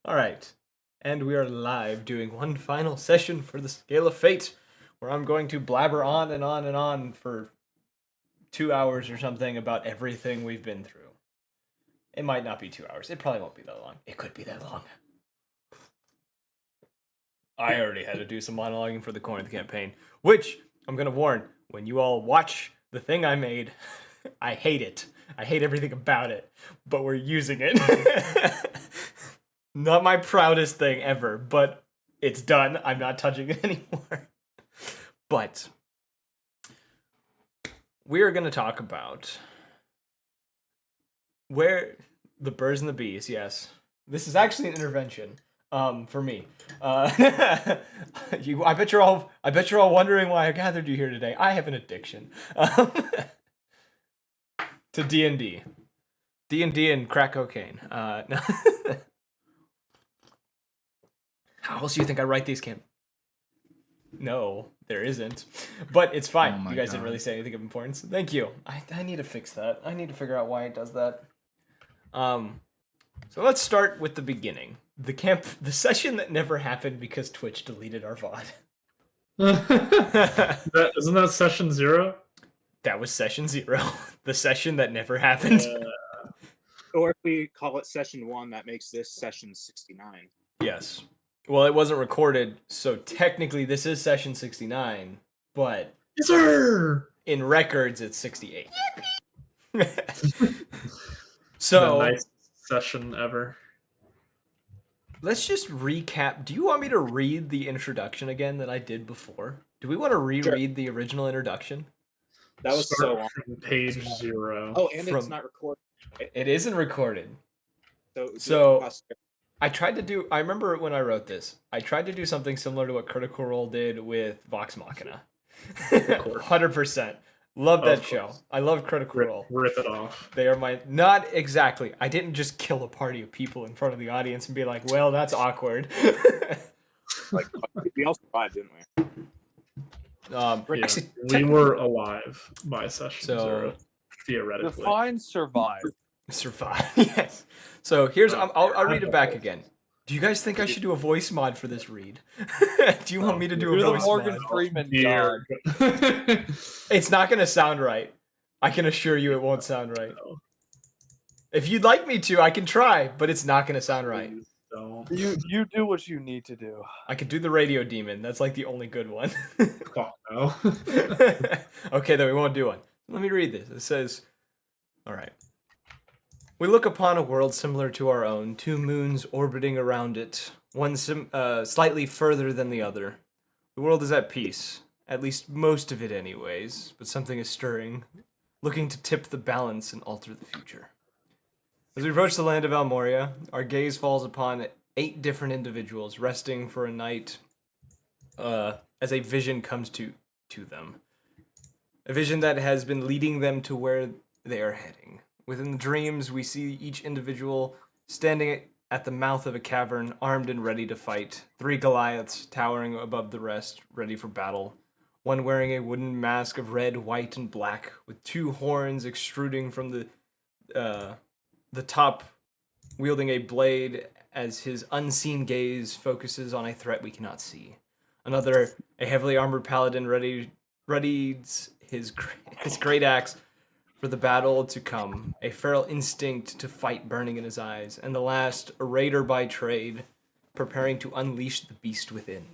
All right. And we are live doing one final session for the Scale of Fate, where I'm going to blabber on and on and on for 2 hours or something about everything we've been through. It might not be 2 hours. It probably won't be that long. It could be that long. I already had to do some monologuing for the Corinth campaign, which I'm going to warn, when you all watch the thing I made, I hate it. I hate everything about it, but we're using it. Not my proudest thing ever, but it's done. I'm not touching it anymore. But we're going to talk about where the birds and the bees, yes. This is actually an intervention for me. I bet you're all wondering why I gathered you here today. I have an addiction to D&D. D&D and crack cocaine. No. How else do you think I write these, Kim? No, there isn't. But it's fine. You guys didn't really say anything of importance. Thank you. I need to fix that. I need to figure out why it does that. So let's start with the beginning. The session that never happened because Twitch deleted our VOD. Isn't that session 0? That was session 0. The session that never happened. Or if we call it session 1, that makes this session 69. Yes. Well, it wasn't recorded, so technically this is session 69, but yes, sir! In records it's 68. So the nicest session ever. Let's just recap. Do you want me to read the introduction again that I did before? Do we want to reread the original introduction? That was so long. From page 0. Oh, and it's not recorded. It isn't recorded. So I remember when I wrote this, I tried to do something similar to what Critical Role did with Vox Machina. 100%. Love that show. I love Critical Role. Rip it off. They are not exactly. I didn't just kill a party of people in front of the audience and be like, well, that's awkward. We all survived, didn't we? Actually, we were alive by session 0, theoretically. Define survive. Survive, yes. So here's, I'll read it back again. Do you guys think I should do a voice mod for this read? Do you want me to do a voice mod? Morgan Freeman god. It's not going to sound right. I can assure you it won't sound right. If you'd like me to, I can try, but it's not going to sound right. You do what you need to do. I could do the radio demon. That's like the only good one. Oh, no. Okay, then we won't do one. Let me read this. It says, all right. We look upon a world similar to our own, 2 moons orbiting around it, one slightly further than the other. The world is at peace, at least most of it anyways, but something is stirring, looking to tip the balance and alter the future. As we approach the land of Almoria, our gaze falls upon 8 different individuals resting for a night as a vision comes to them. A vision that has been leading them to where they are heading. Within the dreams, we see each individual standing at the mouth of a cavern, armed and ready to fight. 3 Goliaths towering above the rest, ready for battle. One wearing a wooden mask of red, white, and black, with 2 horns extruding from the top, wielding a blade as his unseen gaze focuses on a threat we cannot see. Another, a heavily armored paladin, readies his great axe for the battle to come, a feral instinct to fight burning in his eyes, and the last, a raider by trade, preparing to unleash the beast within.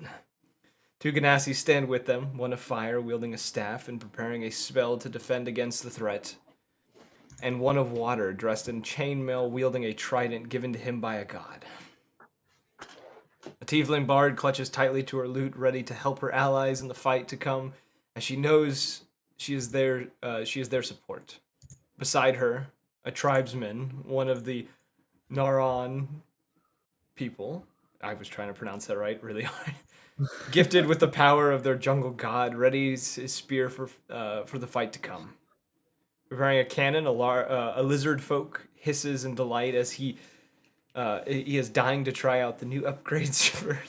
2 Ganassi stand with them, one of fire wielding a staff and preparing a spell to defend against the threat, and one of water dressed in chainmail wielding a trident given to him by a god. A tiefling bard clutches tightly to her lute, ready to help her allies in the fight to come, as she knows she is their support. Beside her, a tribesman, one of the Naran people. I was trying to pronounce that right really hard. Gifted with the power of their jungle god, readies his spear for the fight to come. Preparing a cannon, a lizard folk hisses in delight as he is dying to try out the new upgrades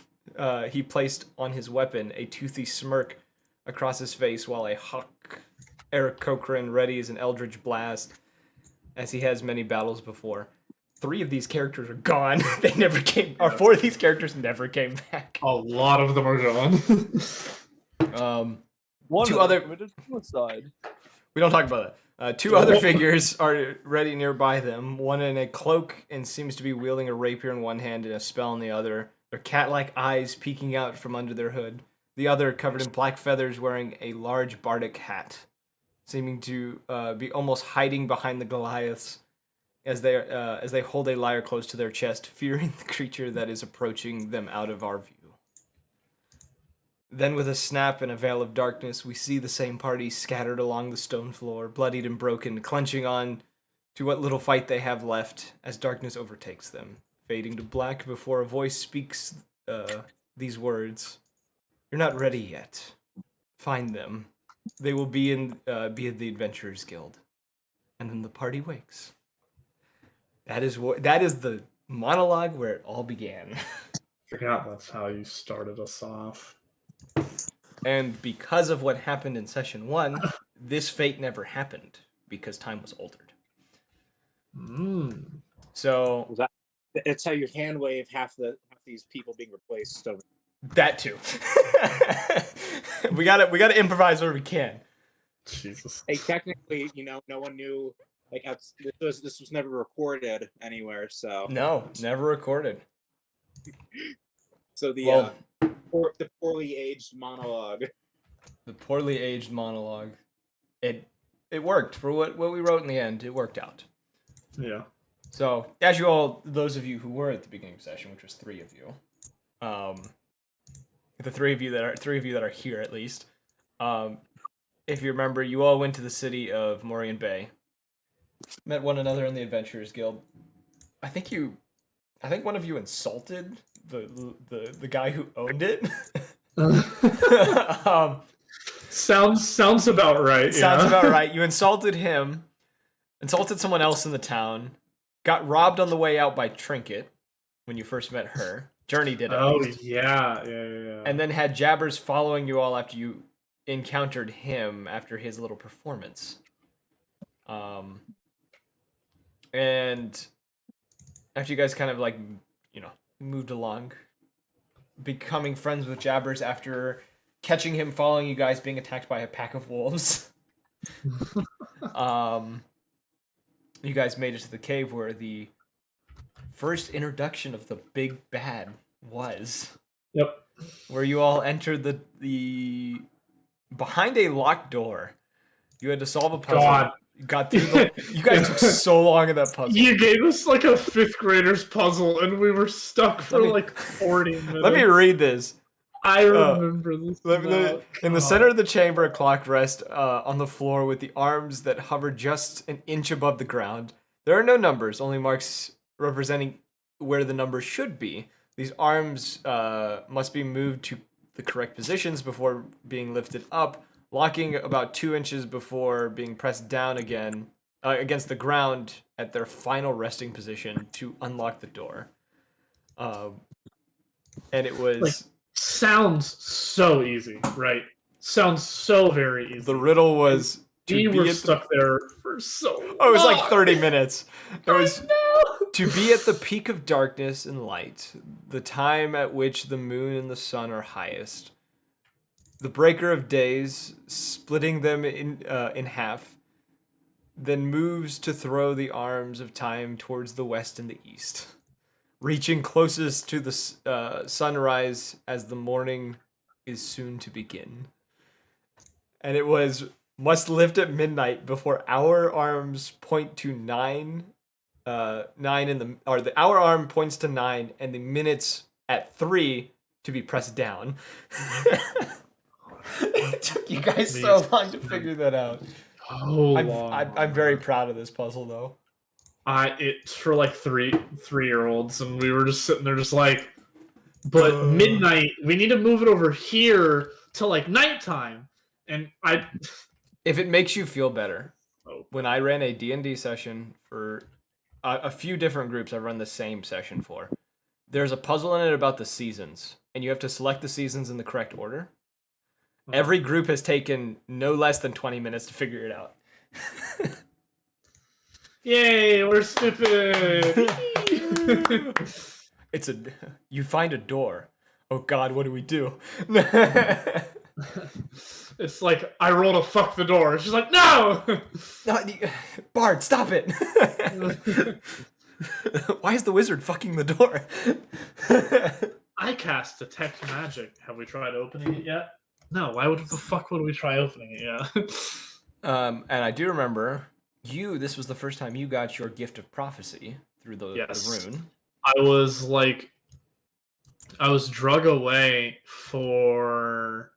he placed on his weapon, a toothy smirk across his face while a hawk Eric Cochran readies an eldritch blast as he has many battles before. 3 of these characters are gone. They never came, or 4 of these characters never came back. A lot of them are gone. One Two of them other- committed suicide. We don't talk about that. 2 other figures are ready nearby them. One in a cloak and seems to be wielding a rapier in one hand and a spell in the other. Their cat-like eyes peeking out from under their hood. The other covered in black feathers, wearing a large bardic hat, seeming to be almost hiding behind the Goliaths as they hold a lyre close to their chest, fearing the creature that is approaching them out of our view. Then with a snap and a veil of darkness, we see the same party scattered along the stone floor, bloodied and broken, clenching on to what little fight they have left as darkness overtakes them, fading to black before a voice speaks these words. You're not ready yet. Find them. They will be in the Adventurers Guild. And then the party wakes. That is the monologue where it all began. Forgot that's how you started us off. And because of what happened in session 1, this fate never happened because time was altered. So It's how you hand wave half these people being replaced over. that too. we gotta improvise where we can. Jesus. Hey, technically, no one knew. Like, this was never recorded anywhere. So No, never recorded. So the poorly aged monologue. The poorly aged monologue. It worked for what we wrote in the end. It worked out. Yeah. So, as you all, those of you who were at the beginning of the session, which was 3 of you, the 3 of you that are here at least, if you remember, you all went to the city of Morian Bay, met one another in the Adventurers Guild. I think one of you insulted the guy who owned it. Sounds about right. Sounds about right. You insulted him, insulted someone else in the town, got robbed on the way out by Trinket when you first met her. Journey did at least. Yeah. And then had Jabbers following you all after you encountered him after his little performance. And after you guys kind of moved along, becoming friends with Jabbers after catching him following you guys being attacked by a pack of wolves. You guys made it to the cave where the first introduction of the big bad was. Yep. Where you all entered the behind a locked door. You had to solve a puzzle. God. You got through you guys took so long in that puzzle. You gave us like a 5th grader's puzzle and we were stuck for like 40 minutes. Let me read this. I remember this. In the center of the chamber, a clock rests on the floor with the arms that hover just an inch above the ground. There are no numbers, only marks representing where the numbers should be. These arms must be moved to the correct positions before being lifted up, locking about 2 inches before being pressed down again against the ground at their final resting position to unlock the door. And it was... Sounds so easy, right? Sounds so very easy. The riddle was... We were stuck there for so long. Oh, it was like 30 minutes. It was to be at the peak of darkness and light, the time at which the moon and the sun are highest. The breaker of days, splitting them in half, then moves to throw the arms of time towards the west and the east, reaching closest to the sunrise as the morning is soon to begin. And it was... must lift at midnight before our arms point to 9. The hour arm points to 9, and the minutes at 3 to be pressed down. It took you guys so long to figure that out. I'm very proud of this puzzle, though. It's for like 3-year-olds, and we were just sitting there, just like, but midnight. We need to move it over here to like nighttime, and If it makes you feel better, when I ran a D&D session for a few different groups, I run the same session for. There's a puzzle in it about the seasons, and you have to select the seasons in the correct order. Every group has taken no less than 20 minutes to figure it out. Yay, we're stupid. You find a door. Oh God, what do we do? It's like I rolled a fuck the door. She's like, no. Bard, stop it! Why is the wizard fucking the door? I cast detect magic. Have we tried opening it yet? No. Why would the fuck would we try opening it yet? And I do remember this was the first time you got your gift of prophecy through the Yes. rune. I was drug away for.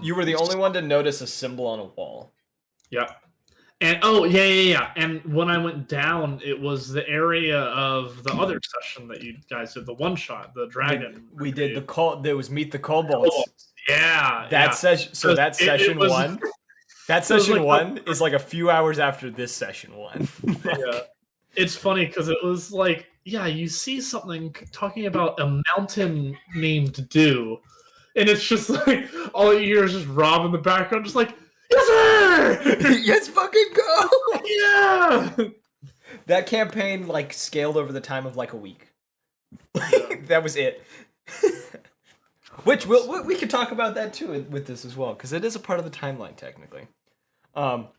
You were the only one to notice a symbol on a wall. Yep. And oh yeah. And when I went down, it was the area of the other session that you guys did, the one shot, the dragon. We did the call. There was meet the kobolds. Yeah. That session. So that session was, one. That session like one is like a few hours after this session one. Yeah. It's funny because it was like, yeah, you see something talking about a mountain named Dew, and it's just like all you hear is just Rob in the background, just like, yes, sir! Yes, fucking go! Yeah! That campaign like scaled over the time of like a week. That was it. Which we could talk about that too with this as well, because it is a part of the timeline technically. But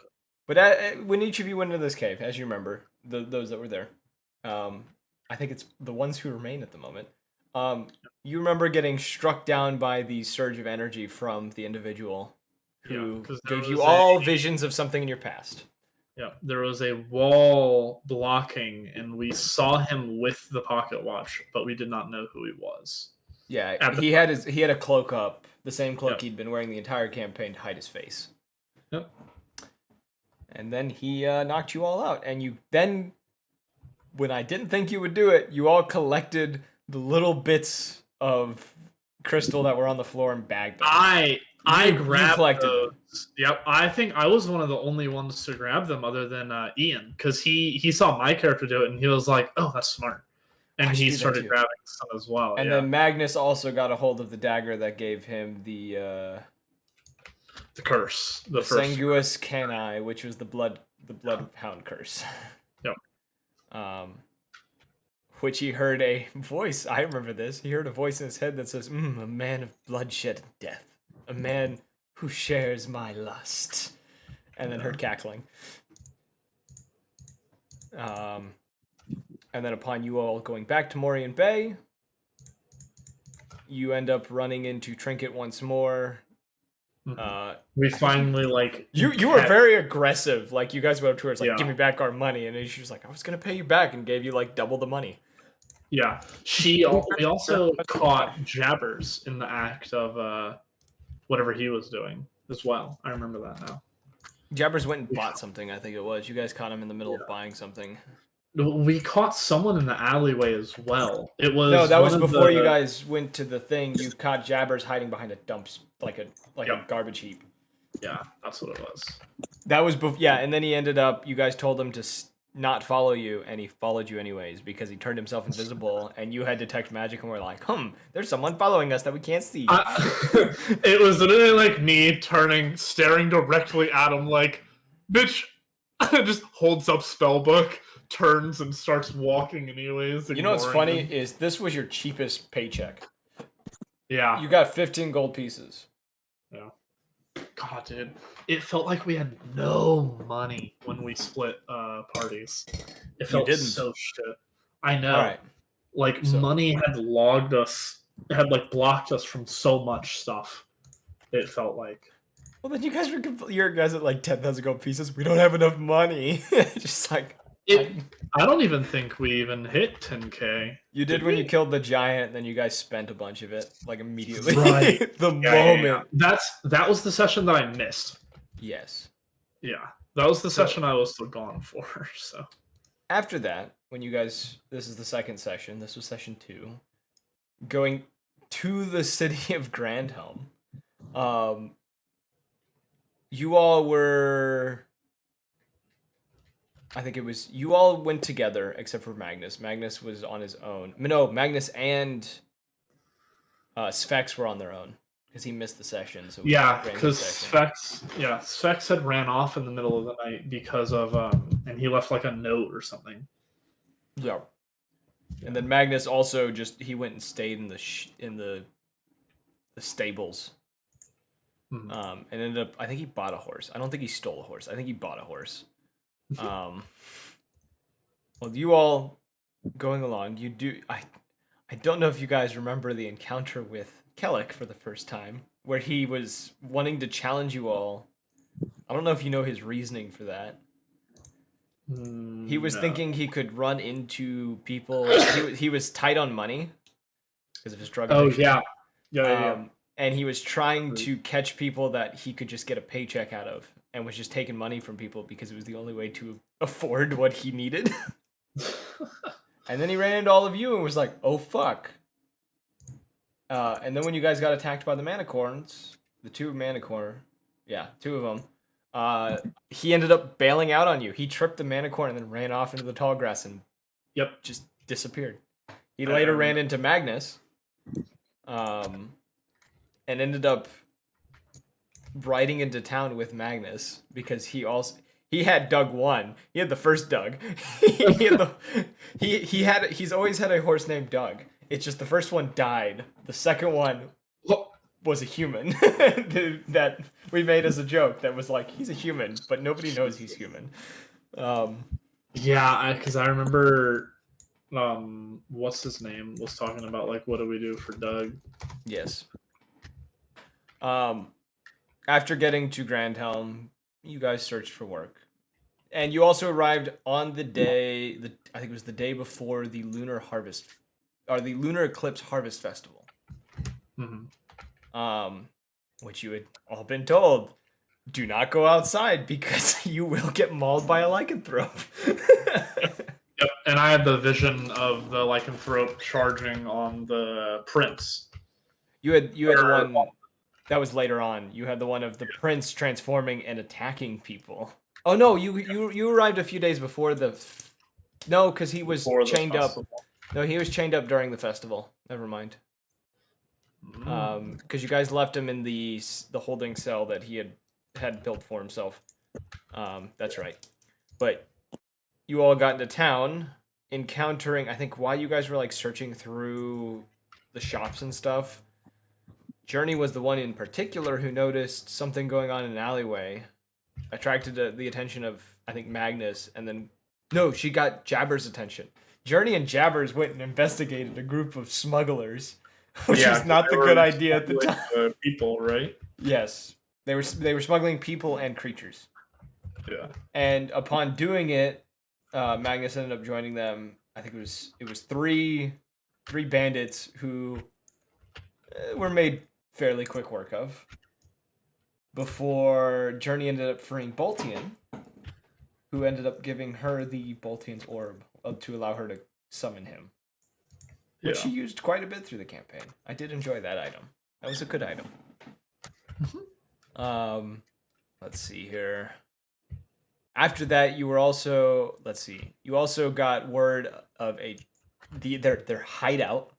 when each of you went into this cave, as you remember, those that were there, I think it's the ones who remain at the moment. You remember getting struck down by the surge of energy from the individual who gave you all visions of something in your past. Yeah, there was a wall blocking, and we saw him with the pocket watch, but we did not know who he was. Yeah, he had a cloak up, the same cloak he'd been wearing the entire campaign to hide his face. Yep. And then he knocked you all out, and you then, when I didn't think you would do it, you all collected the little bits of crystal that were on the floor and bagged them. I grabbed those. Them. Yep, I think I was one of the only ones to grab them, other than Ian, because he saw my character do it, and he was like, "Oh, that's smart," and he started grabbing some as well. And then Magnus also got a hold of the dagger that gave him the curse, the Sanguis Cani, which was the bloodhound curse. Yep. Which he heard a voice. I remember this. He heard a voice in his head that says, "A man of bloodshed and death, a man who shares my lust," and then heard cackling. And then upon you all going back to Morian Bay, you end up running into Trinket once more. We finally you were very aggressive. Like you guys went up to her, it's like, "Give me back our money," and she was like, "I was gonna pay you back," and gave you like double the money. Yeah, we also caught Jabbers in the act of whatever he was doing as well. I remember that now. Jabbers went and bought something, I think it was. You guys caught him in the middle of buying something. We caught someone in the alleyway as well. It was that was before you guys went to the thing. You caught Jabbers hiding behind a dumps, like a garbage heap. Yeah, that's what it was. That was and then he ended up. You guys told him to not follow you, and he followed you anyways because he turned himself invisible, and you had detect magic, and we're like, there's someone following us that we can't see. It was literally like me staring directly at him, like, bitch. Just holds up spellbook, turns, and starts walking anyways. You know what's funny is this was your cheapest paycheck. Yeah. You got 15 gold pieces. Yeah. God, dude. It felt like we had no money when we split parties. It felt so shit. I know. All right. Money had blocked us from so much stuff. It felt like. Well, then you guys at like 10,000 gold pieces. We don't have enough money. Just like I don't even think we even hit 10K. You did when you killed the giant, then you guys spent a bunch of it, like immediately. Right. Moment. Yeah. That was the session that I missed. Yes. Yeah. That was the session I was still gone for, so. After that, when you guys, this is the second session, this was session 2, going to the city of Grandhelm, you all were... I think it was you all went together except for Magnus. Magnus was on his own. No, Magnus and Sphex were on their own. because he missed the session. So Yeah, ran the because session. Specs had ran off in the middle of the night because of and he left like a note or something. Yeah. And then Magnus also he went and stayed in the stables. Mhm. And ended up, I think he bought a horse. I don't think he stole a horse. I think he bought a horse. Well, you all going along, I don't know if you guys remember the encounter with Kellic for the first time, where he was wanting to challenge you all. I don't know if you know his reasoning for that. He was No. thinking he could run into people. He was tight on money because of his drug Oh addiction. yeah. And he was trying to catch people that he could just get a paycheck out of, and was just taking money from people because it was the only way to afford what he needed. And then he ran into all of you and was like, "Oh fuck!" And then when you guys got attacked by the Manicorns, the two of them, he ended up bailing out on you. He tripped the Manicorn and then ran off into the tall grass and Yep. just disappeared. He I later remember. ran into Magnus, and ended up riding into town with Magnus because he had Doug 1. He had the first Doug. He's always had a horse named Doug. It's just the first one died. The second one was a human that we made as a joke that was like, he's a human, but nobody knows he's human. Yeah, because I remember what's his name was talking about like what do we do for Doug? Yes. After getting to Grandhelm, you guys searched for work. And you also arrived on the day, I think it was the day before the lunar harvest, or the lunar eclipse harvest festival. Mm-hmm. Which you had all been told, do not go outside because you will get mauled by a lycanthrope. Yep, and I had the vision of the lycanthrope charging on the prince. You had the one that was later on. You had the one of the prince transforming and attacking people. Oh no, you arrived a few days before no, because he was chained up. No, he was chained up during the festival. Never mind. Because you guys left him in the holding cell that he had built for himself. That's right. But you all got into town, encountering, I think, while you guys were like searching through the shops and stuff. Journey was the one in particular who noticed something going on in an alleyway, attracted the attention of, I think, Magnus, and then no, she got Jabber's attention. Journey and Jabbers went and investigated a group of smugglers, which is not the good idea at the time. People, right? Yes, they were smuggling people and creatures. Yeah. And upon doing it, Magnus ended up joining them. I think it was three bandits who were made fairly quick work of. Before Journey ended up freeing Boltian, who ended up giving her the Boltian's orb to allow her to summon him, which she used quite a bit through the campaign. I did enjoy that item. That was a good item. Let's see here. After that, you were also you also got word of their hideout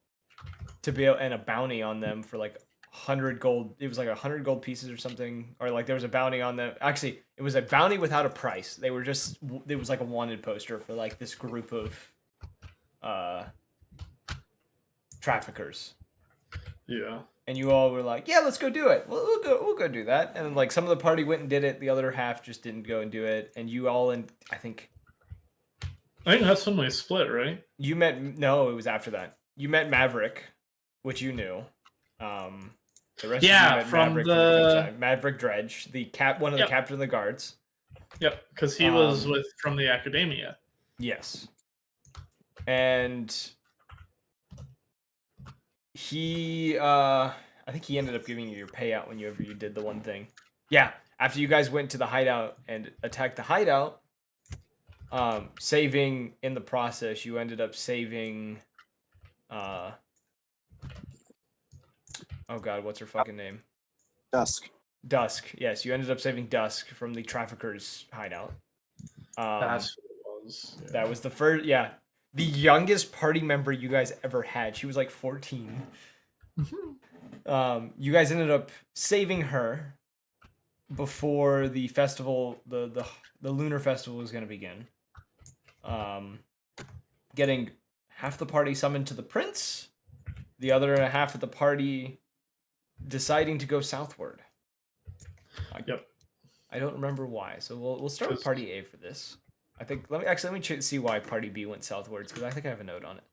to be and a bounty on them for like 100 gold. It was like 100 gold pieces or something, or like there was a bounty on them. Actually, it was a bounty without a price. It was like a wanted poster for like this group of traffickers. Yeah. And you all were like, "Yeah, let's go do it. We'll go do that." And like some of the party went and did it. The other half just didn't go and do it. And you all, I think that's when we split, right? You met it was after that. You met Maverick, which you knew. The rest of you met from Maverick the for the first time. Maverick Dredge, one of the captain of the guards. Yep, because he was from the academia. Yes. And he I think he ended up giving you your payout whenever you did the one thing. Yeah, after you guys went to the hideout and attacked the hideout, saving in the process, you ended up saving oh god, what's her fucking name? Dusk. Yes, you ended up saving Dusk from the traffickers' hideout. That's what it was. Yeah. That was the first, the youngest party member you guys ever had. She was like 14. You guys ended up saving her before the festival, the lunar festival was going to begin. Getting half the party summoned to the prince, the other half of the party deciding to go southward. Yep. I don't remember why, so we'll start with party A for this. I think let me see why party B went southwards, because I think I have a note on it.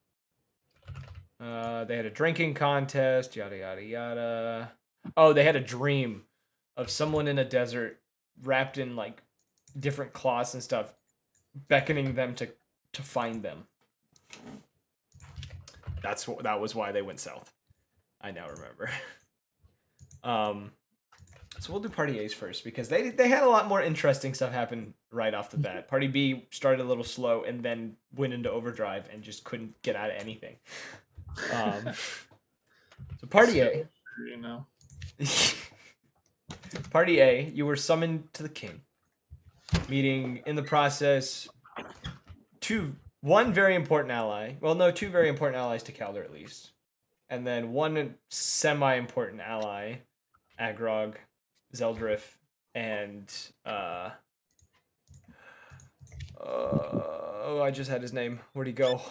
They had a drinking contest, yada yada yada. Oh, they had a dream of someone in a desert wrapped in like different cloths and stuff, beckoning them to find them. That was why they went south. I now remember. So we'll do party A's first, because they had a lot more interesting stuff happen right off the bat. Party B started a little slow and then went into overdrive and just couldn't get out of anything. So party A, You know. party A, you were summoned to the king, meeting in the process one very important ally. Well, no, two very important allies to Calder at least, and then one semi-important ally, Agrog, Zeldrif, and I just had his name. Where'd he go?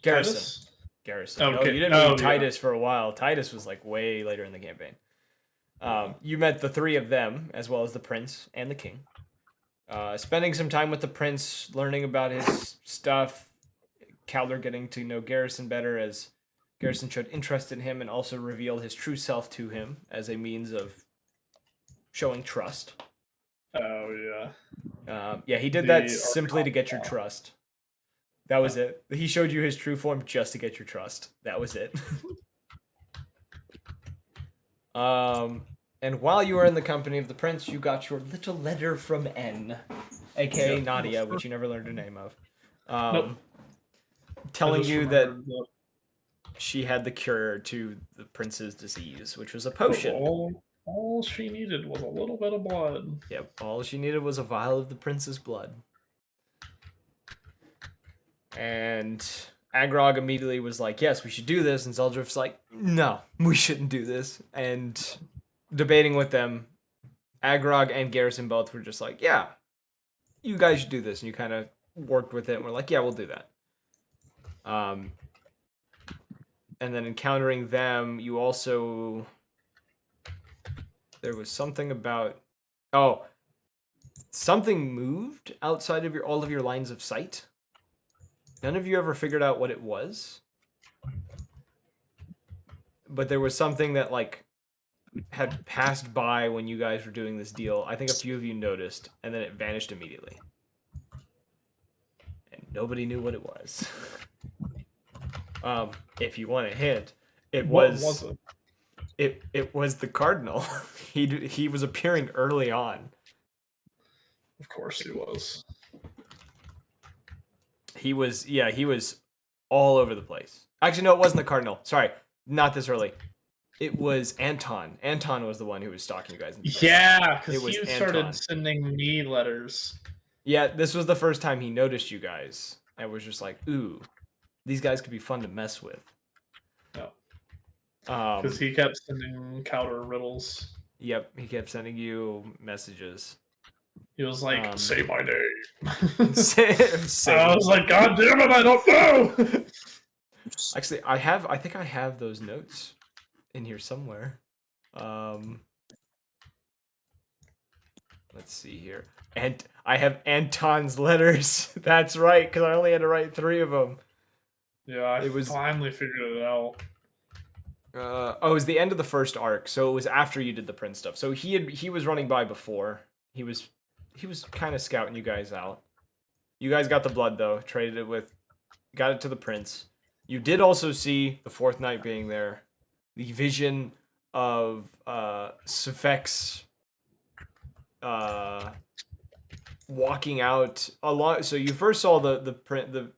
Garrison. Titus? Garrison. Okay. Oh, you didn't meet Yeah. Titus for a while. Titus was like way later in the campaign. You met the three of them, as well as the prince and the king. Spending some time with the prince, learning about his stuff, Calder getting to know Garrison better as Garrison showed interest in him and also revealed his true self to him as a means of showing trust. Oh yeah. Yeah, he did that simply to get your trust. That was it. He showed you his true form just to get your trust. That was it. And while you were in the company of the prince, you got your little letter from N, aka Yep. Nadia, which you never learned her name of. Nope. Telling I just you that remembered the- she had the cure to the prince's disease, which was a potion. All she needed was a little bit of blood. Yep, all she needed was a vial of the prince's blood. And Agrog immediately was like, yes, we should do this. And Zeldrif's like, no, we shouldn't do this. And debating with them, Agrog and Garrison both were just like, yeah, you guys should do this. And you kind of worked with it and were like, yeah, we'll do that. And then encountering them, you also... There was something about... Oh, something moved outside of all of your lines of sight. None of you ever figured out what it was. But there was something that, like, had passed by when you guys were doing this deal. I think a few of you noticed, and then it vanished immediately. And nobody knew what it was. If you want a hint, it was it? it was the cardinal. He was appearing early on. Of course he was. He was all over the place. Actually, no, it wasn't the cardinal. Sorry, not this early. It was Anton. Anton was the one who was stalking you guys. Yeah, because It was he started Anton. sending me letters. Yeah, this was the first time he noticed you guys. And was just like, ooh, these guys could be fun to mess with. No. Um, Because he kept sending counter riddles. Yep, he kept sending you messages. He was like, say my name. I I was like, God damn it, I don't know. Actually, I think I have those notes in here somewhere. Let's see here. And I have Anton's letters. That's right, because I only had to write 3 of them. Yeah, It was- finally figured it out. It was the end of the first arc, so it was after you did the prince stuff. So he was running by before. He was kind of scouting you guys out. You guys got the blood though. Traded it got it to the prince. You did also see the 4th night being there. The vision of Sefex walking out along. So you first saw the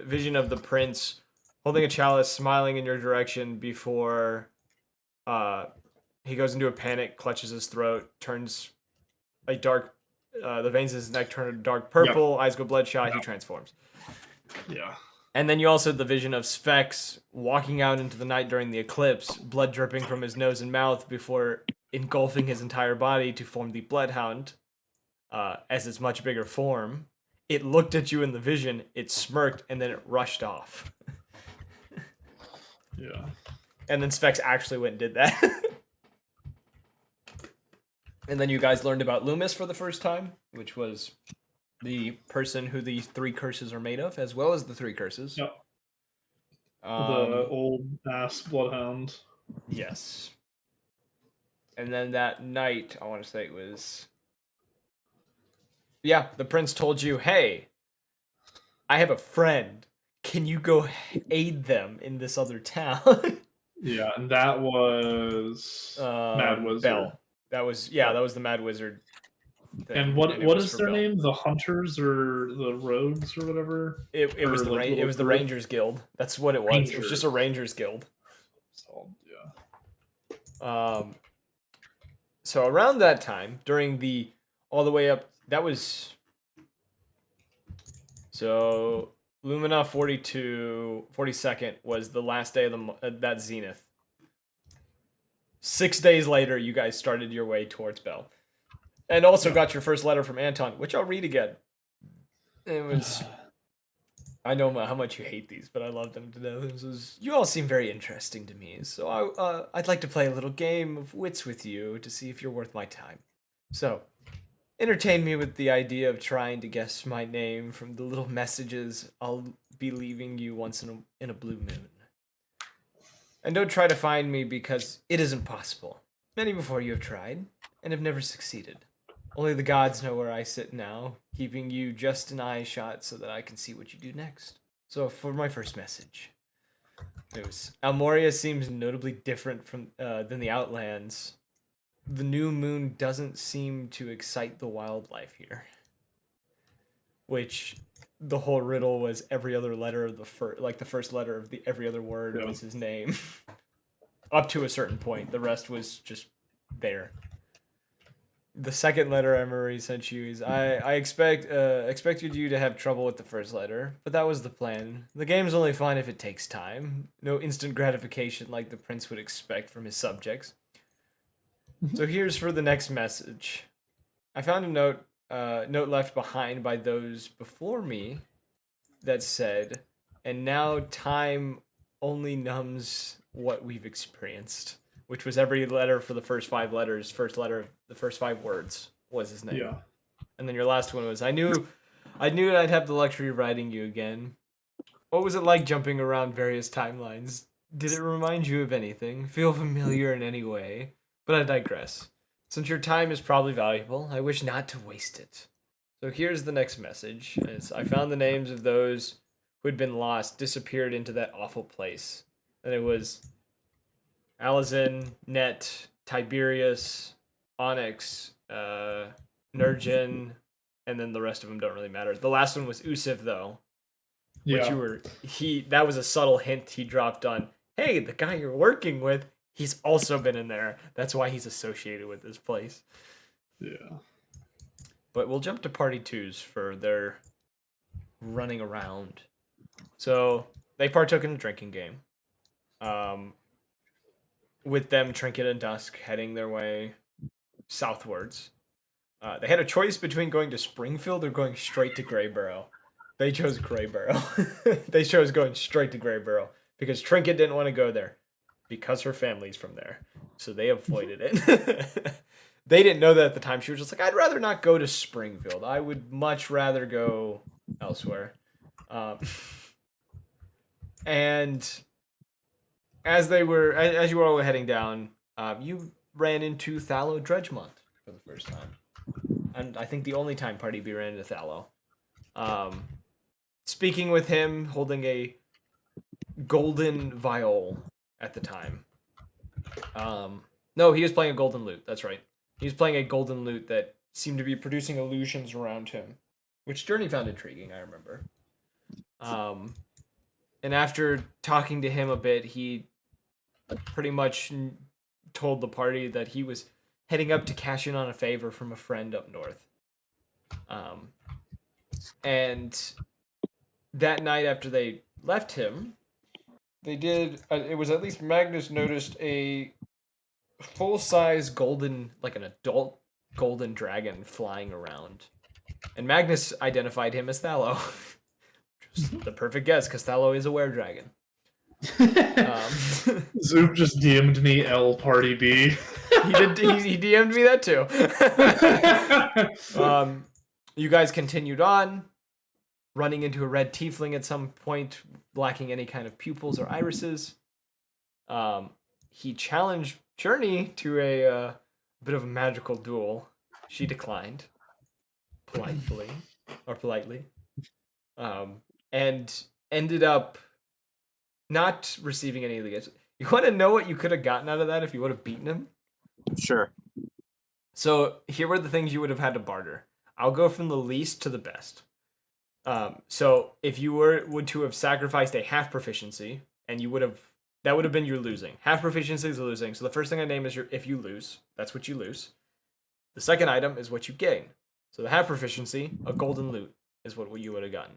vision of the prince holding a chalice, smiling in your direction before he goes into a panic, clutches his throat, turns a dark, the veins in his neck turn a dark purple, eyes go bloodshot, he transforms. Yeah. And then you also had the vision of Sphex walking out into the night during the eclipse, blood dripping from his nose and mouth before engulfing his entire body to form the Bloodhound as its much bigger form. It looked at you in the vision, it smirked, and then it rushed off. Yeah. And then Sphex actually went and did that. And then you guys learned about Loomis for the first time, which was the person who the 3 curses are made of, as well as the 3 curses. Yep. The Um, old ass bloodhound. yes. And then that night, I want to say it was... Yeah, the prince told you, hey, I have a friend. Can you go aid them in this other town? Yeah, and that was Mad Wizard. Bell. That was that was the Mad Wizard thing. And it what was is for their Bell. name? The Hunters or the Rogues or whatever? It was Or, the like, it little was the group? Rangers Guild. That's what it was. It was just a Rangers Guild. So, yeah. So around that time, during the all the way up, that was so Lumina 42nd was the last day of that Zenith. 6 days later, you guys started your way towards Bell. And also got your first letter from Anton, which I'll read again. It was... I know how much you hate these, but I love them to death. You all seem very interesting to me, so I'd like to play a little game of wits with you to see if you're worth my time. So, entertain me with the idea of trying to guess my name from the little messages I'll be leaving you once in a blue moon. And don't try to find me because it isn't possible. Many before you have tried, and have never succeeded. Only the gods know where I sit now, keeping you just an eye shot so that I can see what you do next. So for my first message, it was Almoria seems notably different from than the Outlands. The new moon doesn't seem to excite the wildlife here. Which the whole riddle was every other letter of the first letter of the every other word was his name. Up to a certain point, the rest was just there. The second letter Emery sent you is I expected you to have trouble with the first letter, but that was the plan. The game's only fun if it takes time. No instant gratification like the prince would expect from his subjects. So here's for the next message. I found a note left behind by those before me that said, and now time only numbs what we've experienced. Which was every letter for the first 5 letters, first letter, the first 5 words was his name. Yeah. And then your last one was, I knew I'd have the luxury of writing you again. What was it like jumping around various timelines? Did it remind you of anything? Feel familiar in any way? But I digress. Since your time is probably valuable, I wish not to waste it. So here's the next message. I found the names of those who had been lost, disappeared into that awful place. And it was Alizin, Net, Tiberius, Onyx, Nurgen, and then the rest of them don't really matter. The last one was Usif, though. Which that was a subtle hint he dropped on, hey, the guy you're working with, he's also been in there. That's why he's associated with this place. Yeah. But we'll jump to party 2s for their running around. So they partook in a drinking game. With them, Trinket and Dusk heading their way southwards. They had a choice between going to Springfield or going straight to Greybarrow. They chose Greybarrow. They chose going straight to Greybarrow because Trinket didn't want to go there because her family's from there. So they avoided it. They didn't know that at the time. She was just like, I'd rather not go to Springfield. I would much rather go elsewhere. And as you were all heading down, you ran into Thallo Dredgemont for the first time. And I think the only time Party B ran into Thallo. Speaking with him, holding a golden viol at the time. No, he was playing a golden lute, that's right. He was playing a golden lute that seemed to be producing illusions around him. Which Journey found intriguing, I remember. And after talking to him a bit, he pretty much told the party that he was heading up to cash in on a favor from a friend up north. And that night after they left him, they did. It was at least Magnus noticed a full-size golden, like an adult golden dragon flying around, and Magnus identified him as Thallo. Just the perfect guess, because Thallo is a were-dragon. Zoop just DM'd me L Party B. He DM'd me that too. You guys continued on, running into a red tiefling at some point, lacking any kind of pupils or irises. He challenged Journey to a bit of a magical duel. She declined, politely, and ended up not receiving any of the gifts. You want to know what you could have gotten out of that if you would have beaten him? Sure. So here were the things you would have had to barter. I'll go from the least to the best. So if you would to have sacrificed a half proficiency, and that would have been your losing. Half proficiency is losing. So the first thing I name is if you lose, that's what you lose. The second item is what you gain. So the half proficiency, a golden loot, is what you would have gotten.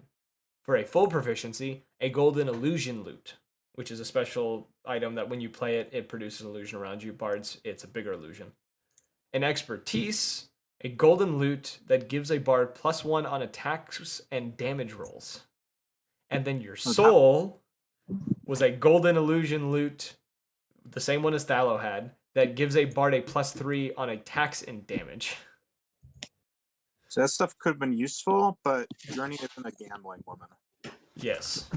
For a full proficiency, a golden illusion loot, which is a special item that when you play it, it produces an illusion around you. Bards, it's a bigger illusion. An expertise, a golden loot that gives a bard +1 on attacks and damage rolls. And then your soul was a golden illusion loot, the same one as Thallo had, that gives a bard a +3 on attacks and damage. So that stuff could have been useful, but Journey isn't a gambling woman. Yes.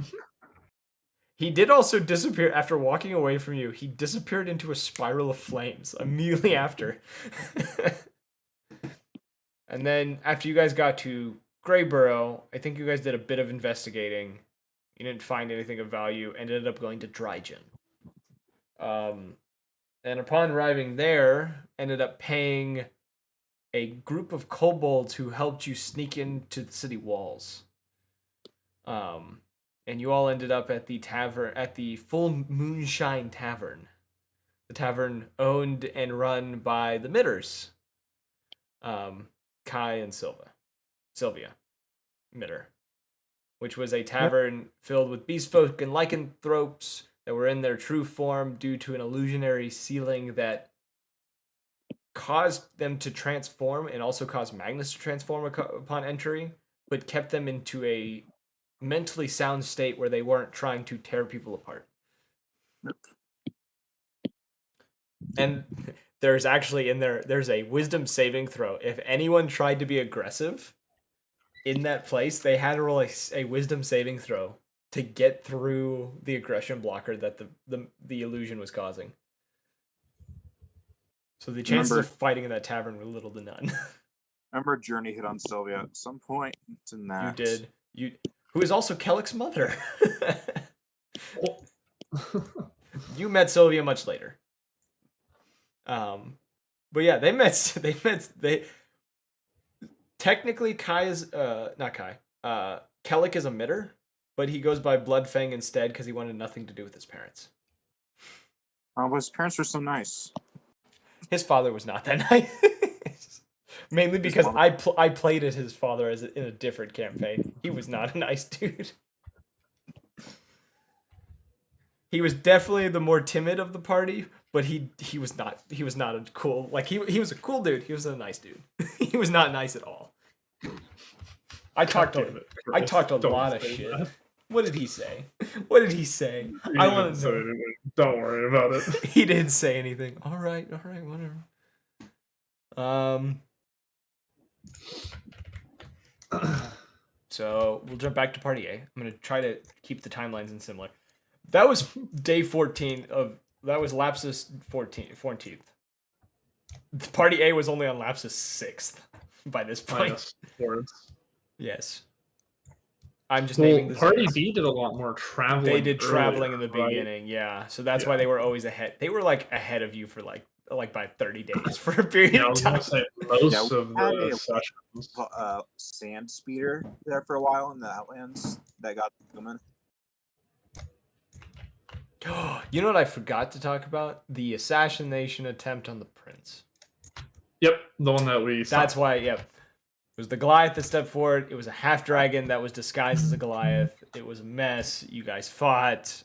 He did also disappear after walking away from you. He disappeared into a spiral of flames immediately after. And then after you guys got to Greyborough, I think you guys did a bit of investigating. You didn't find anything of value and ended up going to Drygen. And upon arriving there, ended up paying a group of kobolds who helped you sneak into the city walls. And you all ended up at the tavern, at the Full Moonshine Tavern. The tavern owned and run by the Mitters. Kai and Sylvia Mitter. Which was a tavern filled with beast folk and lycanthropes that were in their true form due to an illusionary ceiling that caused them to transform and also caused Magnus to transform upon entry, but kept them into a mentally sound state where they weren't trying to tear people apart. And there's actually there's a wisdom saving throw. If anyone tried to be aggressive in that place, they had to roll a wisdom saving throw to get through the aggression blocker that the illusion was causing. So the chances of fighting in that tavern were little to none. Remember Journey hit on Sylvia at some point in that. You did. Who is also Kellick's mother. You met Sylvia much later. But yeah, they technically Kai is not Kai. Kellick is a Mitter, but he goes by Bloodfang instead because he wanted nothing to do with his parents. Oh, but his parents were so nice. His father was not that nice. Mainly because I played as his father in a different campaign. He was not a nice dude. He was definitely the more timid of the party, but he was not a cool, like he was a cool dude. He was a nice dude. He was not nice at all. I talked a lot of shit. That. What did he say? I want to know. Don't worry about it. He didn't say anything. All right, whatever. So we'll jump back to party A. I'm gonna try to keep the timelines in similar. That was day 14 that was Lapsus 14th. Party A was only on Lapsus 6th by this point. Yes. I'm just naming this. Party B did a lot more traveling. They did traveling in the beginning, yeah. So that's why they were always ahead. They were like ahead of you for like by 30 days for a period of time. Most of the sessions. Sand speeder there for a while in the Outlands that got human. You know what I forgot to talk about? The assassination attempt on the prince. Yep, the one that we saw. That's why, yep. was the Goliath that stepped forward. It was a half dragon that was disguised as a Goliath. It was a mess. You guys fought.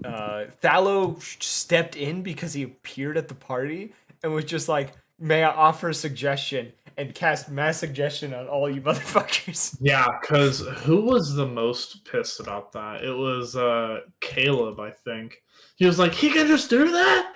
Thallo stepped in because he appeared at the party and was just like, "May I offer a suggestion?" and cast mass suggestion on all you motherfuckers. Yeah, because who was the most pissed about that? It was Caleb, I think. He was like, he can just do that?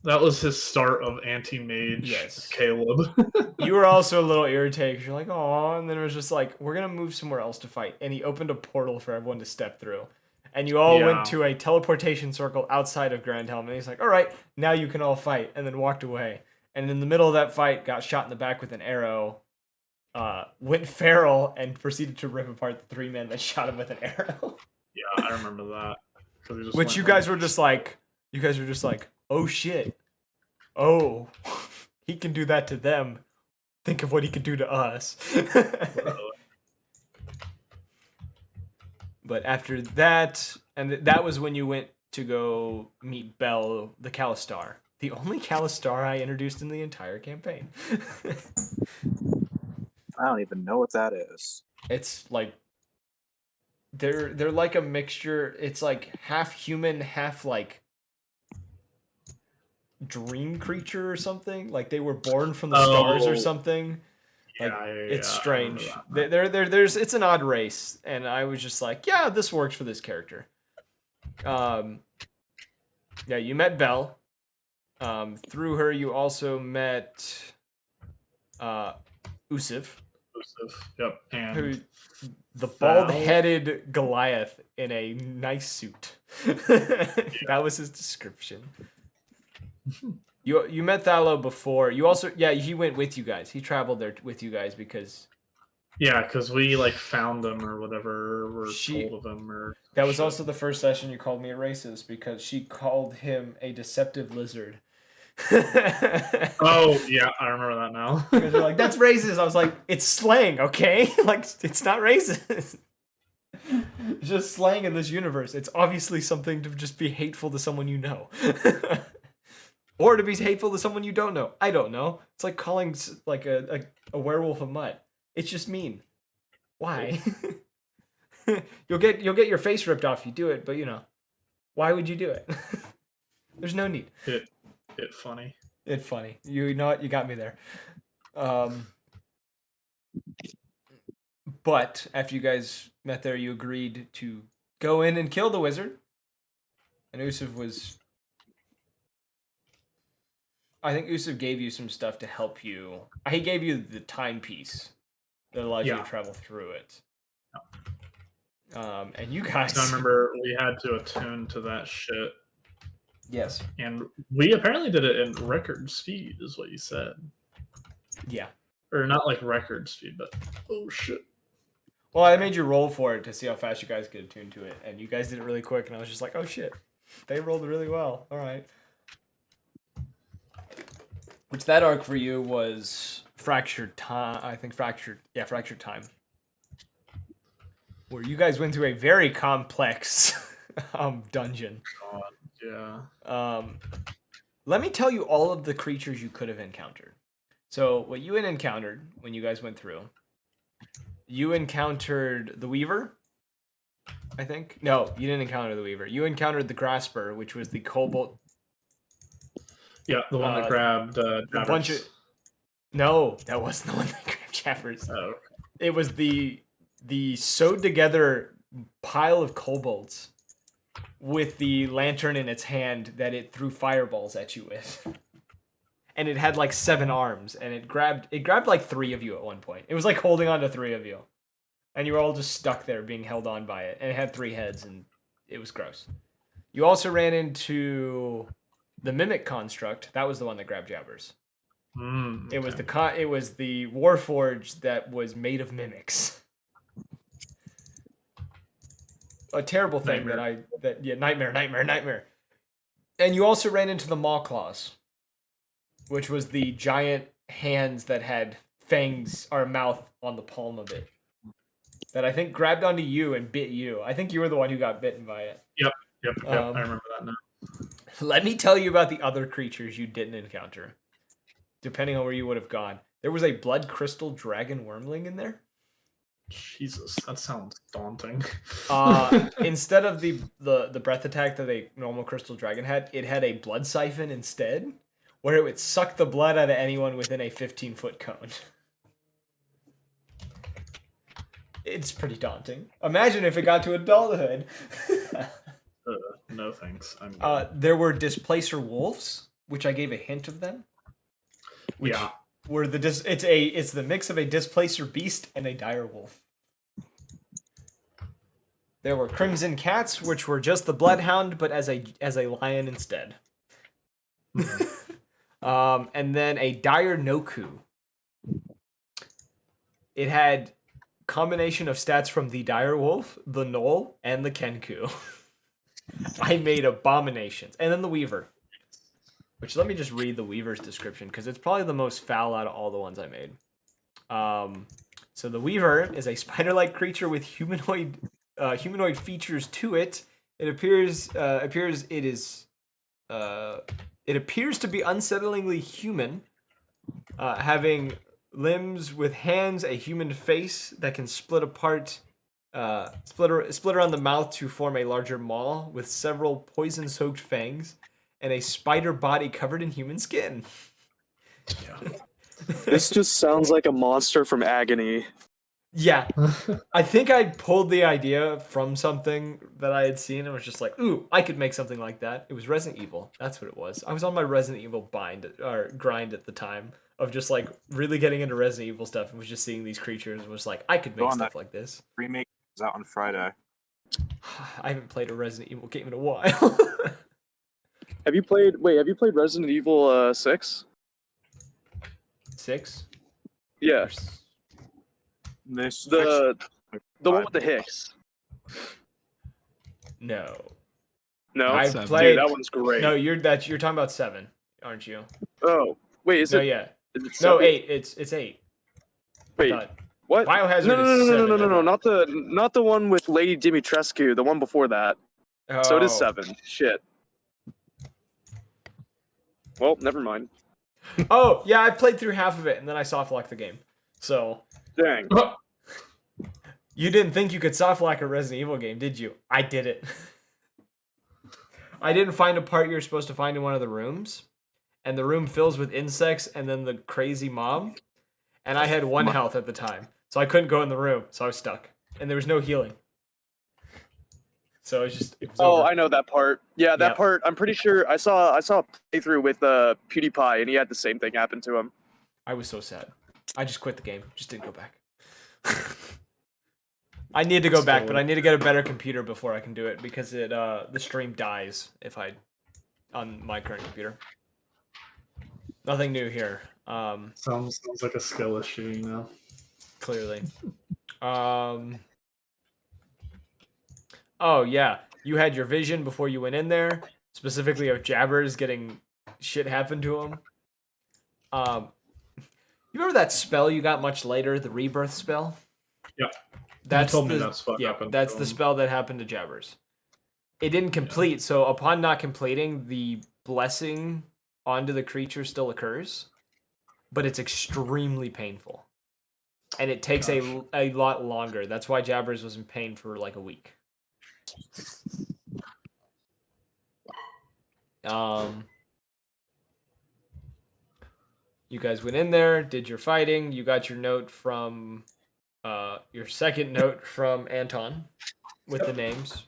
That was his start of anti-mage Yes. Caleb. You were also a little irritated because you're like, "Oh," and then it was just like, "We're gonna move somewhere else to fight," and he opened a portal for everyone to step through. And you all Yeah. went to a teleportation circle outside of Grand Helm, and he's like, "All right, now you can all fight," and then walked away. And in the middle of that fight, got shot in the back with an arrow, went feral, and proceeded to rip apart the 3 men that shot him with an arrow. Yeah, I remember that. 'Cause he just Which went you like- guys were just like, "Oh shit. Oh, he can do that to them. Think of what he could do to us." But after that, and that was when you went to go meet Bell, the Calistar. The only Calistar I introduced in the entire campaign. I don't even know what that is. It's like they're like a mixture. It's like half human, half like dream creature or something. Like they were born from the stars or Oh. something. Like, Yeah, it's I remember strange. that. There's it's an odd race, and I was just like, yeah, this works for this character. Yeah, you met Belle. Through her, you also met Usif, Yep, and who the Val? bald-headed Goliath in a nice suit. That was his description. You met Thallo before. You also he went with you guys. He traveled there with you guys because yeah, because we like found them or whatever, were She- told of them or that was shit. also the first session you called me a racist because she called him a deceptive lizard. Oh yeah, I remember that now. Because you're like, that's racist. I was like, it's slang, okay? Like, it's not racist. It's just slang in this universe. It's obviously something to just be hateful to someone you know. Or to be hateful to someone you don't know. I don't know. It's like calling like a werewolf a mutt. It's just mean. Why? You'll get your face ripped off if you do it, but you know, why would you do it? There's no need. It funny. It's funny. You know what? You got me there. But after you guys met there, you agreed to go in and kill the wizard. And Usuf was... I think Usuf gave you some stuff to help you. He gave you the timepiece that allowed you to Yeah. travel through it. And you guys... So I remember we had to attune to that shit, Yes. and we apparently did it in record speed, is what you said, Yeah. or not like record speed, but oh shit. Well, I made you roll for it to see how fast you guys could attune to it, and you guys did it really quick, and I was just like, oh shit, they rolled really well. All right. Which that arc for you was Fractured Time. I think Fractured Time. Where you guys went through a very complex dungeon. God, yeah. Let me tell you all of the creatures you could have encountered. So what you had encountered when you guys went through, you encountered the Weaver, I think. No, you didn't encounter the Weaver. You encountered the Grasper, which was the Cobalt. Yeah, the one that grabbed A bunch of. No, that wasn't the one that grabbed Jaffers. Oh, It was the sewed together pile of kobolds with the lantern in its hand that it threw fireballs at you with. And it had like 7 arms, and it grabbed like 3 of you at one point. It was like holding on to 3 of you. And you were all just stuck there being held on by it. And it had 3 heads, and it was gross. You also ran into the Mimic Construct. That was the one that grabbed Jabbers. It was the Warforged that was made of mimics. A terrible thing nightmare. And you also ran into the Maw-Claws, which was the giant hands that had fangs or mouth on the palm of it. That I think grabbed onto you and bit you. I think you were the one who got bitten by it. Yep, I remember that now. Let me tell you about the other creatures you didn't encounter, depending on where you would have gone. There was a blood crystal dragon wormling in there. Jesus, that sounds daunting. Instead of the breath attack that a normal crystal dragon had, it had a blood siphon instead, where it would suck the blood out of anyone within a 15-foot cone. It's pretty daunting. Imagine if it got to adulthood. No thanks. I'm good. There were displacer wolves, which I gave a hint of them. Which Yeah. were it's the mix of a displacer beast and a dire wolf. There were crimson cats, which were just the bloodhound, but as a lion instead. And then a dire noku. It had combination of stats from the dire wolf, the gnoll, and the kenku. I made abominations, and then the weaver. Which, let me just read the weaver's description, because it's probably the most foul out of all the ones I made. So the weaver is a spider-like creature with humanoid features to it. It appears to be unsettlingly human, having limbs with hands, a human face that can split around the mouth to form a larger maw with several poison-soaked fangs, and a spider body covered in human skin. This just sounds like a monster from Agony. Yeah, I think I pulled the idea from something that I had seen and was just like, ooh, I could make something like that. It was Resident Evil. That's what it was. I was on my Resident Evil grind at the time of just like really getting into Resident Evil stuff and was just seeing these creatures and was like, I could make stuff like this. Remake is out on Friday. I haven't played a Resident Evil game in a while. Have you played Resident Evil 6? 6? Yeah. This The one with the Hicks. No. No, I Seven. played. dude, that one's great. No, you're talking about 7, aren't you? Oh, wait, is No, it? yeah. Is it No, 7? 8. It's 8. Wait, I thought. what? Biohazard No, is 7. not the one with Lady Dimitrescu. The one before that. Oh. So it is 7. Shit. Well, never mind. Oh, yeah, I played through half of it and then I soft locked the game. So Dang. you didn't think you could soft lock a Resident Evil game, did you? I did it. I didn't find a part you're supposed to find in one of the rooms, and the room fills with insects and then the crazy mob, and I had 1 health at the time, so I couldn't go in the room, so I was stuck, and there was no healing. So it was Oh, over. I know that part. Yeah, that Yep. part. I'm pretty sure I saw a playthrough with PewDiePie, and he had the same thing happen to him. I was so sad. I just quit the game. Just didn't go back. I need to go back, but I need to get a better computer before I can do it because the stream dies on my current computer. Nothing new here. Sounds like a skill issue, you know. Clearly. Oh yeah, you had your vision before you went in there, specifically of Jabbers getting shit happen to him. You remember that spell you got much later, the rebirth spell? Yeah. That's You told me the, that's what happened that's to the him. spell that happened to Jabbers. It didn't complete, so upon not completing, the blessing onto the creature still occurs, but it's extremely painful. And it takes a lot longer. That's why Jabbers was in pain for like a week. You guys went in there, did your fighting. You got your note from your second note from Anton with the names.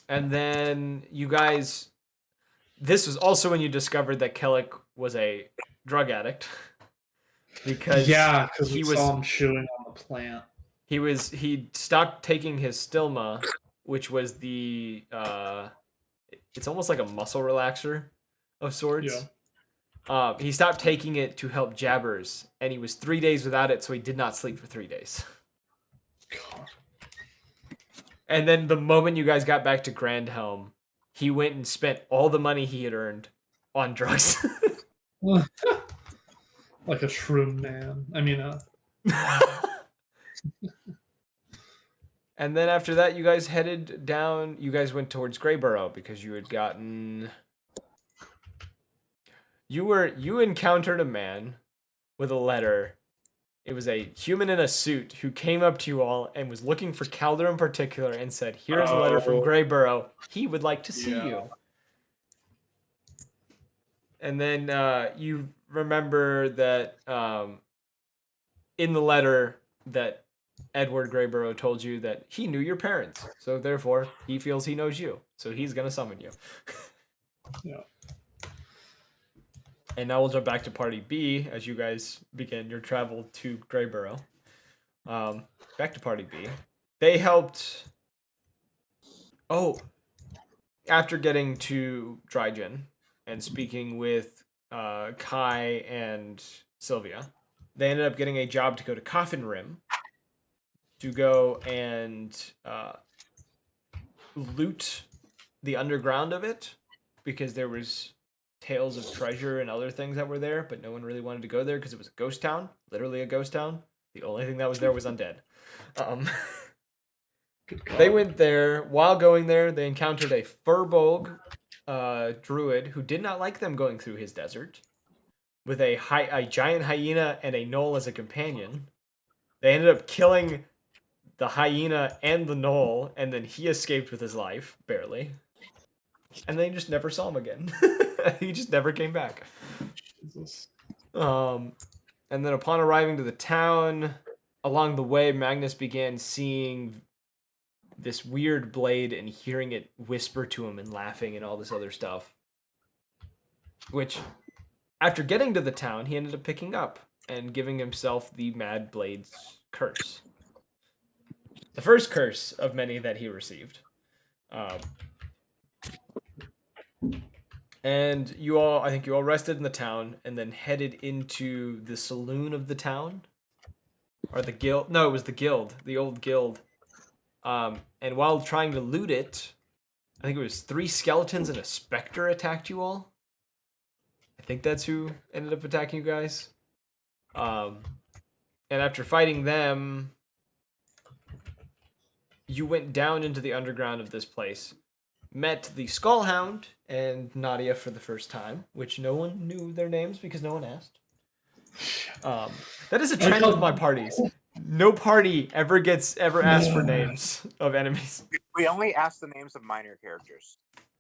And then you guys, this was also when you discovered that Kellic was a drug addict because we saw him chewing on the plant. He stopped taking his Stilma, which was the it's almost like a muscle relaxer of sorts. Yeah. He stopped taking it to help Jabbers, and he was 3 days without it, so he did not sleep for 3 days. God. And then the moment you guys got back to Grand Helm, he went and spent all the money he had earned on drugs. Like a shroom man. I mean, And then after that, you guys headed down. You guys went towards Greyborough because you had gotten. You encountered a man with a letter. It was a human in a suit who came up to you all and was looking for Calder in particular and said, "Here is a letter from Oh. Greyburrow. He would like to see Yeah. you." And then you remember that in the letter that Edward Greyburrow told you that he knew your parents, so therefore he feels he knows you, so he's gonna summon you. Yeah. And now we'll jump back to Party B as you guys begin your travel to Greyburrow. Back to Party B. They helped. Oh, after getting to Drygen and speaking with Kai and Sylvia, they ended up getting a job to go to Coffin Rim to go and loot the underground of it because there was tales of treasure and other things that were there, but no one really wanted to go there because it was a ghost town, literally a ghost town. The only thing that was there was undead. They went there. While going there, they encountered a Furbolg druid who did not like them going through his desert, with a giant hyena and a gnoll as a companion. They ended up killing the hyena and the gnoll, and then he escaped with his life, barely. And they just never saw him again. He just never came back. Jesus. And then upon arriving to the town, along the way, Magnus began seeing this weird blade and hearing it whisper to him and laughing and all this other stuff. Which, after getting to the town, he ended up picking up and giving himself the Mad Blade's curse. The first curse of many that he received. And I think you all rested in the town and then headed into the saloon of the town. Or the guild. No, it was the guild. The old guild. And while trying to loot it, I think it was 3 skeletons and a specter attacked you all. I think that's who ended up attacking you guys. And after fighting them, you went down into the underground of this place, met the Skullhound and Nadia for the first time, which no one knew their names because no one asked. That is a trend with my parties. No party ever asks for names of enemies. We only ask the names of minor characters.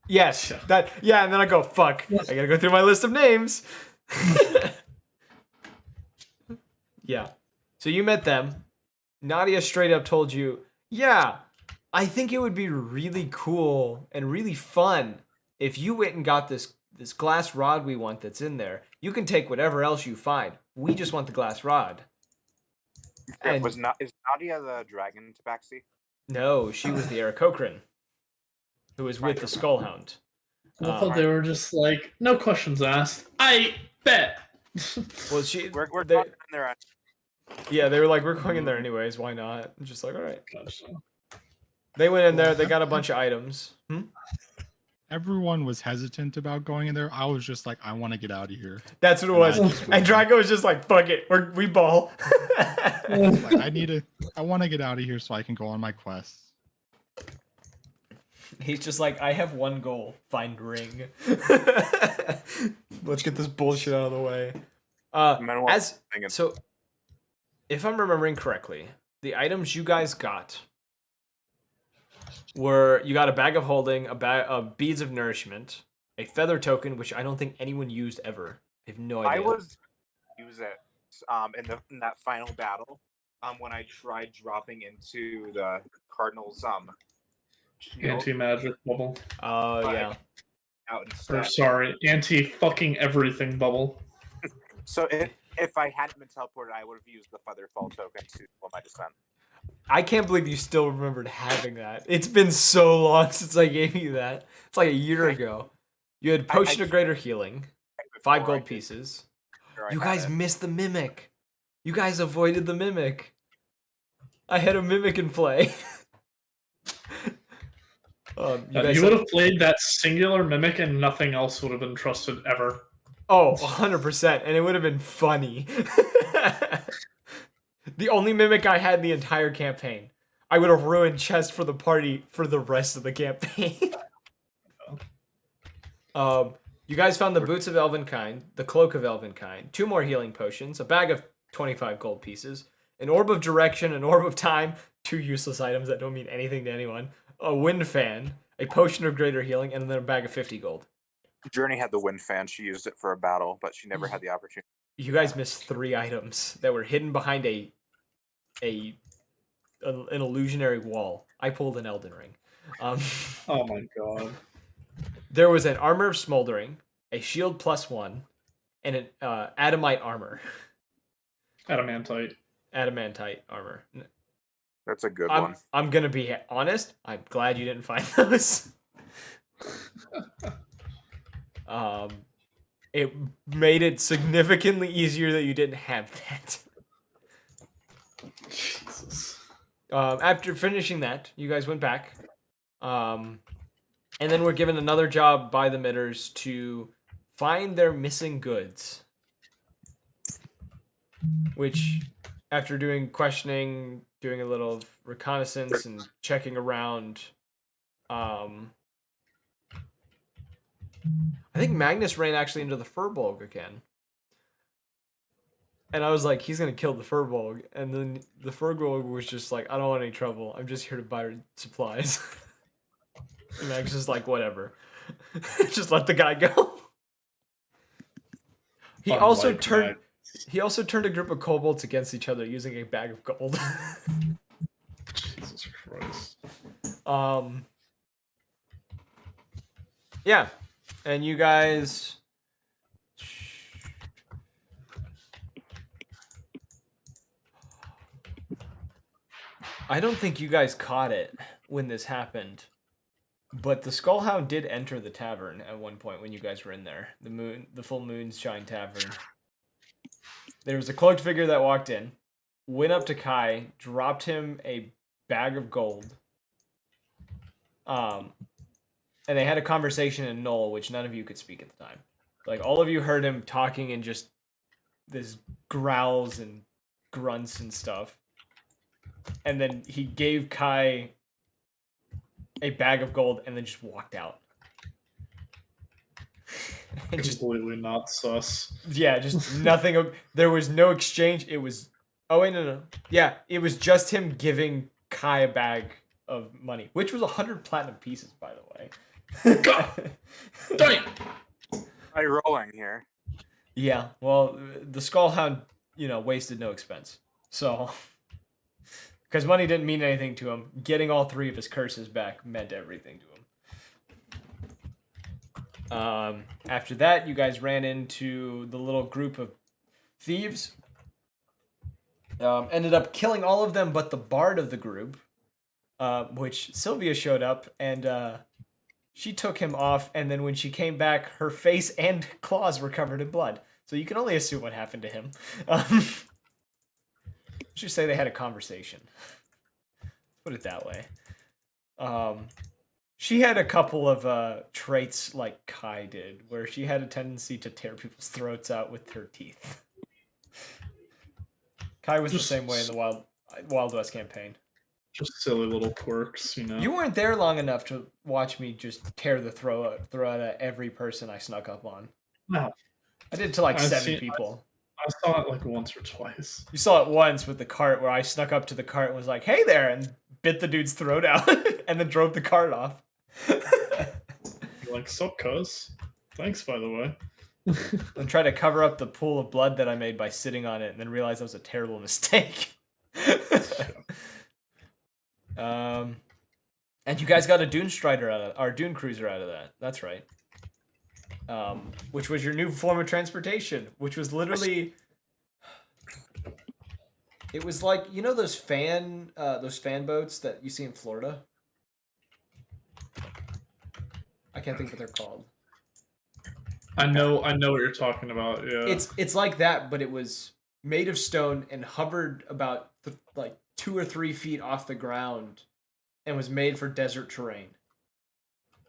Yes, and then I go, fuck, I gotta go through my list of names. Yeah. So you met them. Nadia straight up told you, yeah, I think it would be really cool and really fun if you went and got this glass rod we want that's in there. You can take whatever else you find. We just want the glass rod. And Is Nadia the dragon tabaxi? no, she was the Aarakocra, who was with the Skullhound. I thought they were just like, no questions asked. I bet. Well, We're talking in there. Yeah, they were like, we're going in there anyways. Why not? I'm just like, all right. Gotcha. They went in there. They got a bunch of items. Everyone was hesitant about going in there. I was just like, I want to get out of here. That's what it was. And Drago was just like, fuck it. We ball. Like, I want to get out of here so I can go on my quests. He's just like, I have one goal. Find Ring. Let's get this bullshit out of the way. So, if I'm remembering correctly, the items you guys got were, you got a bag of holding, a bag of beads of nourishment, a feather token, which I don't think anyone used ever. I have no idea. I use it in that final battle when I tried dropping into the Cardinals Anti-magic bubble. Oh, yeah. Out instead. Or sorry, anti-fucking everything bubble. So if I hadn't been teleported, I would have used the Featherfall token to pull my descent. I can't believe you still remembered having that. It's been so long since I gave you that. It's like a year ago. You had Potion of Greater Healing, 5 gold pieces. You guys missed the Mimic. You guys avoided the Mimic. I had a Mimic in play. You would have played that singular Mimic and nothing else would have been trusted ever. Oh, 100%. And it would have been funny. The only Mimic I had in the entire campaign. I would have ruined chest for the party for the rest of the campaign. You guys found the boots of Elvenkind, the cloak of Elvenkind, 2 more healing potions, a bag of 25 gold pieces, an orb of direction, an orb of time, 2 useless items that don't mean anything to anyone, a wind fan, a potion of greater healing, and then a bag of 50 gold. Journey had the wind fan. She used it for a battle, but she never had the opportunity. You guys missed 3 items that were hidden behind an illusionary wall. I pulled an Elden Ring. Oh my god. There was an armor of smoldering, a shield +1, and an adamite armor. Adamantite. Adamantite armor. That's a good one. I'm gonna be honest. I'm glad you didn't find those. It made it significantly easier that you didn't have that. Jesus. After finishing that, you guys went back. And then we're given another job by the Mitters to find their missing goods. Which, after doing questioning, doing a little reconnaissance and checking around, I think Magnus ran actually into the Furbolg again. And I was like, he's going to kill the Furbolg. And then the Furbolg was just like, I don't want any trouble. I'm just here to buy supplies. And Magnus is like, whatever. Just let the guy go. He also turned a group of kobolds against each other using a bag of gold. Jesus Christ. Yeah. And you guys... I don't think you guys caught it when this happened. But the Skullhound did enter the tavern at one point when you guys were in there. The Full Moonshine Tavern. There was a cloaked figure that walked in, went up to Kai, dropped him a bag of gold. And they had a conversation in Knoll, which none of you could speak at the time. Like, all of you heard him talking in just this growls and grunts and stuff. And then he gave Kai a bag of gold and then just walked out. And just, Completely not sus. yeah, just nothing. There was no exchange. It was... Oh, wait, no. Yeah, it was just him giving Kai a bag of money, which was 100 platinum pieces, by the way. Dang! High rolling here. Yeah, well, the Skullhound, wasted no expense. So... Because money didn't mean anything to him. Getting all 3 of his curses back meant everything to him. After that, you guys ran into the little group of thieves. Ended up killing all of them but the bard of the group, which Sylvia showed up, and she took him off, and then when she came back, her face and claws were covered in blood. So you can only assume what happened to him. Just say they had a conversation. Put it that way. She had a couple of traits like Kai did, where she had a tendency to tear people's throats out with her teeth. Kai was the same way in the Wild West campaign. Just silly little quirks, You weren't there long enough to watch me just tear the throat out of every person I snuck up on. No. I did to like 7 people. I saw it like once or twice. You saw it once with the cart where I snuck up to the cart and was like, hey there, and bit the dude's throat out and then drove the cart off. You're like, sup, cuz? Thanks, by the way. And try to cover up the pool of blood that I made by sitting on it and then realize that was a terrible mistake. And you guys got a Dune Strider Dune Cruiser out of that. That's right. Which was your new form of transportation, which was literally... It was like, those fan boats that you see in Florida? I can't think what they're called. I know what you're talking about, yeah. It's like that, but it was made of stone and hovered about 2 or 3 feet off the ground and was made for desert terrain.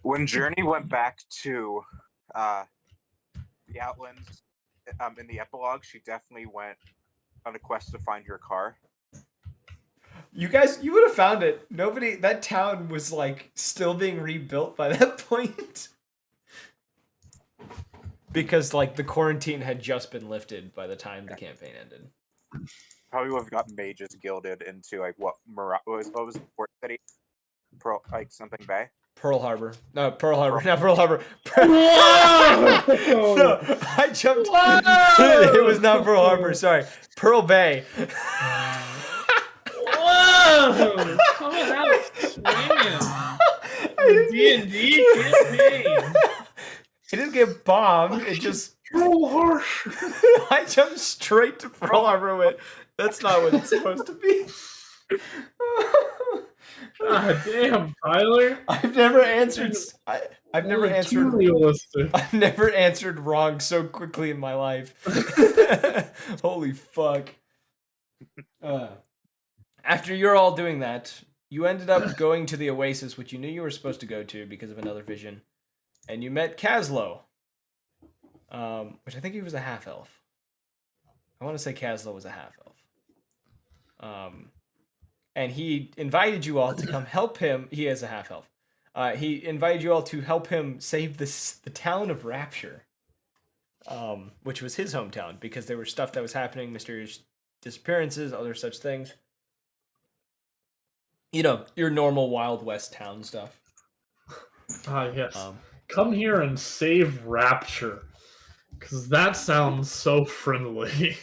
When Journey went back to the Outlands in the epilogue, she definitely went on a quest to find your car. You would have found it. That town was still being rebuilt by that point. because like the quarantine had just been lifted by the time the campaign ended. Probably would have got mages gilded into like what was the port city? Pearl, like something Bay. Pearl Harbor. No, Pearl Harbor. Not Pearl Harbor. Whoa! No, I jumped. Whoa! It was not Pearl Harbor. Sorry, Pearl Bay. Whoa! Coming out swinging. D&D campaign. It didn't get bombed. It just. Pearl Harbor. I jumped straight to Pearl Harbor. With that's not what it's supposed to be. God damn, Tyler. I've never answered. I've never Too answered. realistic. I've never answered wrong so quickly in my life. Holy fuck. After you're all doing that, you ended up going to the Oasis, which you knew you were supposed to go to because of another vision. And you met Caslow, which I think he was a half-elf. I want to say Caslow was a half-elf. And he invited you all to come help him. He is a half-elf. He invited you all to help him save the town of Rapture, which was his hometown, because there was stuff that was happening, mysterious disappearances, other such things. You know, your normal Wild West town stuff. Ah, yes. Come here and save Rapture. Because that sounds so friendly.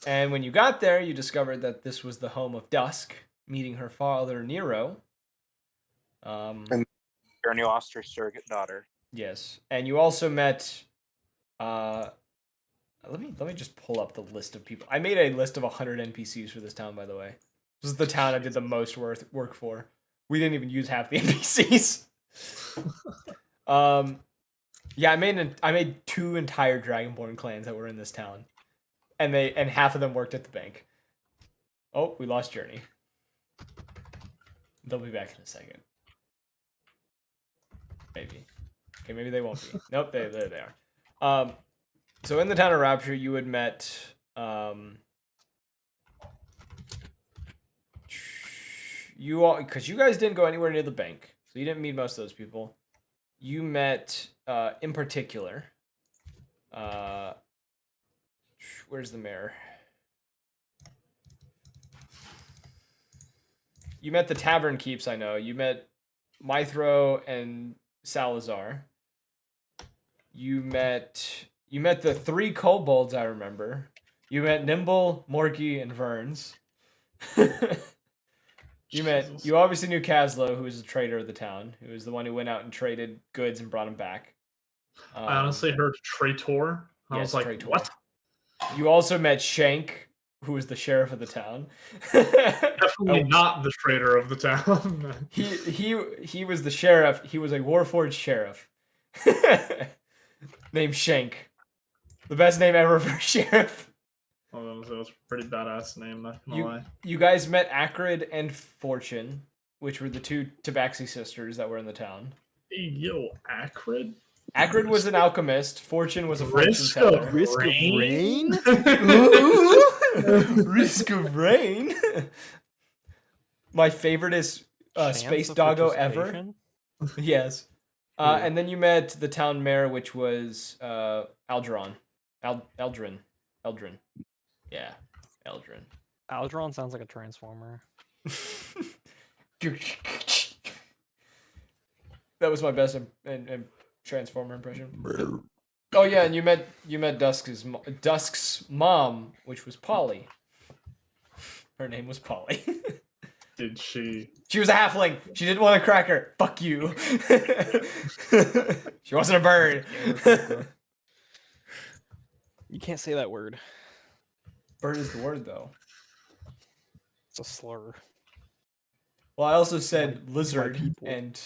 And when you got there, you discovered that this was the home of Dusk, meeting her father, Nero. Journey lost her surrogate daughter. Yes. And you also met... let me just pull up the list of people. I made a list of 100 NPCs for this town, by the way. This is the town I did the most work for. We didn't even use half the NPCs. Yeah, I made 2 entire Dragonborn clans that were in this town, and half of them worked at the bank. Oh, we lost Journey. They'll be back in a second. Maybe. Okay, maybe they won't be. Nope, there they are. So in the town of Rapture, you had met you all, because you guys didn't go anywhere near the bank, so you didn't meet most of those people. You met in particular where's the mayor? You met the tavern keeps, I know. You met Mithro and Salazar. You met the 3 kobolds, I remember. You met Nimble, Morky, and Verns. You obviously knew Caslow, who was the trader of the town, who was the one who went out and traded goods and brought them back. I honestly heard traitor. I was like, traitor. what? You also met Shank, who was the sheriff of the town. Definitely not the traitor of the town. he was the sheriff. He was a Warforged sheriff. Named Shank. The best name ever for a sheriff. Oh, that was a pretty badass name, not gonna lie. You guys met Acrid and Fortune, which were the 2 Tabaxi sisters that were in the town. Hey, yo, Acrid? Acrid was an alchemist. Fortune was a fortune Risk teller. of rain? Risk of rain? My favorite is Space Doggo ever. Yes. And then you met the town mayor, which was Aldrin. Eldrin. Yeah, Eldrin. Aldron sounds like a transformer. That was my best Transformer impression. Oh yeah, and you met Dusk's mom, which was Polly. Her name was Polly. Did she? She was a halfling. She didn't want a cracker. Fuck you. She wasn't a bird. You can't say that word. Bird is the word, though. It's a slur. Well, I also said lizard, and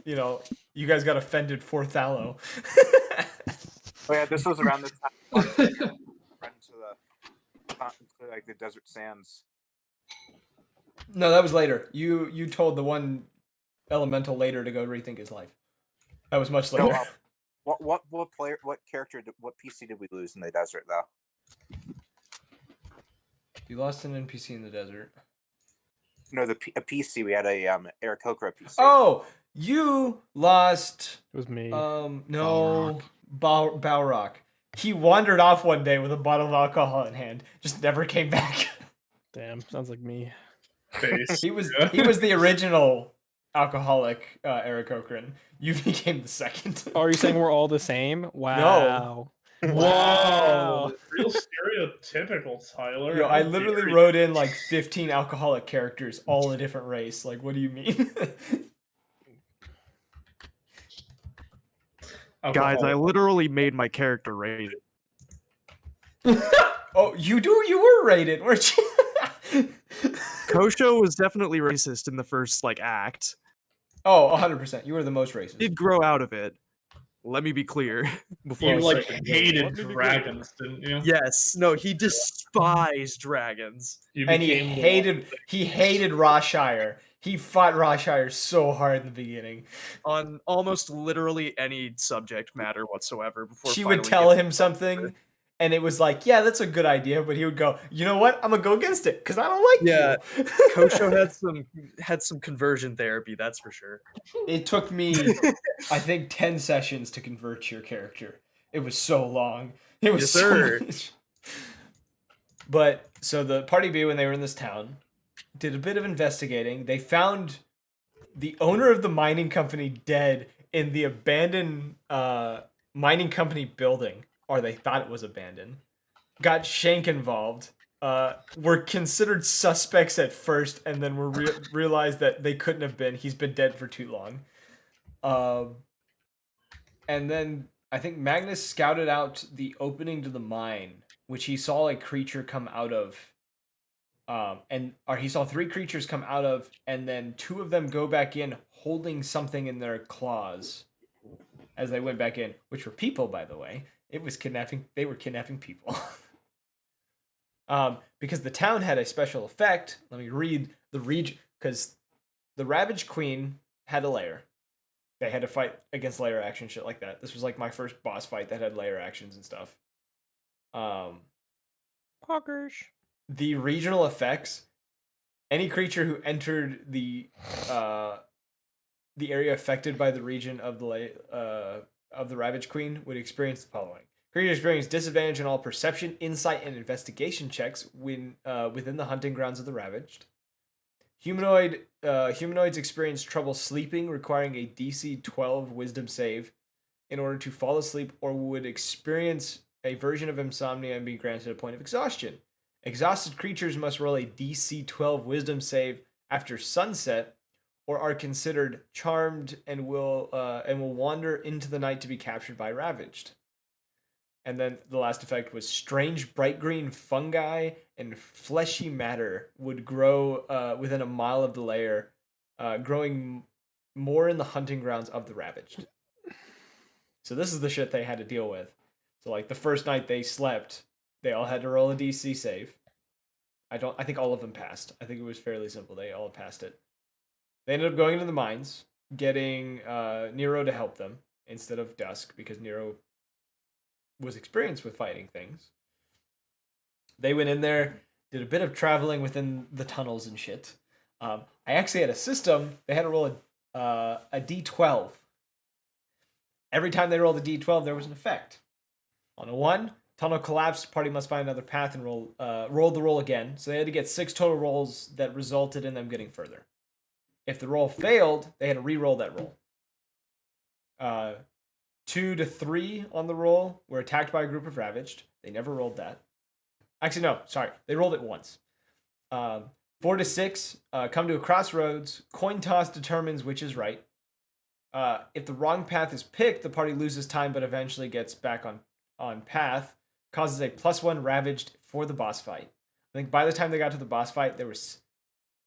you guys got offended for Thallow. Oh yeah, this was around the time to like the desert sands. No, that was later. You told the one elemental later to go rethink his life. That was much later. No, what PC did we lose in the desert though? You lost an NPC in the desert. No, a PC. We had a Aarakocra PC. Oh, you lost. It was me. No, Balrog. He wandered off one day with a bottle of alcohol in hand, just never came back. Damn, sounds like me. Face. He was Yeah. he was the original alcoholic, Eric Cochran. You became the second. Oh, are you saying we're all the same? Wow. Whoa, Wow. real stereotypical, Tyler. Yo, How I literally dare you. wrote in like 15 alcoholic characters, all a different race. Like, what do you mean? Guys, I Alcohol. literally made my character rated. Oh, you were rated, weren't you? Kosho was definitely racist in the first act. Oh, 100%. You were the most racist. Did grow out of it. Let me be clear. Before You I like start- hated Let me be dragons, didn't you? Yes, no, he despised dragons. You And became he hated Rawshire. He fought Rawshire so hard in the beginning. On almost literally any subject matter whatsoever. Before She would finally tell getting- him something, and it was like, yeah, that's a good idea, but he would go, you know what? I'm gonna go against it because I don't like Yeah, you. Kosho had some conversion therapy, that's for sure. It took me, I think, 10 sessions to convert your character. It was so long. It was Yes, so sir. much. But so the party B, when they were in this town, did a bit of investigating. They found the owner of the mining company dead in the abandoned mining company building, or they thought it was abandoned. Got Shank involved. Were considered suspects at first, and then were realized that they couldn't have been. He's been dead for too long. And then I think Magnus scouted out the opening to the mine, which he saw a creature come out of. He saw 3 creatures come out of, and then 2 of them go back in holding something in their claws as they went back in, which were people, by the way. It was kidnapping. They were kidnapping people. Because the town had a special effect. Let me read the region, because the Ravaged Queen had a lair. They had to fight against lair action, shit like that. This was like my first boss fight that had lair actions and stuff. Poggers. The regional effects, any creature who entered the area affected by the region of the Ravaged Queen would experience the following. Creatures experience disadvantage in all perception, insight, and investigation checks when within the hunting grounds of the Ravaged. Humanoids experience trouble sleeping, requiring a DC 12 Wisdom save in order to fall asleep, or would experience a version of insomnia and be granted a point of exhaustion. Exhausted creatures must roll a DC 12 Wisdom save after sunset, or are considered charmed and will wander into the night to be captured by Ravaged. And then the last effect was strange bright green fungi and fleshy matter would grow within a mile of the lair, growing more in the hunting grounds of the Ravaged. So this is the shit they had to deal with. So like the first night they slept, they all had to roll a DC save. I think all of them passed. I think it was fairly simple. They all passed it. They ended up going into the mines, getting Nero to help them instead of Dusk, because Nero was experienced with fighting things. They went in there, did a bit of traveling within the tunnels and shit. I actually had a system. They had to roll a D12. Every time they rolled a D12, there was an effect. On a 1, tunnel collapsed. Party must find another path and roll the roll again. So they had to get 6 total rolls that resulted in them getting further. If the roll failed, they had to re-roll that roll. 2 to 3 on the roll were attacked by a group of Ravaged. They never rolled that. Actually, no, sorry. They rolled it once. 4 to 6 come to a crossroads. Coin toss determines which is right. If the wrong path is picked, the party loses time but eventually gets back on path. Causes a +1 Ravaged for the boss fight. I think by the time they got to the boss fight, there was,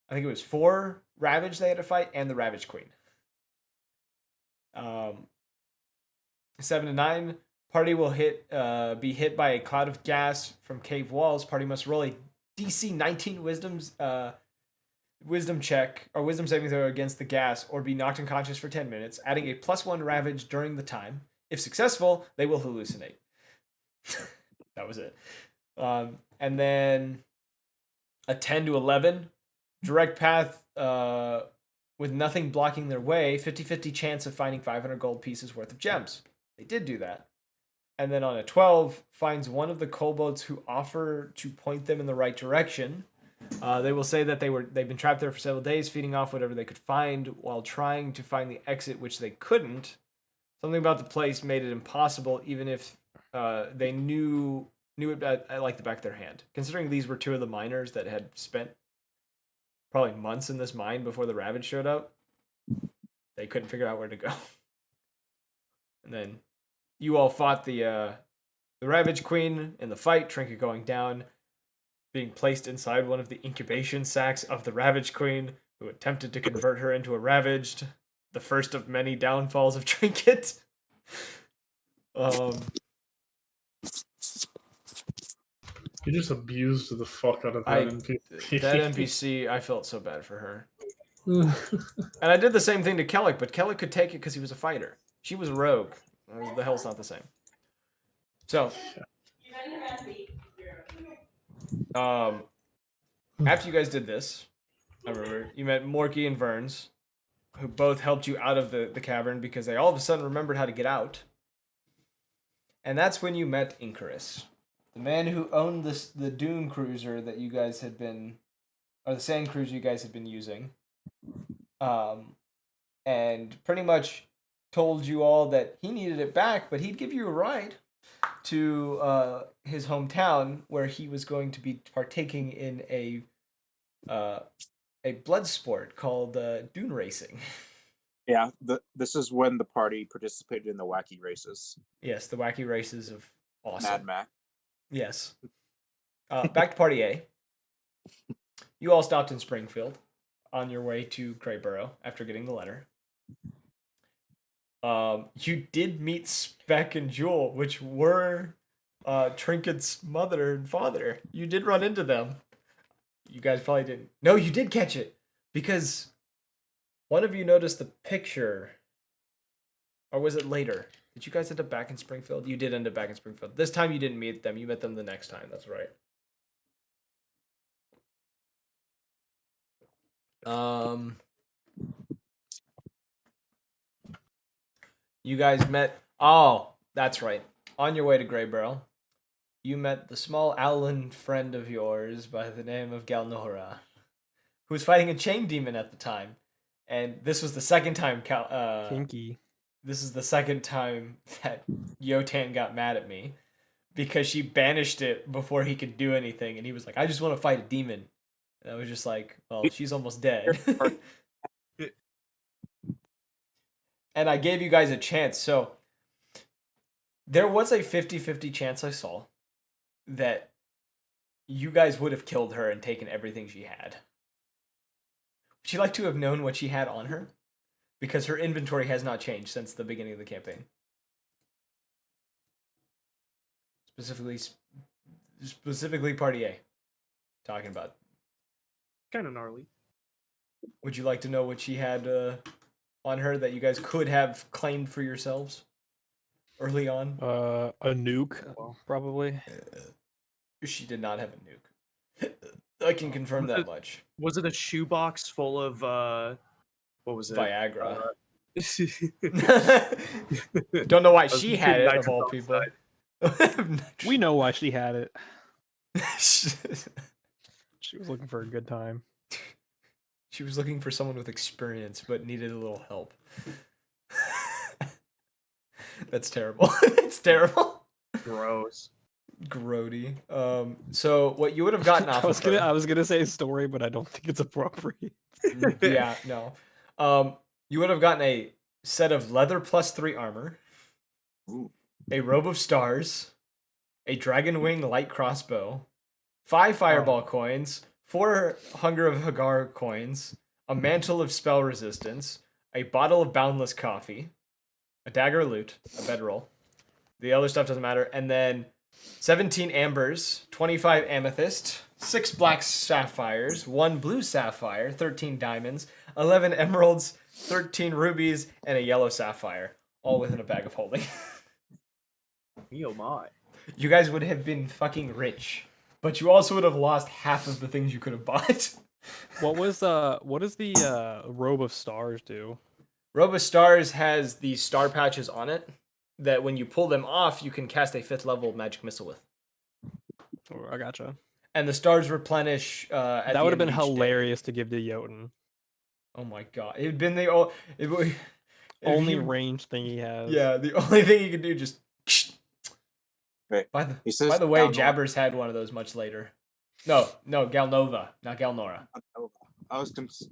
I think it was 4 Ravaged they had to fight and the Ravaged Queen. 7 to 9, party will be hit by a cloud of gas from cave walls. Party must roll a DC 19 wisdom check or wisdom saving throw against the gas, or be knocked unconscious for 10 minutes, adding a +1 Ravage during the time. If successful, they will hallucinate. That was it. And then a 10 to 11, direct path with nothing blocking their way, 50-50 chance of finding 500 gold pieces worth of gems. They did do that. And then on a 12, finds one of the kobolds who offer to point them in the right direction. They will say that they've been trapped there for several days, feeding off whatever they could find while trying to find the exit, which they couldn't. Something about the place made it impossible, even if they knew it like the back of their hand. Considering these were two of the miners that had spent probably months in this mine before the Ravage showed up, they couldn't figure out where to go. And then you all fought the Ravage Queen in the fight, Trinket going down, being placed inside one of the incubation sacs of the Ravage Queen, who attempted to convert her into a Ravaged, the first of many downfalls of Trinket. You just abused the fuck out of that NPC. That NPC, I felt so bad for her. And I did the same thing to Kellic, but Kellic could take it because he was a fighter. She was a rogue. The hell's not the same. So, after you guys did this, I remember you met Morky and Verns, who both helped you out of the cavern because they all of a sudden remembered how to get out. And that's when you met Incarus, the man who owned the Dune cruiser that you guys had been, or the sand cruiser you guys had been using, and pretty much told you all that he needed it back, but he'd give you a ride to his hometown where he was going to be partaking in a blood sport called dune racing. Yeah, this is when the party participated in the wacky races. Yes, the wacky races of awesome. Mad Max. Yes. Back to Party A. You all stopped in Springfield on your way to Greyborough after getting the letter. You did meet Speck and Jewel, which were Trinket's mother and father. You did run into them. You guys probably didn't. No, you did catch it because one of you noticed the picture. Or was it later? Did you guys end up back in Springfield? You did end up back in Springfield. This time you didn't meet them. You met them the next time. That's right. You guys met. Oh, that's right. On your way to Greyborough, you met the small owlin friend of yours by the name of Galnora, who was fighting a chain demon at the time. And this was the second time Kinky. This is the second time that Yotan got mad at me because she banished it before he could do anything, and he was like, "I just want to fight a demon." And I was just like, "Well, she's almost dead." And I gave you guys a chance, so there was a 50-50 chance I saw that you guys would have killed her and taken everything she had. Would you like to have known what she had on her? Because her inventory has not changed since the beginning of the campaign. Specifically Party A. Talking about. Kind of gnarly. Would you like to know what she had on her that you guys could have claimed for yourselves early on? A nuke, probably. She did not have a nuke. I can confirm that much. Was it a shoebox full of what was it? Viagra. Don't know why she had it, of all people. We know why she had it. She was looking for a good time. She was looking for someone with experience, but needed a little help. That's terrible. It's terrible. Gross. Grody. So what you would have gotten off of her... I was gonna say a story, but I don't think it's appropriate. Yeah, no. You would have gotten a set of leather +3 armor, a robe of stars, a dragon wing light crossbow, 5 fireball coins, 4 hunger of Hagar coins, a mantle of spell resistance, a bottle of boundless coffee, a dagger of loot, a bedroll. The other stuff doesn't matter. And then 17 ambers, 25 amethyst, 6 black sapphires, 1 blue sapphire, 13 diamonds, 11 emeralds, 13 rubies, and a yellow sapphire, all within a bag of holding. Oh my. You guys would have been fucking rich, but you also would have lost half of the things you could have bought. What does the robe of stars do? Robe of Stars has the star patches on it that when you pull them off, you can cast a 5th level magic missile with. Oh, I gotcha. And the stars replenish. At That the would have end been of each day. hilarious to give to Jotun. Oh my god! It'd been the o- it, would- if Only you- range thing he has. Yeah, the only thing you could do just. Wait, By he the says by the way, Galnora. Jabbers had one of those much later. No, Galnova, not Galnora.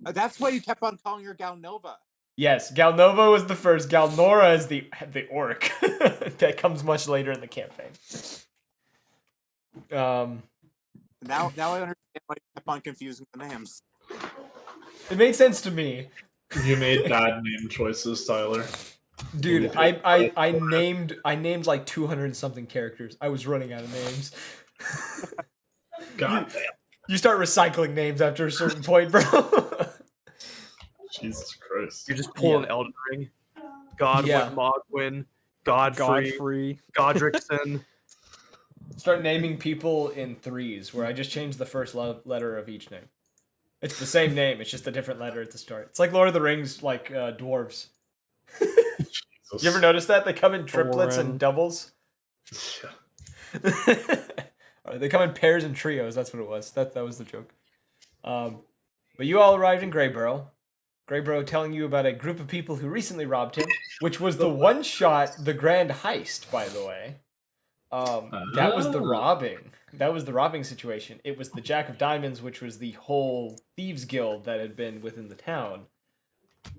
That's why you kept on calling her Galnova. Yes, Galnova was the first. Galnora is the orc that comes much later in the campaign. Now I understand why you kept on confusing the names. It made sense to me. You made bad name choices, Tyler. Dude, I named like 200 something characters. I was running out of names. God damn. You start recycling names after a certain point, bro. Jesus Christ. You're just pulling Yeah. Elden Ring. Godwin, Yeah. Mogwin, Godfrey, Godfrey. Godrickson. Start naming people in threes, where I just change the first letter of each name. It's the same name, it's just a different letter at the start. It's like Lord of the Rings, like dwarves. Jesus. You ever notice that? They come in triplets Thorin. and doubles. Or they come in pairs and trios, that's what it was. That was the joke. But you all arrived in Greyborough. Greyborough telling you about a group of people who recently robbed him, which was the one-shot, the grand heist, by the way. That was the robbing. That was the robbing situation. It was the Jack of Diamonds, which was the whole thieves guild that had been within the town.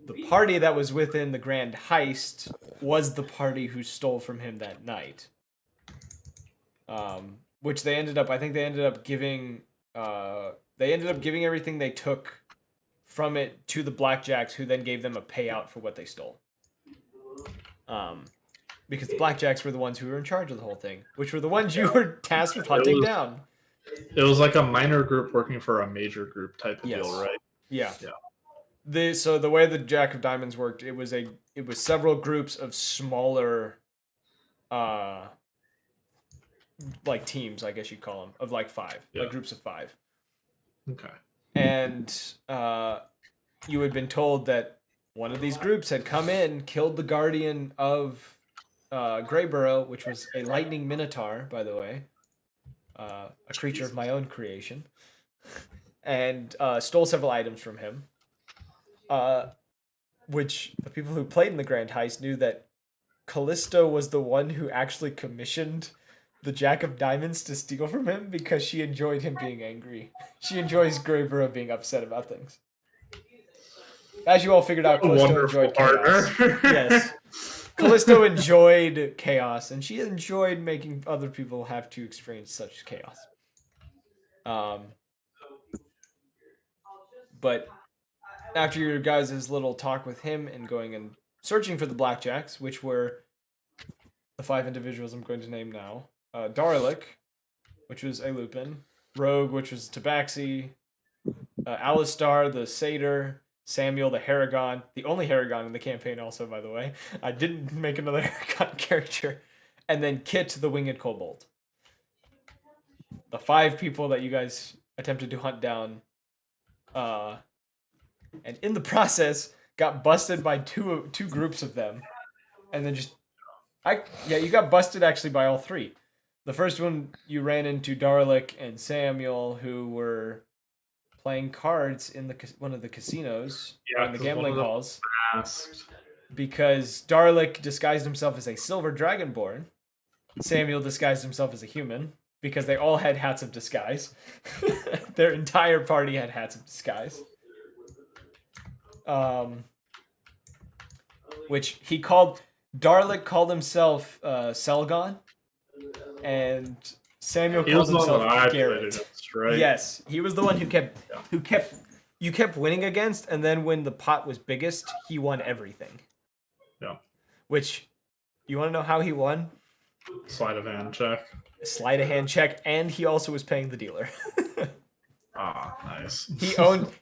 The party that was within the grand heist was the party who stole from him that night. Which they ended up, I think they ended up giving everything they took from it to the Blackjacks, who then gave them a payout for what they stole. Because the Blackjacks were the ones who were in charge of the whole thing, which were the ones you were tasked with hunting down. It was like a minor group working for a major group type of Yes. deal, right? Yeah. Yeah. So the way the Jack of Diamonds worked, it was several groups of smaller, like teams, I guess you'd call them, of like 5, Yeah. like groups of 5. Okay. And you had been told that one of these groups had come in, killed the guardian of Greyborough, which was a lightning minotaur, by the way, a creature of my own creation, and stole several items from him. Which the people who played in the Grand Heist knew that Callisto was the one who actually commissioned the Jack of Diamonds to steal from him because she enjoyed him being angry. She enjoys Greyborough being upset about things. As you all figured out, A Callisto wonderful enjoyed chaos. partner. Yes. Callisto enjoyed chaos, and she enjoyed making other people have to experience such chaos. But after your guys' little talk with him and going and searching for the Blackjacks, which were the 5 individuals I'm going to name now, Darlic, which was a Lupin, Rogue, which was Tabaxi, Alistar, the Satyr, Samuel, the Haragon, the only Haragon in the campaign also, by the way. I didn't make another Haragon character. And then Kit, the Winged Kobold. The 5 people that you guys attempted to hunt down, and in the process got busted by two groups of them, and then you got busted actually by all 3. The first one, you ran into Darlic and Samuel, who were playing cards in one of the casinos, or in the 'cause gambling one of them halls, Asked. because Darlic disguised himself as a silver dragonborn. Samuel disguised himself as a human, because they all had hats of disguise. Their entire party had hats of disguise. Which Darlic called himself Selgon, and Samuel He called was the one that himself I played Garrett. against, right? Yes, he was the one who kept winning against, and then when the pot was biggest, he won everything. Yeah. Which, you want to know how he won? Sleight of hand check. Sleight of hand check, and he also was paying the dealer. Ah, nice.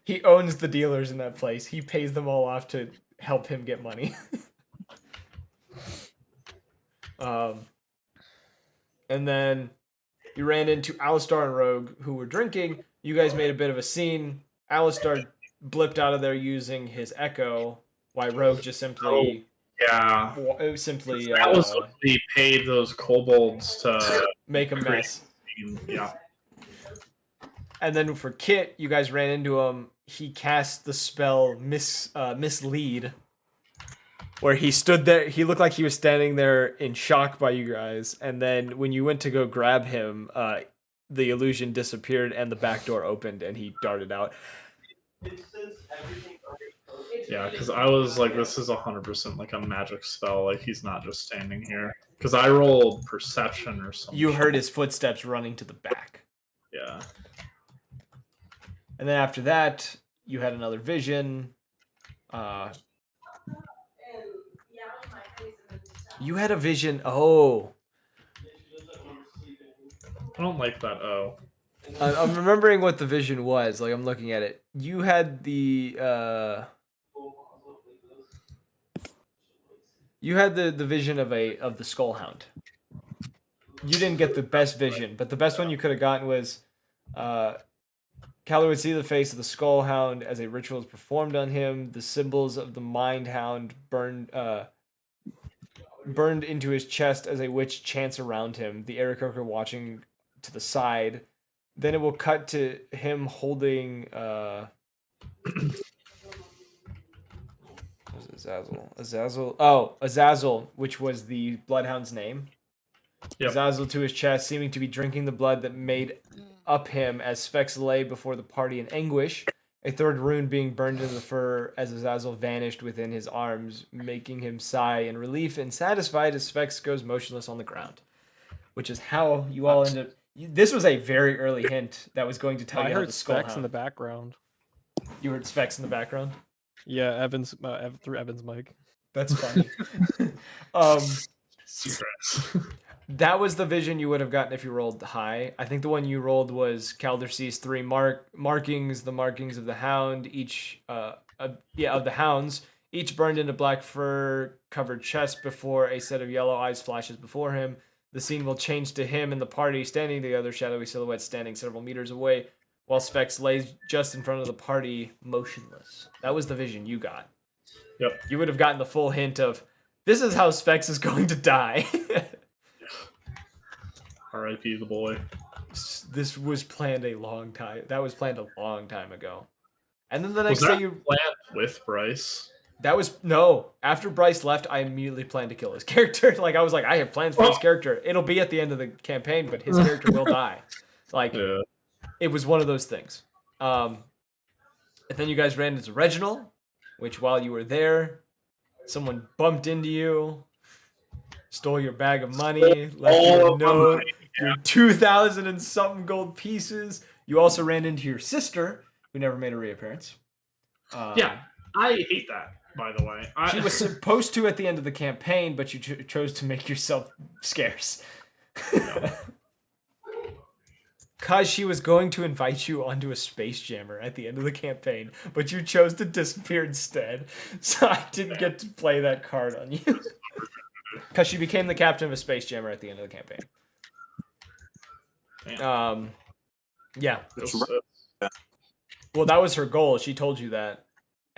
He owns the dealers in that place. He pays them all off to help him get money. And then you ran into Alistar and Rogue, who were drinking. You guys made a bit of a scene. Alistar blipped out of there using his echo, while Rogue just simply Yeah. It was simply That was what they paid those kobolds to make a create. mess. Yeah. And then for Kit, you guys ran into him. He cast the spell mislead, where he stood there. He looked like he was standing there in shock by you guys. And then when you went to go grab him, the illusion disappeared and the back door opened, and he darted out. Yeah, because I was like, this is 100% like a magic spell. Like he's not just standing here. Because I rolled perception or something. You heard his footsteps running to the back. Yeah. And then after that, you had another vision. You had a vision. Oh. I don't like that. Oh. I'm remembering what the vision was. Like, I'm looking at it. You had the vision of the Skullhound. You didn't get the best vision, but the best one you could have gotten was Calder would see the face of the Skullhound as a ritual is performed on him. The symbols of the Mind Hound burned into his chest as a witch chants around him. The Aarakocra watching to the side. Then it will cut to him holding what was it, Azazel? Oh, Azazel, which was the Bloodhound's name. Yep. Azazel to his chest, seeming to be drinking the blood that made up him as Sphex lay before the party in anguish. A third rune being burned into the fur as Azazel vanished within his arms, making him sigh in relief and satisfied as Sphex goes motionless on the ground. Which is how you all end up. This was a very early hint that was going to tell I you how heard the Specs Skullhound. in the background. You heard Sphex in the background? Yeah, Evans through Evan's mic. That's funny. That was the vision you would have gotten if you rolled high. I think the one you rolled was Calder sees three markings, the markings of the hound, each of the hounds, each burned into black fur covered chest before a set of yellow eyes flashes before him. The scene will change to him and the party standing together, shadowy silhouettes standing several meters away, while Specs lays just in front of the party, motionless. That was the vision you got. Yep. You would have gotten the full hint of, this is how Specs is going to die. R.I.P. the boy. This was planned a long time. That was planned a long time ago. And then the next Was day that you planned with Bryce? That was no. After Bryce left, I immediately planned to kill his character. Like I was like, I have plans for his character. It'll be at the end of the campaign, but his character will die. Like It was one of those things. And then you guys ran into Reginald, which while you were there, someone bumped into you, stole your bag of money, left you a note, your 2,000 and something gold pieces. You also ran into your sister, who never made a reappearance. Yeah, I hate that. By the way, She was supposed to at the end of the campaign, but you chose to make yourself scarce. Because she was going to invite you onto a space jammer at the end of the campaign, but you chose to disappear instead. So I didn't get to play that card on you. Because she became the captain of a space jammer at the end of the campaign. Yeah. Well, that was her goal. She told you that.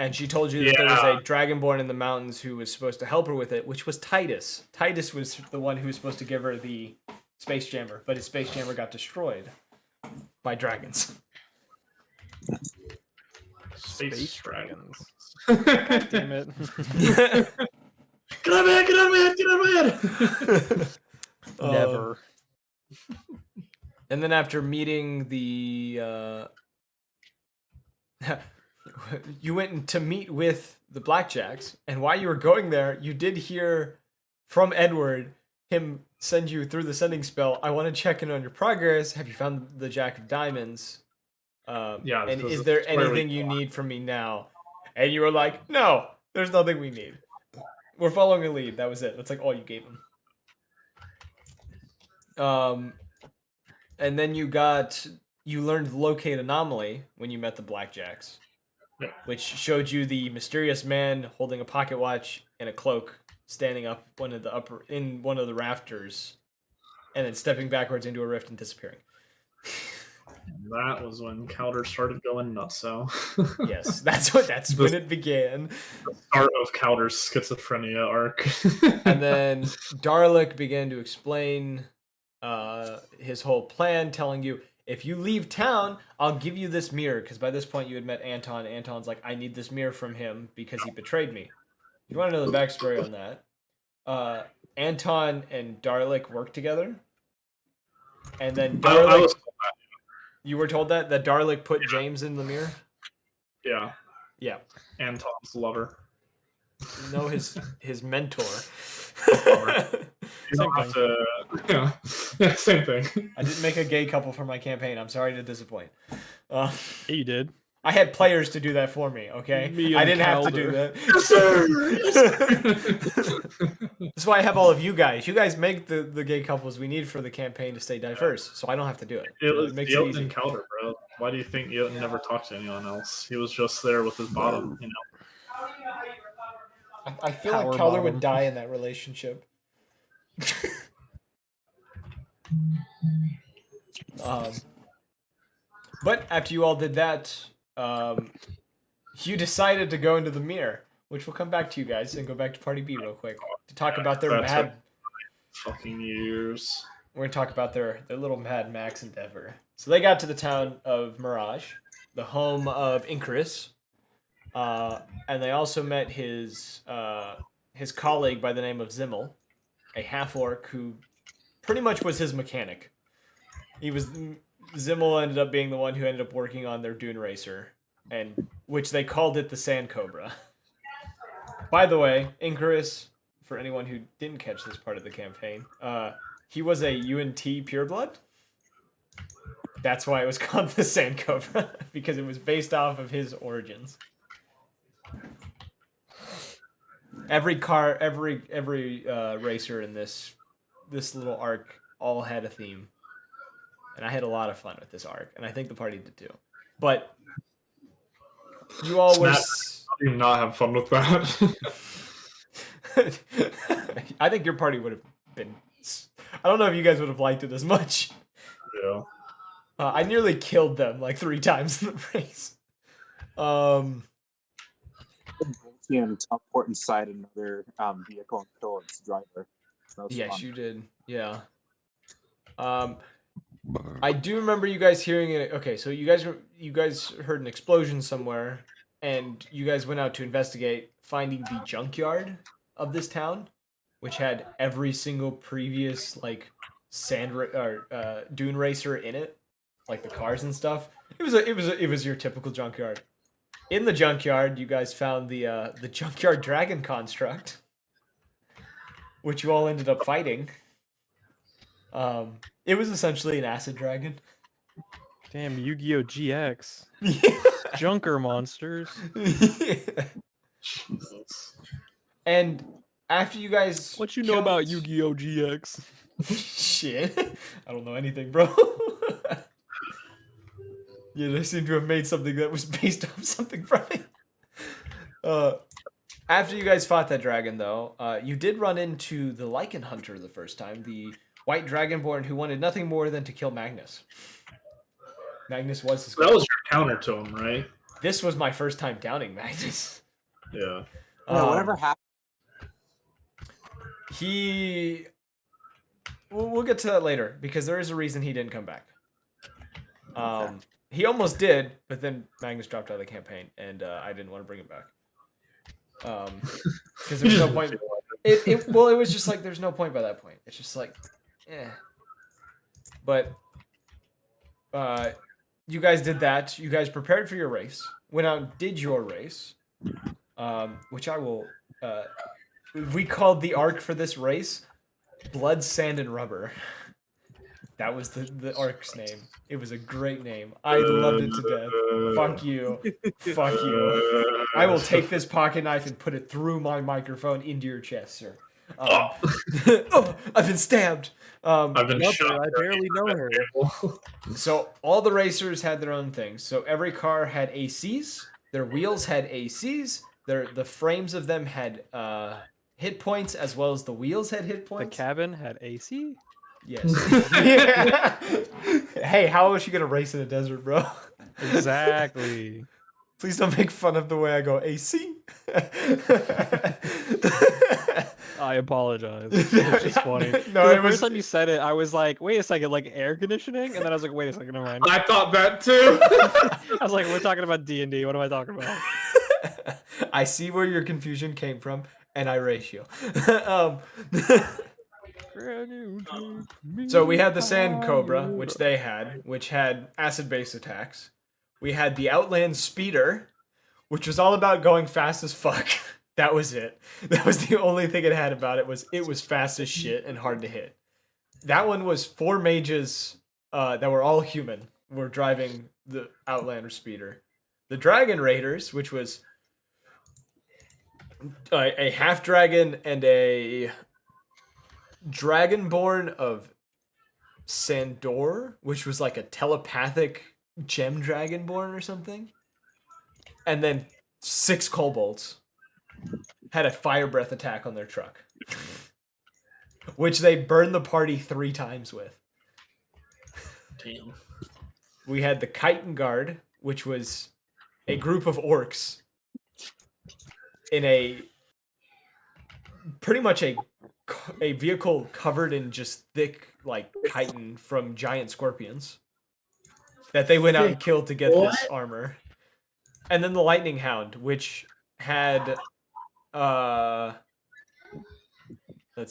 And she told you that there was a dragonborn in the mountains who was supposed to help her with it, which was Titus. Titus was the one who was supposed to give her the space jammer, but his space jammer got destroyed by dragons. Space dragons. God damn it. Get out of my head! Never. And then after meeting the you went to meet with the Blackjacks, and while you were going there, you did hear from Edward him send you through the sending spell. I want to check in on your progress. Have you found the Jack of Diamonds? And is there anything you need from me now? And you were like, no, there's nothing we need. We're following a lead. That was it. That's like all you gave him. And then you learned locate anomaly when you met the Blackjacks. Which showed you the mysterious man holding a pocket watch and a cloak, standing up in one of the rafters, and then stepping backwards into a rift and disappearing. That was when Calder started going nuts. So Yes, that's when it began. the start of Calder's schizophrenia arc. And then Darlic began to explain his whole plan, telling you, if you leave town, I'll give you this mirror. Because by this point, you had met Anton. Anton's like, I need this mirror from him because he betrayed me. If you want to know the backstory on that, Anton and Darlic worked together. And then I Darlic, was you were told that Darlic put James in the mirror? yeah, Yeah. Anton's lover. No, his mentor. You don't have to, yeah, same thing. I didn't make a gay couple for my campaign. I'm sorry to disappoint. Yeah, you did. I had players to do that for me, okay? Me I and didn't have to do Calder. that. That's why I have all of you guys. You guys make the gay couples we need for the campaign to stay diverse, so I don't have to do it. It was makes it Jotun easy. and Calder, bro. Why do you think Jotun never talked to anyone else? He was just there with his bottom, you know. I feel Power like Calder bottom. would die in that relationship. But after you all did that, you decided to go into the mirror, which we'll come back to you guys and go back to Party B real quick to talk about their That's mad. Fucking years. We're gonna talk about their little Mad Max endeavor. So they got to the town of Mirage, the home of Incarus, and they also met his colleague by the name of Zimmel, a half orc who pretty much was his mechanic. Zimmel ended up being the one who ended up working on their Dune Racer, and which they called it the Sand Cobra. By the way, Incarus, for anyone who didn't catch this part of the campaign, he was a UNT pureblood. That's why it was called the Sand Cobra, because it was based off of his origins. Every racer in this little arc all had a theme, and I had a lot of fun with this arc, and I think the party did too. But you all were. I do not have fun with that. I think your party would have been. I don't know if you guys would have liked it as much. Yeah. I nearly killed them like 3 times in the race. And teleport inside another vehicle and kill its driver. Yes, fun. You did. Yeah. I do remember you guys hearing it. Okay, so you guys heard an explosion somewhere, and you guys went out to investigate, finding the junkyard of this town, which had every single previous like dune racer in it, like the cars and stuff. It was your typical junkyard. In the junkyard, you guys found the junkyard dragon construct, which you all ended up fighting. It was essentially an acid dragon. Damn, Yu-Gi-Oh! GX. Junker monsters. Jesus. And after you guys... What you know about Yu-Gi-Oh! GX? Shit. I don't know anything, bro. Yeah, they seem to have made something that was based off something from it. After you guys fought that dragon, though, you did run into the Lycan Hunter the first time, the white dragonborn who wanted nothing more than to kill Magnus. Magnus was his... That was your counter to him, right? This was my first time downing Magnus. Yeah. Whatever happened. We'll get to that later, because there is a reason he didn't come back. He almost did, but then Magnus dropped out of the campaign, and I didn't want to bring him back. Because there's no point. It was just like there's no point by that point. It's just like, eh. But you guys did that. You guys prepared for your race. Went out and did your race, which I will. We called the arc for this race Blood, Sand, and Rubber. That was the arc's name. It was a great name. I loved it to death. Fuck you. Fuck you. I will take this pocket knife and put it through my microphone into your chest, sir. Oh, I've been stabbed. I've been Love shot. her, I barely know her. So all the racers had their own things. So every car had ACs. Their wheels had ACs. The frames of them had hit points, as well as the wheels had hit The points. cabin had AC? Yes. Yeah. Hey, how is she gonna race in a desert, bro? Exactly. Please don't make fun of the way I go AC. I apologize. It's just funny. No, the it was. first time you said it, I was like, wait a second, like air conditioning? And then I was like, wait a second, never mind. I thought that too. I was like, we're talking about D&D. What am I talking about? I see where your confusion came from, and I ratio. So we had the Sand Cobra, which they had, which had acid-based attacks. We had the Outland Speeder, which was all about going fast as fuck. That was it. That was the only thing it had about it was fast as shit and hard to hit. That one was 4 mages that were all human were driving the Outlander Speeder. The Dragon Raiders, which was a half dragon and a dragonborn of Sandor, which was like a telepathic gem dragonborn or something. And then 6 kobolds had a fire breath attack on their truck, which they burned the party 3 times with. Damn. We had the Chitin Guard, which was a group of orcs in a pretty much a vehicle covered in just thick like chitin from giant scorpions that they went out and killed to get this armor. And then the Lightning Hound, which had let's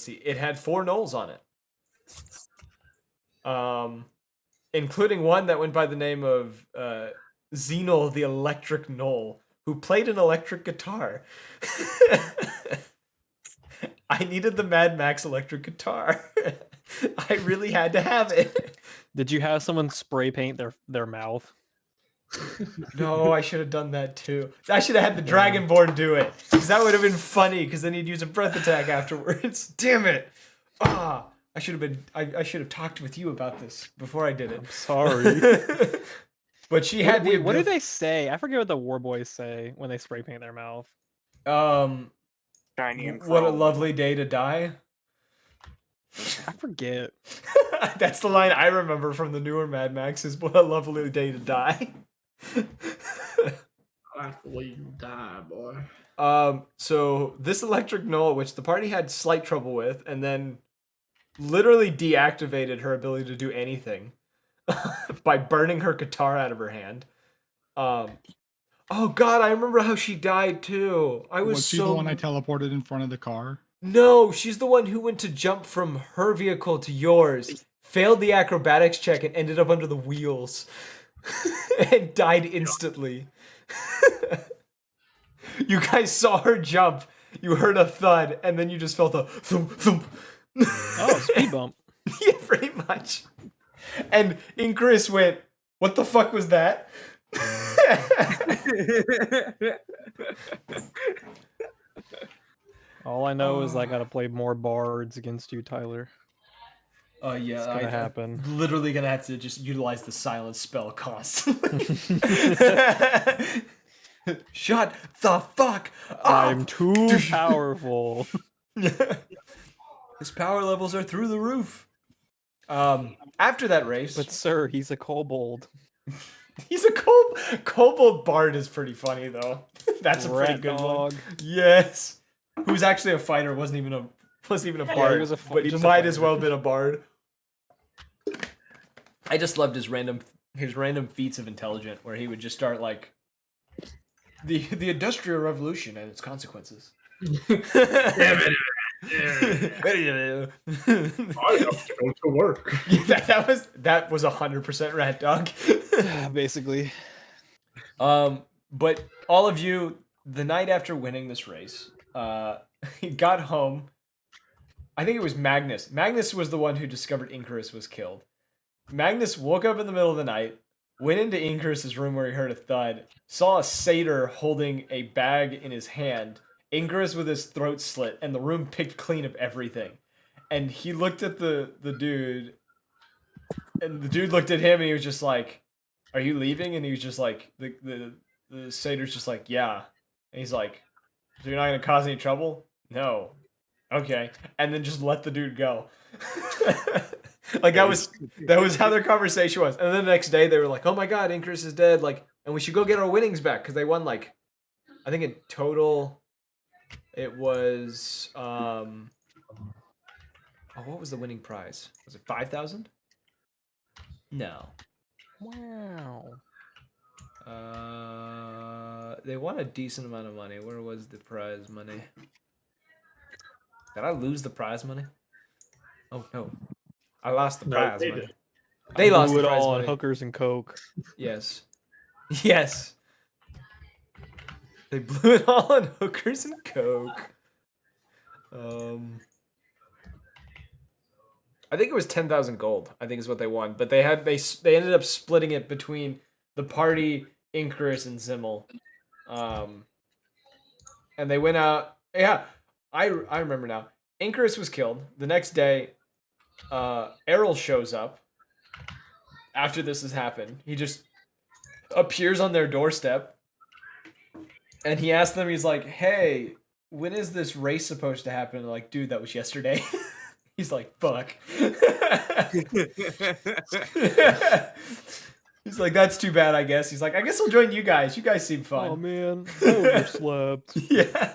see, it had 4 gnolls on it. Including one that went by the name of Xenol the Electric Gnoll, who played an electric guitar. I needed the Mad Max electric guitar. I really had to have it. Did you have someone spray paint their mouth? No, I should have done that too. I should have had the Dragonborn do it, because that would have been funny. Because then he'd use a breath attack afterwards. Damn it! I should have talked with you about this before I did it. I'm sorry. But she had the. What do they say? I forget what the war boys say when they spray paint their mouth. Shiny and What a chrome. lovely day to die. I forget. That's the line I remember from the newer Mad Max is what a lovely day to die. That's the way you die, boy. So this electric gnoll, which the party had slight trouble with, and then literally deactivated her ability to do anything by burning her guitar out of her hand. Oh god, I remember how she died too. Was she the one I teleported in front of the car? No, she's the one who went to jump from her vehicle to yours, failed the acrobatics check, and ended up under the wheels. And died instantly. You guys saw her jump, you heard a thud, and then you just felt a thump, thump. Oh, speed bump. Yeah, pretty much. And Incris went, "What the fuck was that?" All I know is I gotta play more bards against you, Tyler. Oh yeah, It's gonna happen. Literally gonna have to just utilize the silence spell constantly. Shut the fuck up! I'm too powerful. His power levels are through the roof. After that race, But sir, he's a kobold. he's a kobold bard is pretty funny though. That's a pretty Rat good dog. one. Yes, who's actually a fighter, wasn't even a bard, he was but he just a might as fighter. well have been a bard. I just loved his random feats of intelligence, where he would just start like the Industrial Revolution and its consequences. I have to go to work. that was 100% rat dog. Basically. But all of you, the night after winning this race, he got home. I think it was Magnus. Magnus was the one who discovered Incarus was killed. Magnus woke up in the middle of the night, went into Incarus's room where he heard a thud, saw a satyr holding a bag in his hand, Incarus with his throat slit, and the room picked clean of everything. And he looked at the dude, and the dude looked at him, and he was just like, "Are you leaving?" And he was just like, the satyr's just like, "Yeah." And he's like, "So you're not gonna cause any trouble?" "No." "Okay." And then just let the dude go. Like that was how their conversation was. And then the next day they were like, "Oh my god, Incrus is dead!" Like, and we should go get our winnings back because they won like, I think in total, it was oh, what was the winning prize? Was it 5,000? No. Wow. They won a decent amount of money. Where was the prize money? Did I lose the prize money? Oh no, I lost the No, prize they money. did. They lost Blew the it prize all on money. hookers and coke. Yes, yes. They blew it all on hookers and coke. I think it was 10,000 gold. I think is what they won, but they ended up splitting it between the party, Incrus, and Zimmel. And they went out. Yeah, I remember now. Incrus was killed. The next day, Errol shows up. After this has happened, he just appears on their doorstep, and he asks them. He's like, "Hey, when is this race supposed to happen?" They're like, "Dude, that was yesterday." He's like, "Fuck." He's like, "That's too bad, I guess." He's like, "I guess I'll join you guys. You guys seem fun." Oh man, I overslept. Yeah.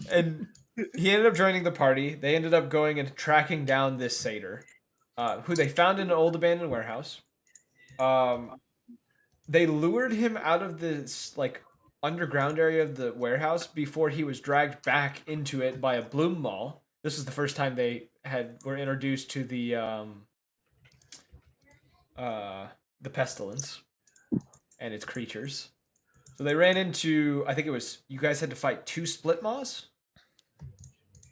And he ended up joining the party. They ended up going and tracking down this satyr, who they found in an old abandoned warehouse. They lured him out of this like underground area of the warehouse before he was dragged back into it by a bloom mall. This was the first time they were introduced to the pestilence and its creatures. So they ran into, I think it was, you guys had to fight 2 split maws?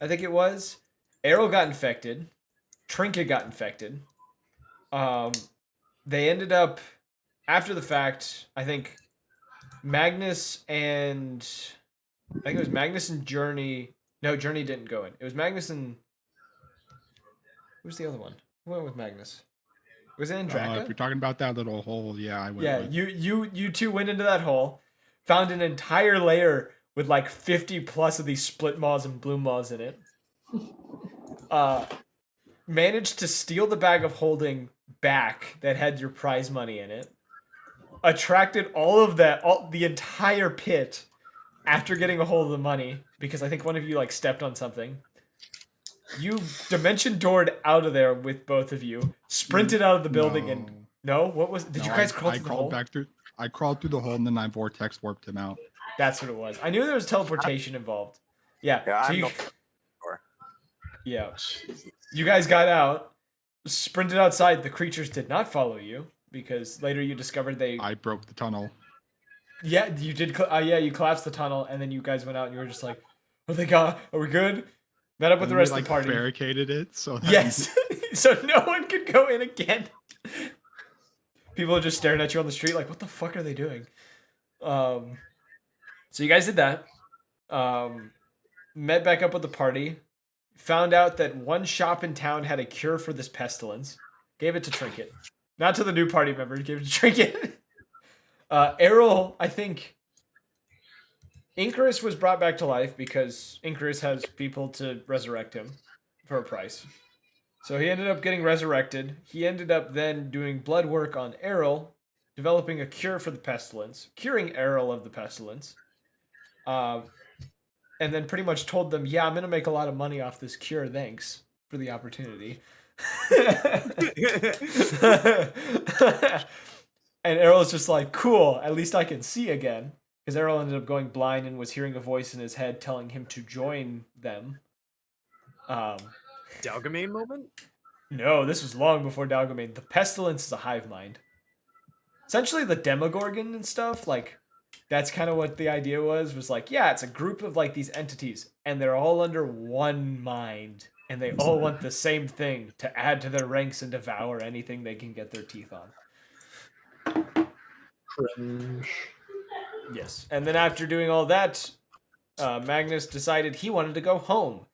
I think it was. Arrow got infected. Trinket got infected. They ended up, after the fact, I think Magnus and, I think it was Magnus and Journey. No, Journey didn't go in. It was Magnus and, who was the other one? Who went with Magnus? Was it Andraka? If you're talking about that little hole, yeah, I went. Yeah, with. you two went into that hole, found an entire layer with like 50 plus of these split maws and bloom maws in it. Managed to steal the bag of holding back that had your prize money in it. Attracted all of that, the entire pit after getting a hold of the money because I think one of you like stepped on something. You dimension doored out of there with both of you, sprinted out of the building, and no, what was? Did you guys crawl through the hole? I crawled through the hole and then I vortex warped him out. That's what it was. I knew there was teleportation involved. Yeah. Yeah, yeah. You guys got out, sprinted outside. The creatures did not follow you because later you discovered I broke the tunnel. Yeah, you did. Yeah, you collapsed the tunnel, and then you guys went out, and you were just like, "Oh, thank God, are we good?" Met up with the rest of the party. Barricaded it so that yes, so no one could go in again. People are just staring at you on the street, like, "What the fuck are they doing?" So you guys did that. Met back up with the party. Found out that one shop in town had a cure for this pestilence. Gave it to Trinket, not to the new party members. Gave it to Trinket. Errol, I think. Incrus was brought back to life because Incrus has people to resurrect him for a price. So he ended up getting resurrected. He ended up then doing blood work on Errol, developing a cure for the pestilence, curing Errol of the pestilence. And then pretty much told them, "Yeah, I'm going to make a lot of money off this cure. Thanks for the opportunity." And Errol's just like, "Cool, at least I can see again." Because Errol ended up going blind and was hearing a voice in his head telling him to join them. Dalgamane moment? No, this was long before Dalgamane. The Pestilence is a hive mind. Essentially, the Demogorgon and stuff, like, that's kind of what the idea was like, yeah, it's a group of, like, these entities, and they're all under one mind, and they all want the same thing, to add to their ranks and devour anything they can get their teeth on. Cringe. Yes. And then after doing all that, Magnus decided he wanted to go home.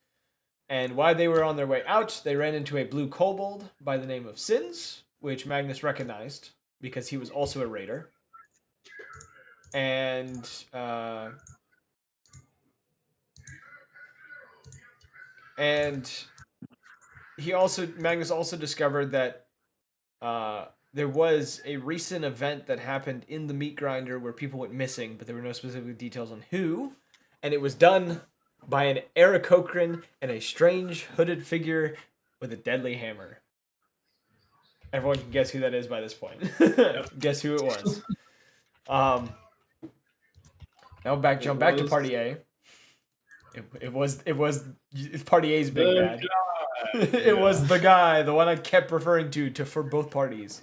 And while they were on their way out, they ran into a blue kobold by the name of Sins, which Magnus recognized because he was also a raider. And Magnus also discovered that there was a recent event that happened in the meat grinder where people went missing, but there were no specific details on who, and it was done by an Aarakocran and a strange hooded figure with a deadly hammer. Everyone can guess who that is by this point. Guess who it was. Now jump back to Party A. It was Party A's big bad. It was the guy, the one I kept referring to for both parties.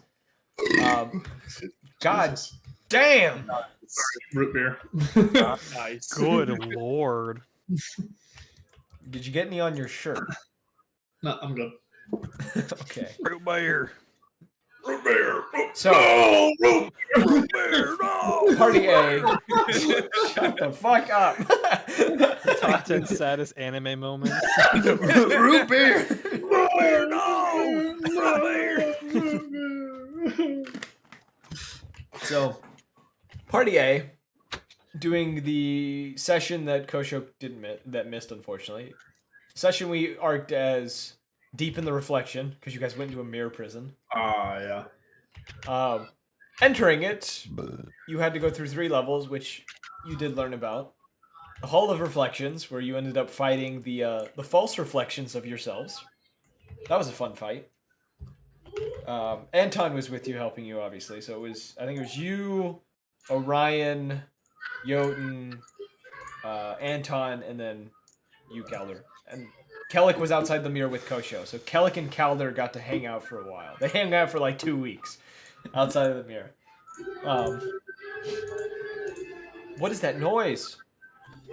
God damn! Root beer. Nice. Good lord. Did you get any on your shirt? No, I'm good. Okay. Root beer. Root beer. So, Root beer. No. Party A. Shut the fuck up. Top 10 saddest anime moments. Root beer. Root beer. No. Root beer. So, Party A, doing the session that Kosho missed, unfortunately. Session we arced as Deep in the Reflection, because you guys went into a mirror prison. Yeah. Entering it, you had to go through 3 levels, which you did learn about. The Hall of Reflections, where you ended up fighting the false reflections of yourselves. That was a fun fight. Anton was with you, helping you, obviously. So I think it was you, Orion, Jotun, Anton, and then you, Calder. And Kellic was outside the mirror with Kosho. So Kellic and Calder got to hang out for a while. They hung out for like 2 weeks outside of the mirror. What is that noise?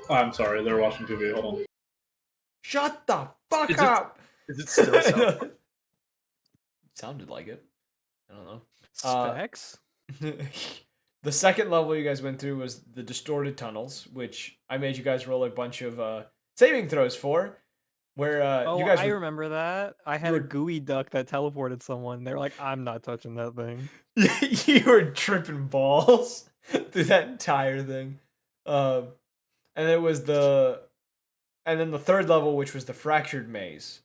I'm sorry, they're watching TV. Hold on. Shut the fuck Is it- up! Is it still sound? Sounded like it. I don't know. Specs? The second level you guys went through was the distorted tunnels, which I made you guys roll a bunch of saving throws for. Where Oh, you guys I were, remember that. I had a gooey duck that teleported someone. They're like, I'm not touching that thing. you were tripping balls through that entire thing. And it was and then the third level, which was the fractured maze,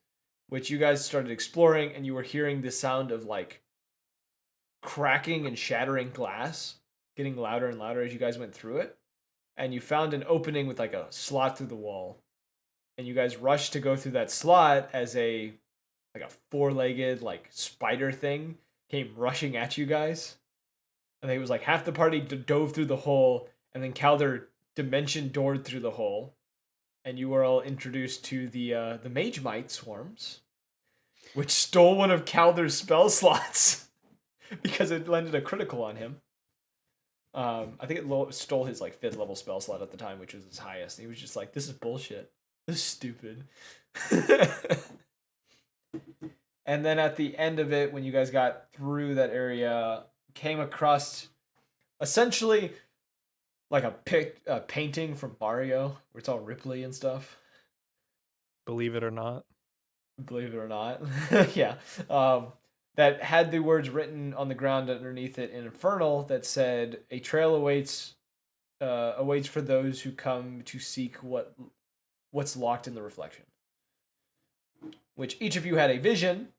which you guys started exploring, and you were hearing the sound of like cracking and shattering glass, getting louder and louder as you guys went through it. And you found an opening with like a slot through the wall. And you guys rushed to go through that slot as a 4-legged like spider thing came rushing at you guys. I think it was like half the party dove through the hole, and then Calder dimension doored through the hole, and you were all introduced to the Mage Might swarms, which stole one of Calder's spell slots because it landed a critical on him. I think it stole his like 5th level spell slot at the time, which was his highest. And he was just like, "This is bullshit. This is stupid." And then at the end of it, when you guys got through that area, came across essentially like a painting from Mario, where it's all Ripley and stuff. Believe it or not. Believe it or not. Yeah. That had the words written on the ground underneath it in Infernal that said, "A trail awaits for those who come to seek what's locked in the reflection." Which each of you had a vision.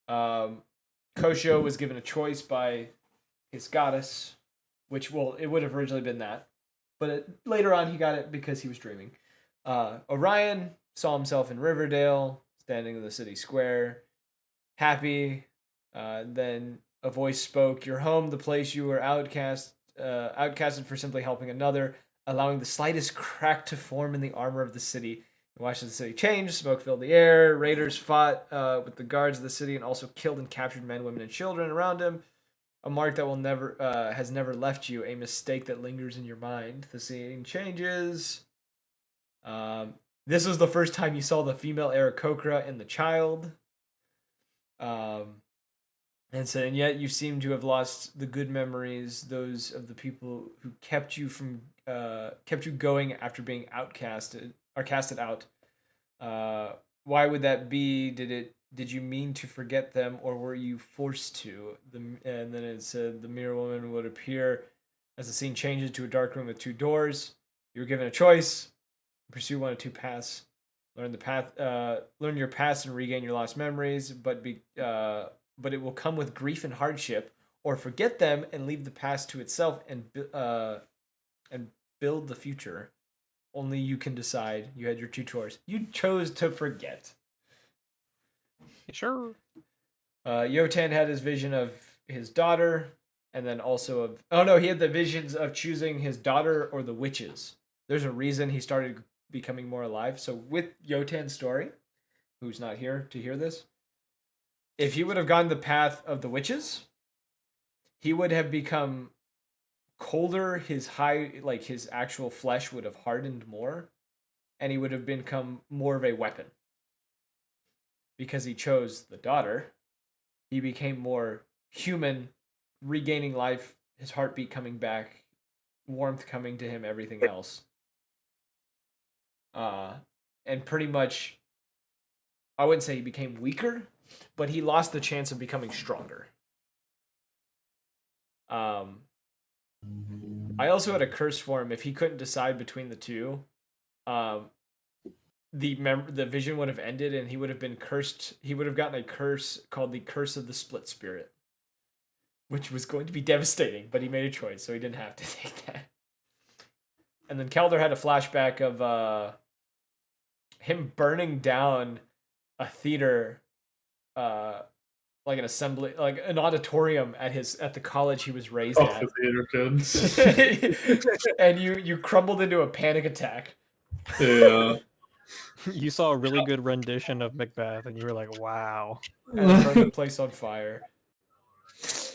Kosho was given a choice by his goddess, which, well, it would have originally been that. But later on, he got it because he was dreaming. Orion saw himself in Riverdale, standing in the city square, happy. Then a voice spoke, "Your home, the place you were outcasted for simply helping another, allowing the slightest crack to form in the armor of the city. You watched the city change, smoke filled the air, raiders fought with the guards of the city and also killed and captured men, women, and children around him. A mark that has never left you, a mistake that lingers in your mind. The scene changes. This was the first time you saw the female Aarakocra in the child. And yet you seem to have lost the good memories, those of the people who kept you going after being casted out. Why would that be? Did you mean to forget them, or were you forced to?" And then it said the mirror woman would appear as the scene changes to a dark room with 2 doors. You were given a choice: pursue one of 2 paths, Learn the path. Learn your past and regain your lost memories, but it will come with grief and hardship. Or forget them and leave the past to itself and build the future. Only you can decide. You had your two choices. You chose to forget. Sure. Yotan had his vision of his daughter, and then also of... Oh no, he had the visions of choosing his daughter or the witches. There's a reason he started becoming more alive. So with Yotan's story, who's not here to hear this, if he would have gone the path of the witches, he would have become colder. His actual flesh would have hardened more, and he would have become more of a weapon. Because he chose the daughter, he became more human, regaining life, his heartbeat coming back, warmth coming to him, everything else. And pretty much, I wouldn't say he became weaker, but he lost the chance of becoming stronger. I also had a curse for him. If he couldn't decide between the two, the vision would have ended and he would have been cursed. He would have gotten a curse called the Curse of the Split Spirit, which was going to be devastating, but he made a choice, so he didn't have to take that. And then Calder had a flashback of him burning down a theater, like an assembly, like an auditorium at the college he was raised at. The theater kids. And you crumbled into a panic attack. Yeah. You saw a really good rendition of Macbeth, and you were like, "Wow!" And burned the place on fire.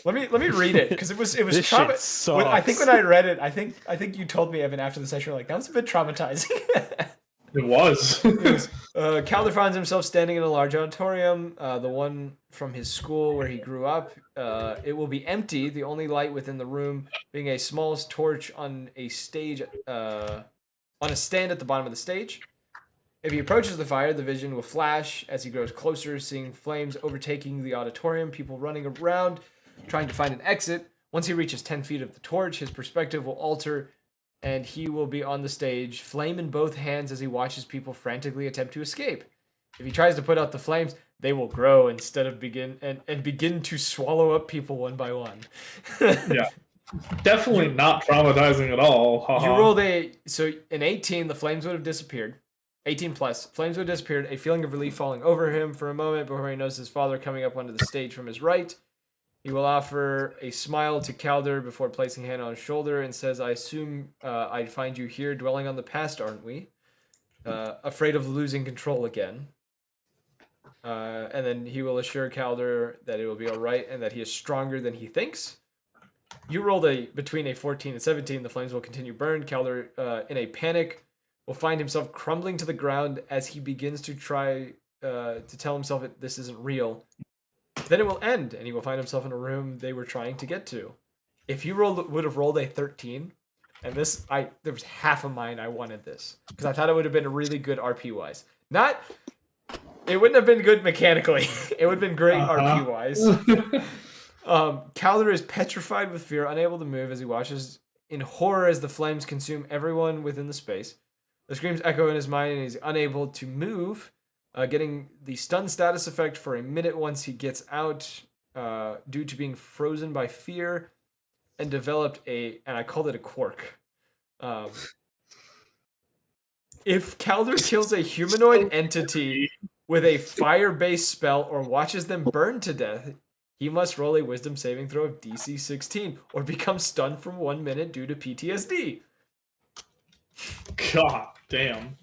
Let me read it because it was This trauma. shit sucks. I think when I read it, I think you told me, Evan, after the session, you're like, that was a bit traumatizing. It was. Calder finds himself standing in a large auditorium, the one from his school where he grew up. It will be empty, the only light within the room being a small torch on a stage, on a stand at the bottom of the stage. If he approaches the fire, the vision will flash as he grows closer, seeing flames overtaking the auditorium, people running around, trying to find an exit. Once he reaches 10 feet of the torch, his perspective will alter, and he will be on the stage, flame in both hands as he watches people frantically attempt to escape. If he tries to put out the flames, they will grow instead of begin to swallow up people one by one. Yeah. Definitely not traumatizing at all. You rolled in 18, the flames would have disappeared. 18 plus, flames would have disappeared, a feeling of relief falling over him for a moment before he notices his father coming up onto the stage from his right. He will offer a smile to Calder before placing a hand on his shoulder and says, I assume I'd find you here dwelling on the past, aren't we? Afraid of losing control again. And then he will assure Calder that it will be alright and that he is stronger than he thinks. You rolled between a 14 and 17, the flames will continue burn. Calder, in a panic, will find himself crumbling to the ground as he begins to try to tell himself that this isn't real. Then it will end, and he will find himself in a room they were trying to get to. If you would have rolled a 13, and there was half of mine I wanted this, because I thought it would have been really good RP-wise. It wouldn't have been good mechanically. It would have been great RP-wise. Calder is petrified with fear, unable to move as he watches in horror as the flames consume everyone within the space. The screams echo in his mind, and he's unable to move, getting the stun status effect for a minute once he gets out, due to being frozen by fear, and developed and I called it a quirk. If Calder kills a humanoid entity with a fire-based spell or watches them burn to death, he must roll a wisdom saving throw of DC 16 or become stunned for 1 minute due to PTSD. God damn.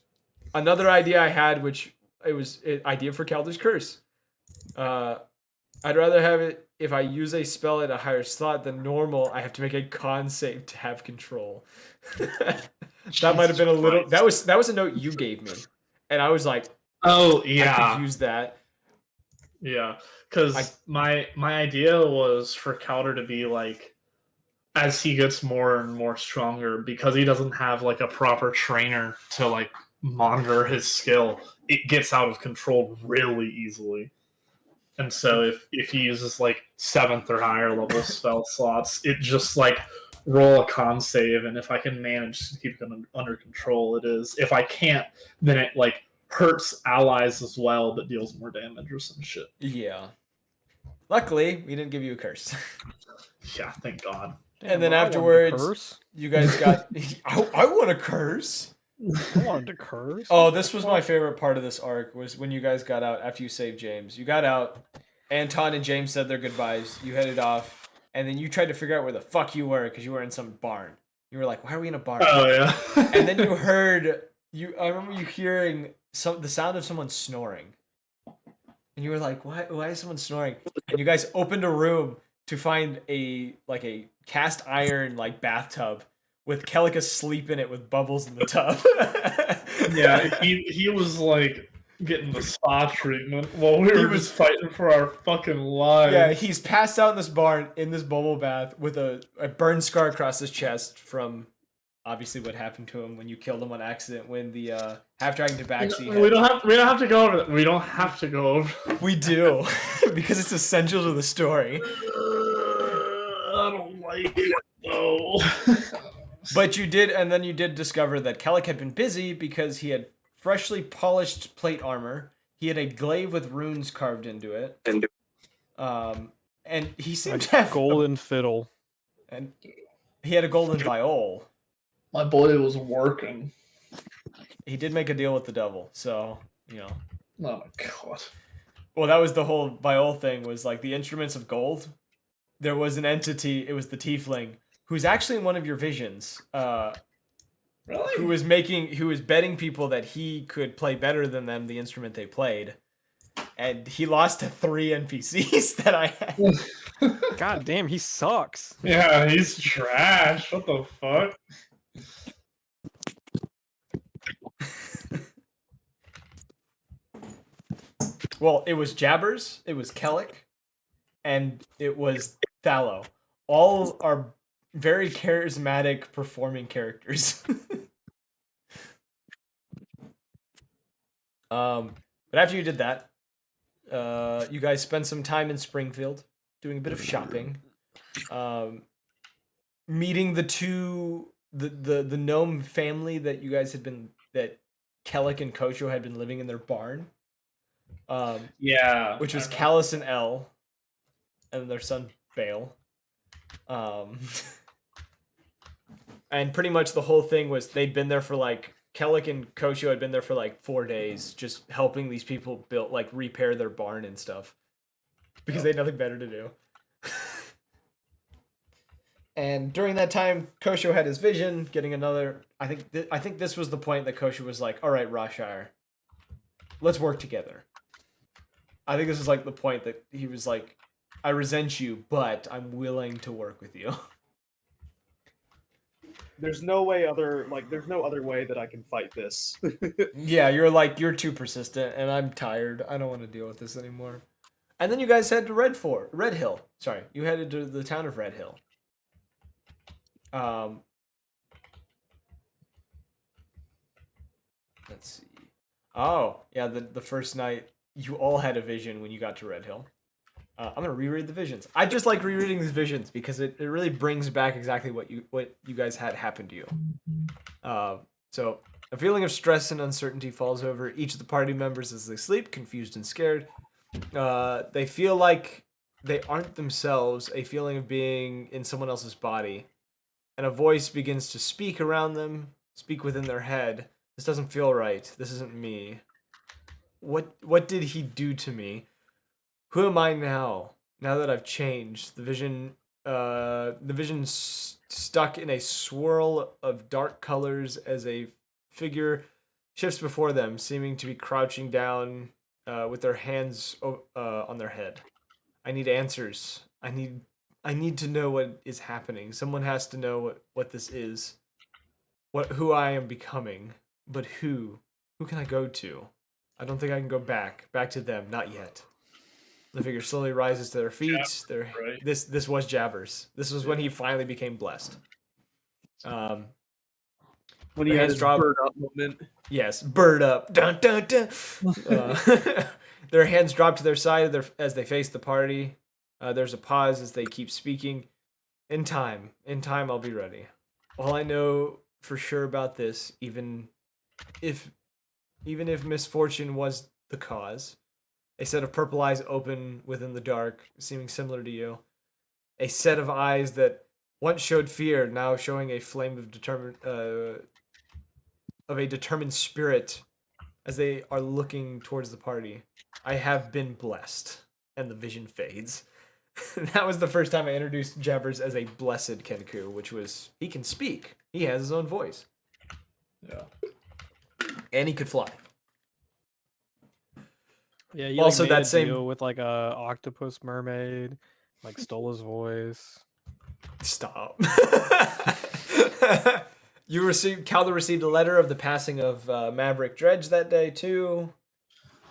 Another idea I had, which idea for Calder's Curse. I'd rather have it if I use a spell at a higher slot than normal. I have to make a con save to have control. That might have been a little. That was a note you gave me, and I was like, "Oh yeah, I could use that." Yeah, because my idea was for Calder to be like, as he gets more and more stronger, because he doesn't have like a proper trainer to like monitor his skill, it gets out of control really easily. And so if he uses like 7th or higher level spell slots, it just like roll a con save, and if I can manage to keep them under control, it is. If I can't, then it like hurts allies as well, but deals more damage or some shit. Yeah. Luckily, we didn't give you a curse. Yeah, thank God. And then I wanted to afterwards, curse. you guys got. I want to curse. I wanted to curse. Oh, What this the was my fuck? favorite part of this arc was when you guys got out after you saved James. You got out. Anton and James said their goodbyes. You headed off, and then you tried to figure out where the fuck you were because you were in some barn. You were like, "Why are we in a barn?" Oh yeah. And then you heard you. I remember you hearing the sound of someone snoring, and you were like, "Why? Why is someone snoring?" And you guys opened a room to find a cast iron bathtub with Kellic asleep in it with bubbles in the tub. Yeah, he was like getting the spa treatment while we were just fighting for our fucking lives. Yeah, he's passed out in this barn in this bubble bath with a burn scar across his chest from obviously what happened to him when you killed him on accident when the half dragon tabaxi. We don't have to go over that. We don't have to go over. We do because it's essential to the story. I don't like it though. But you did, and then you did discover that Kellic had been busy because he had freshly polished plate armor. He had a glaive with runes carved into it. And he seemed to have Golden fiddle. and he had a golden viol. My boy was working. He did make a deal with the devil, so Oh my God. Well, that was the whole viol thing. Was like the instruments of gold. There was an entity. It was the tiefling who's actually in one of your visions. Really? Who was betting people that he could play better than them the instrument they played, and he lost to 3 NPCs that I had. God damn, he sucks. Yeah, he's trash. What the fuck? Well, it was Jabbers, it was Kellic, and it was Thallow. All are very charismatic performing characters. But after you did that, you guys spent some time in Springfield doing a bit of shopping, meeting the gnome family that you guys had been that Kellic and Kocho had been living in their barn. Yeah. Which was Callus and Elle, and their son Bale. And pretty much the whole thing was they'd been there for Kellic and Kocho had been there for 4 days, just helping these people repair their barn and stuff, because they had nothing better to do. And during that time, Kocho had his vision, getting another. I think this was the point that Kocho was like, "All right, Roshire, let's work together." I think this was the point that he was like, "I resent you, but I'm willing to work with you." There's no other way that I can fight this. Yeah, you're too persistent, and I'm tired. I don't want to deal with this anymore. And then you guys head to Red Hill. Sorry, you headed to the town of Red Hill. Let's see. Oh, yeah, the first night you all had a vision when you got to Red Hill. I'm gonna reread the visions. I just like rereading these visions because it really brings back exactly what you guys had happen to you. So a feeling of stress and uncertainty falls over each of the party members as they sleep, confused and scared. They feel like they aren't themselves, a feeling of being in someone else's body. And a voice begins to speak around them, speak within their head. This doesn't feel right. This isn't me. What did he do to me? Who am I now? Now that I've changed, the vision stuck in a swirl of dark colors as a figure shifts before them, seeming to be crouching down with their hands on their head. I need answers. I need to know what is happening. Someone has to know what this is. Who I am becoming. But who? Who can I go to? I don't think I can go back to them. Not yet. The figure slowly rises to their feet. right. This was Jabbers. This was when he finally became blessed. When he had his bird up moment. Yes, bird up. Dun, dun, dun. Their hands drop to their side as they face the party. There's a pause as they keep speaking. In time, I'll be ready. All I know for sure about this, even if even if misfortune was the cause. A set of purple eyes open within the dark, seeming similar to you. A set of eyes that once showed fear, now showing a flame of a determined spirit as they are looking towards the party. I have been blessed. And the vision fades. That was the first time I introduced Jabbers as a blessed Kenku, which was he can speak. He has his own voice. Yeah. And he could fly. Yeah, you Also, like made that a same- deal with like a octopus mermaid, like stole his voice. Stop. Calder received a letter of the passing of Maverick Dredge that day too.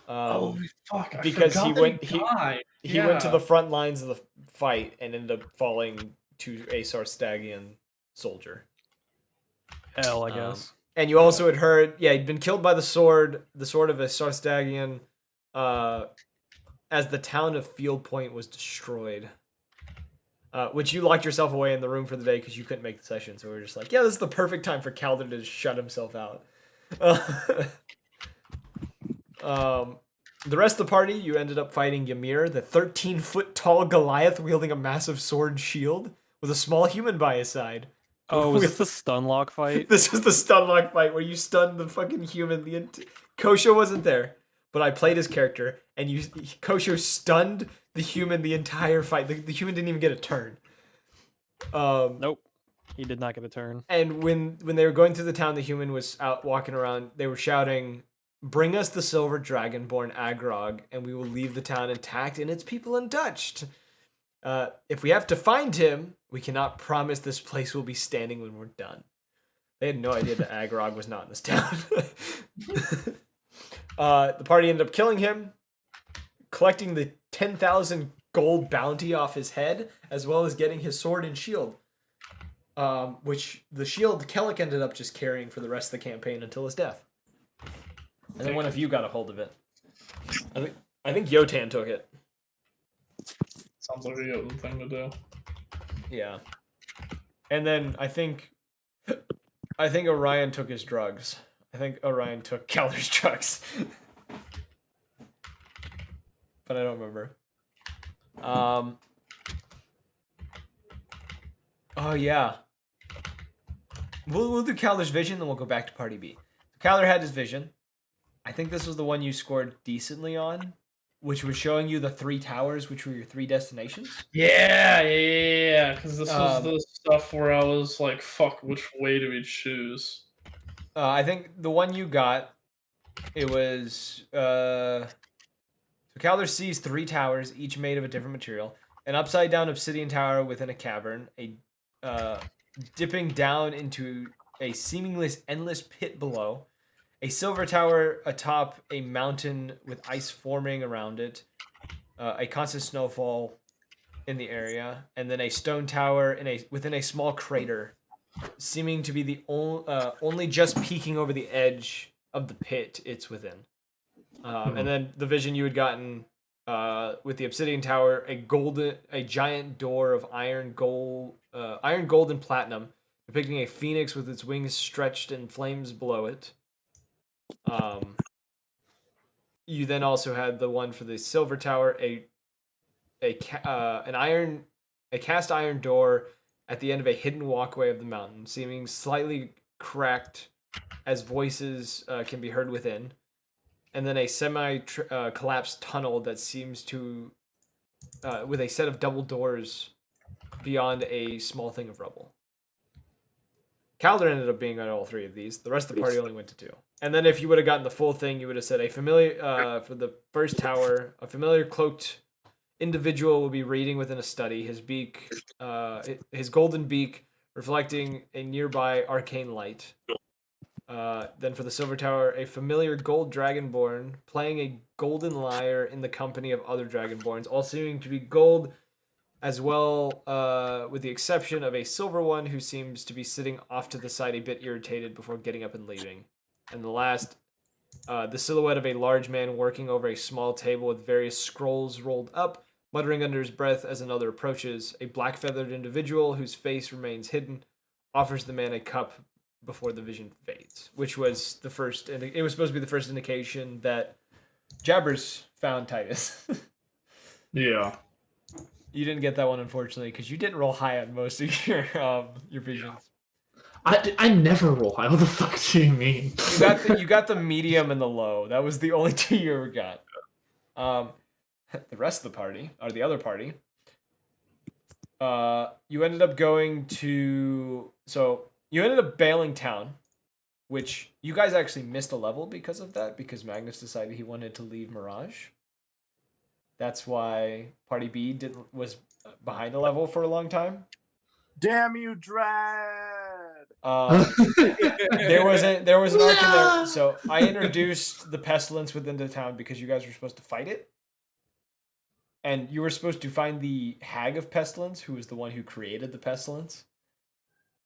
Holy fuck! I because he forgot went- that died. He went to Yeah. the front lines of the fight and ended up falling to a Sarstagian soldier. Hell, I Um, guess. And you also had heard, yeah, he'd been killed by the sword of a Sarstagian, as the town of Field Point was destroyed. Which you locked yourself away in the room for the day because you couldn't make the session. So we were just like, yeah, this is the perfect time for Calder to just shut himself out. The rest of the party, you ended up fighting Ymir, the 13-foot tall Goliath wielding a massive sword shield with a small human by his side. Oh, was this the stun lock fight? This was the stun lock fight where you stunned the fucking human. Kosho wasn't there, but I played his character, and Kosho stunned the human the entire fight. The human didn't even get a turn. Nope. He did not get a turn. And when they were going through the town, the human was out walking around. They were shouting, "Bring us the silver dragonborn Agrog, and we will leave the town intact and its people untouched. If we have to find him, we cannot promise this place will be standing when we're done." They had no idea that Agrog was not in this town. The party ended up killing him, collecting the 10,000 gold bounty off his head, as well as getting his sword and shield. Which the shield Kellic ended up just carrying for the rest of the campaign until his death. And then one of you got a hold of it. I think Yotan took it. Sounds like a Jotun thing to do. Yeah. And then I think Orion took his drugs. I think Orion took Calder's drugs. But I don't remember. Oh yeah. We'll do Calder's vision, then we'll go back to Party B. Calder had his vision. I think this was the one you scored decently on, which was showing you the 3 towers, which were your 3 destinations. Yeah. Because this was the stuff where I was like, "Fuck, which way do we choose?" I think the one you got, it was so Calder sees 3 towers, each made of a different material. An upside down obsidian tower within a cavern, a dipping down into a seemingly endless pit below, a silver tower atop a mountain with ice forming around it, a constant snowfall in the area, and then a stone tower within a small crater, seeming to be the only just peeking over the edge of the pit it's within. And then the vision you had gotten with the obsidian tower, a giant door of iron, gold, and platinum, depicting a phoenix with its wings stretched and flames below it. You then also had the one for the silver tower, a cast iron door at the end of a hidden walkway of the mountain, seeming slightly cracked as voices can be heard within. And then a semi-collapsed tunnel that seems to, with a set of double doors beyond a small thing of rubble. Calder ended up being on all 3 of these. The rest of the party only went to 2. And then if you would have gotten the full thing, you would have said a familiar, for the first tower, a familiar cloaked individual will be reading within a study, his beak, his golden beak reflecting a nearby arcane light. Then for the silver tower, a familiar gold dragonborn playing a golden lyre in the company of other dragonborns, all seeming to be gold as well, with the exception of a silver one who seems to be sitting off to the side a bit irritated before getting up and leaving. And the last, the silhouette of a large man working over a small table with various scrolls rolled up, muttering under his breath as another approaches. A black-feathered individual whose face remains hidden offers the man a cup before the vision fades, which was the first. It was supposed to be the first indication that Jabbers found Titus. Yeah. You didn't get that one, unfortunately, because you didn't roll high on most of your visions. I never roll high. What the fuck do you mean? You got the medium and the low. That was the only two you ever got. The rest of the party, or the other party, you ended up going to. So you ended up bailing town, which you guys actually missed a level because of that, because Magnus decided he wanted to leave Mirage. That's why Party B was behind a level for a long time. Damn you, Dread! There was an arc in there. So I introduced the pestilence within the town because you guys were supposed to fight it, and you were supposed to find the Hag of Pestilence, who was the one who created the pestilence.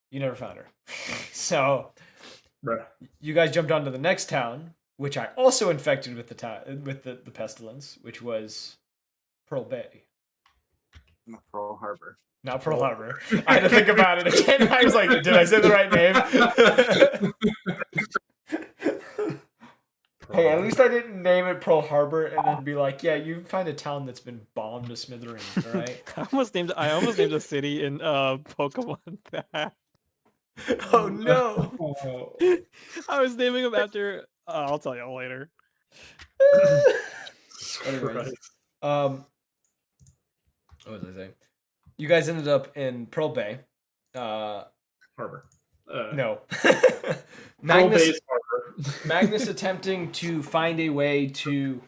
You never found her, so you guys jumped onto the next town, which I also infected with the pestilence, which was Pearl Bay. Pearl Harbor. Not Pearl Harbor. I had to think about it again. I was like, did I say the right name? Hey, at least I didn't name it Pearl Harbor and then be like, yeah, you find a town that's been bombed to smithereens, all right? I almost named a city in Pokemon that. Oh no! I was naming them after. I'll tell you later. Anyways, what was I saying? You guys ended up in Pearl Bay. Harbor. No. Pearl Bay's Harbor. Magnus attempting to find a way to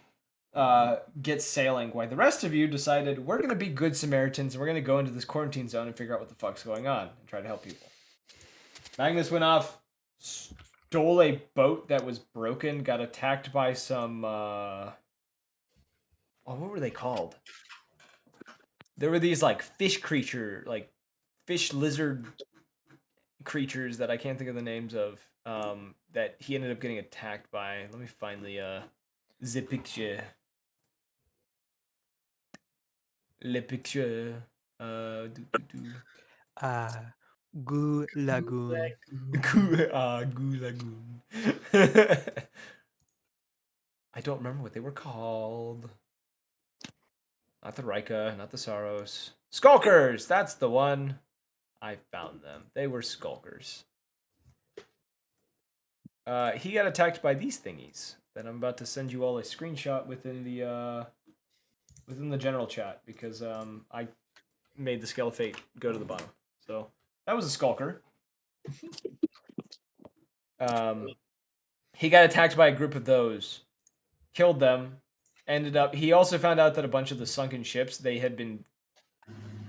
get sailing, while the rest of you decided we're going to be good Samaritans and we're going to go into this quarantine zone and figure out what the fuck's going on and try to help people. Magnus went off, stole a boat that was broken, got attacked by some... what were they called? There were these like fish lizard creatures that I can't think of the names of, that he ended up getting attacked by. Let me find the picture. Le picture. Goo Lagoon. Goo Lagoon. I don't remember what they were called. Not the Rika, not the Saros. Skulkers! That's the one. I found them. They were skulkers. He got attacked by these thingies that I'm about to send you all a screenshot within the general chat, because I made the Scale of Fate go to the bottom. So that was a skulker. He got attacked by a group of those, killed them. He also found out that a bunch of the sunken ships, they had been,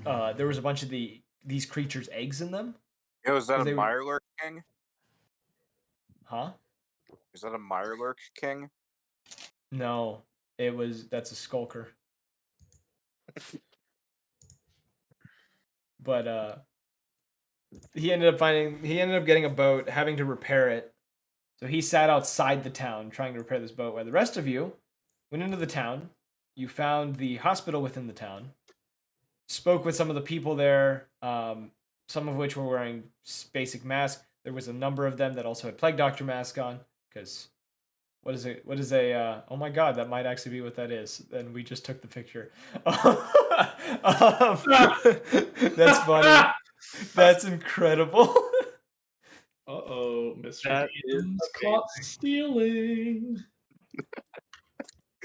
there was a bunch of these creatures' eggs in them. Yo, is that a Mirelurk king? Huh? Is that a Mirelurk king? No, that's a skulker. But he ended up getting a boat, having to repair it. So he sat outside the town trying to repair this boat, while the rest of you went into the town. You found the hospital within the town. Spoke with some of the people there, some of which were wearing basic masks. There was a number of them that also had Plague Doctor mask on, because what is a oh my god, that might actually be what that is. And we just took the picture. That's funny. That's incredible. Uh-oh, Mr. That Dean's caught stealing.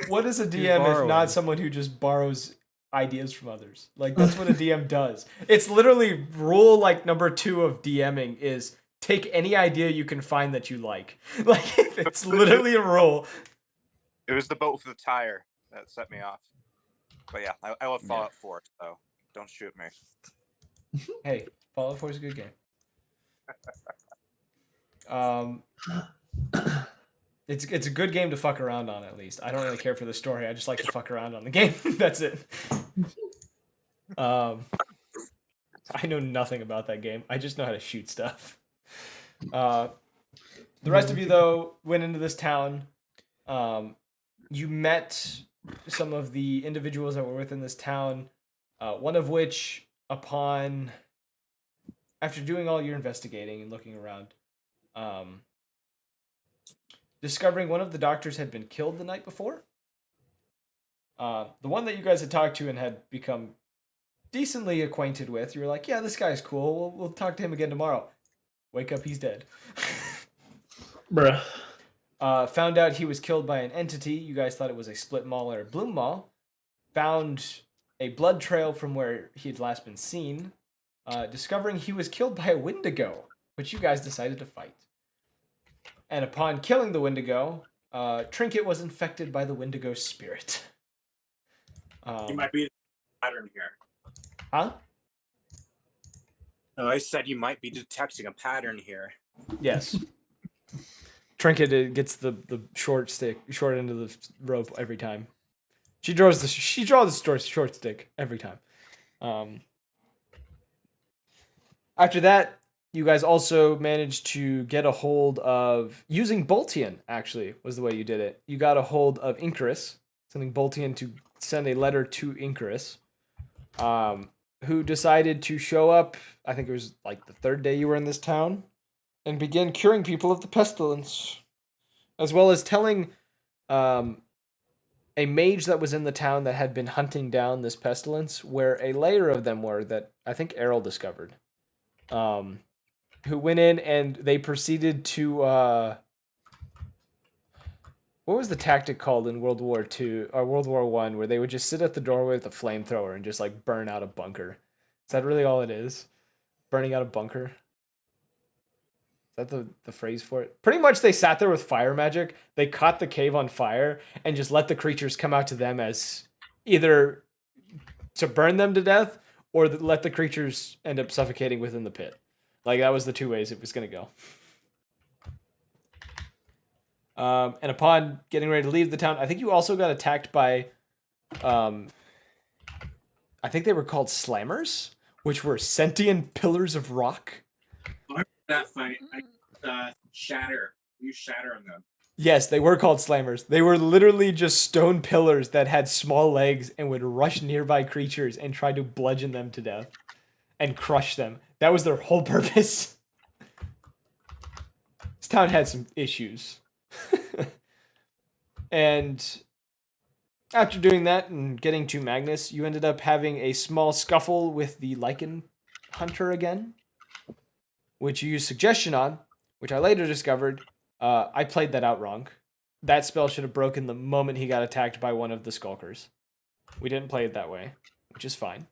What is a DM if borrowing. not someone who just borrows ideas from others? Like, that's what a DM does. It's literally rule like number 2 of DMing is take any idea you can find that you like. Like, it's literally a rule. It was the boat with the tire that set me off. But yeah, I love Fallout 4, so don't shoot me. Hey, Fallout 4 is a good game. It's a good game to fuck around on, at least. I don't really care for the story. I just like to fuck around on the game. That's it. I know nothing about that game. I just know how to shoot stuff. The rest of you, though, went into this town. You met some of the individuals that were within this town. One of which, after doing all your investigating and looking around, discovering one of the doctors had been killed the night before. The one that you guys had talked to and had become decently acquainted with, you were like, yeah, this guy's cool. We'll talk to him again tomorrow. Wake up, he's dead. Bruh. Found out he was killed by an entity. You guys thought it was a split maul or a bloom maul. Found a blood trail from where he had last been seen. Discovering he was killed by a Wendigo, which you guys decided to fight. And upon killing the Wendigo, Trinket was infected by the Wendigo spirit. You might be a pattern here. Huh? No, I said you might be detecting a pattern here. Yes. Trinket gets the short end of the rope every time. She draws the short stick every time. After that, you guys also managed to get a hold of, using Boltian, actually, was the way you did it. You got a hold of Incarus, sending Boltian to send a letter to Incarus, who decided to show up, I think it was like the third day you were in this town, and begin curing people of the pestilence, as well as telling a mage that was in the town that had been hunting down this pestilence, where a layer of them were that I think Errol discovered. Who went in and they proceeded to what was the tactic called in World War II or World War I, where they would just sit at the doorway with a flamethrower and just like burn out a bunker? Is that really all it is? Burning out a bunker? Is that the phrase for it? Pretty much they sat there with fire magic. They caught the cave on fire and just let the creatures come out to them as either to burn them to death or let the creatures end up suffocating within the pit. Like, that was the two ways it was going to go. And upon getting ready to leave the town, I think you also got attacked by, I think they were called slammers, which were sentient pillars of rock. That fight, shatter. You shatter on them. Yes, they were called slammers. They were literally just stone pillars that had small legs and would rush nearby creatures and try to bludgeon them to death and crush them. That was their whole purpose. This town had some issues. And after doing that and getting to Magnus, you ended up having a small scuffle with the Lycan Hunter again, which you used Suggestion on, which I later discovered I played that out wrong. That spell should have broken the moment he got attacked by one of the Skulkers. We didn't play it that way, which is fine.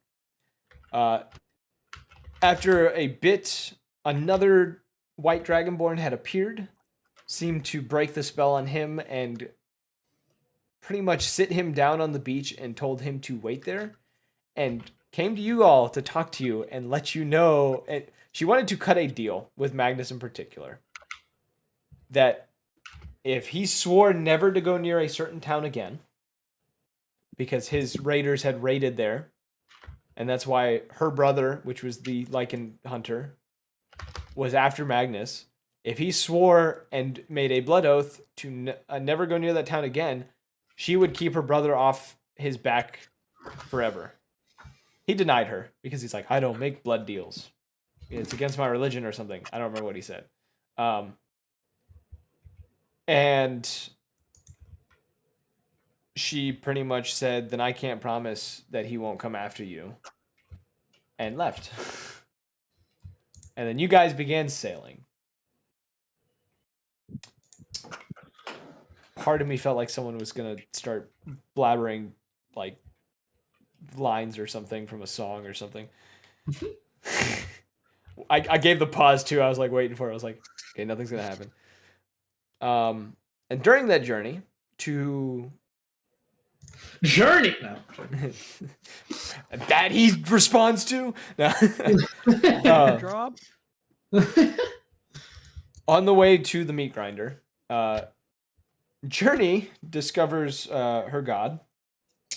After a bit, another White Dragonborn had appeared, seemed to break the spell on him and pretty much sit him down on the beach and told him to wait there, and came to you all to talk to you and let you know. And she wanted to cut a deal with Magnus in particular, that if he swore never to go near a certain town again, because his raiders had raided there, and that's why her brother, which was the Lycan Hunter, was after Magnus. If he swore and made a blood oath to never go near that town again, she would keep her brother off his back forever. He denied her because he's like, I don't make blood deals. It's against my religion or something. I don't remember what he said. And she pretty much said, then I can't promise that he won't come after you. And left. And then you guys began sailing. Part of me felt like someone was going to start blabbering like lines or something from a song or something. I gave the pause too. I was like waiting for it. I was like, okay, nothing's going to happen. And during that journey to Journey. No. that he responds to. No. Drop. On the way to the meat grinder, Journey discovers her god,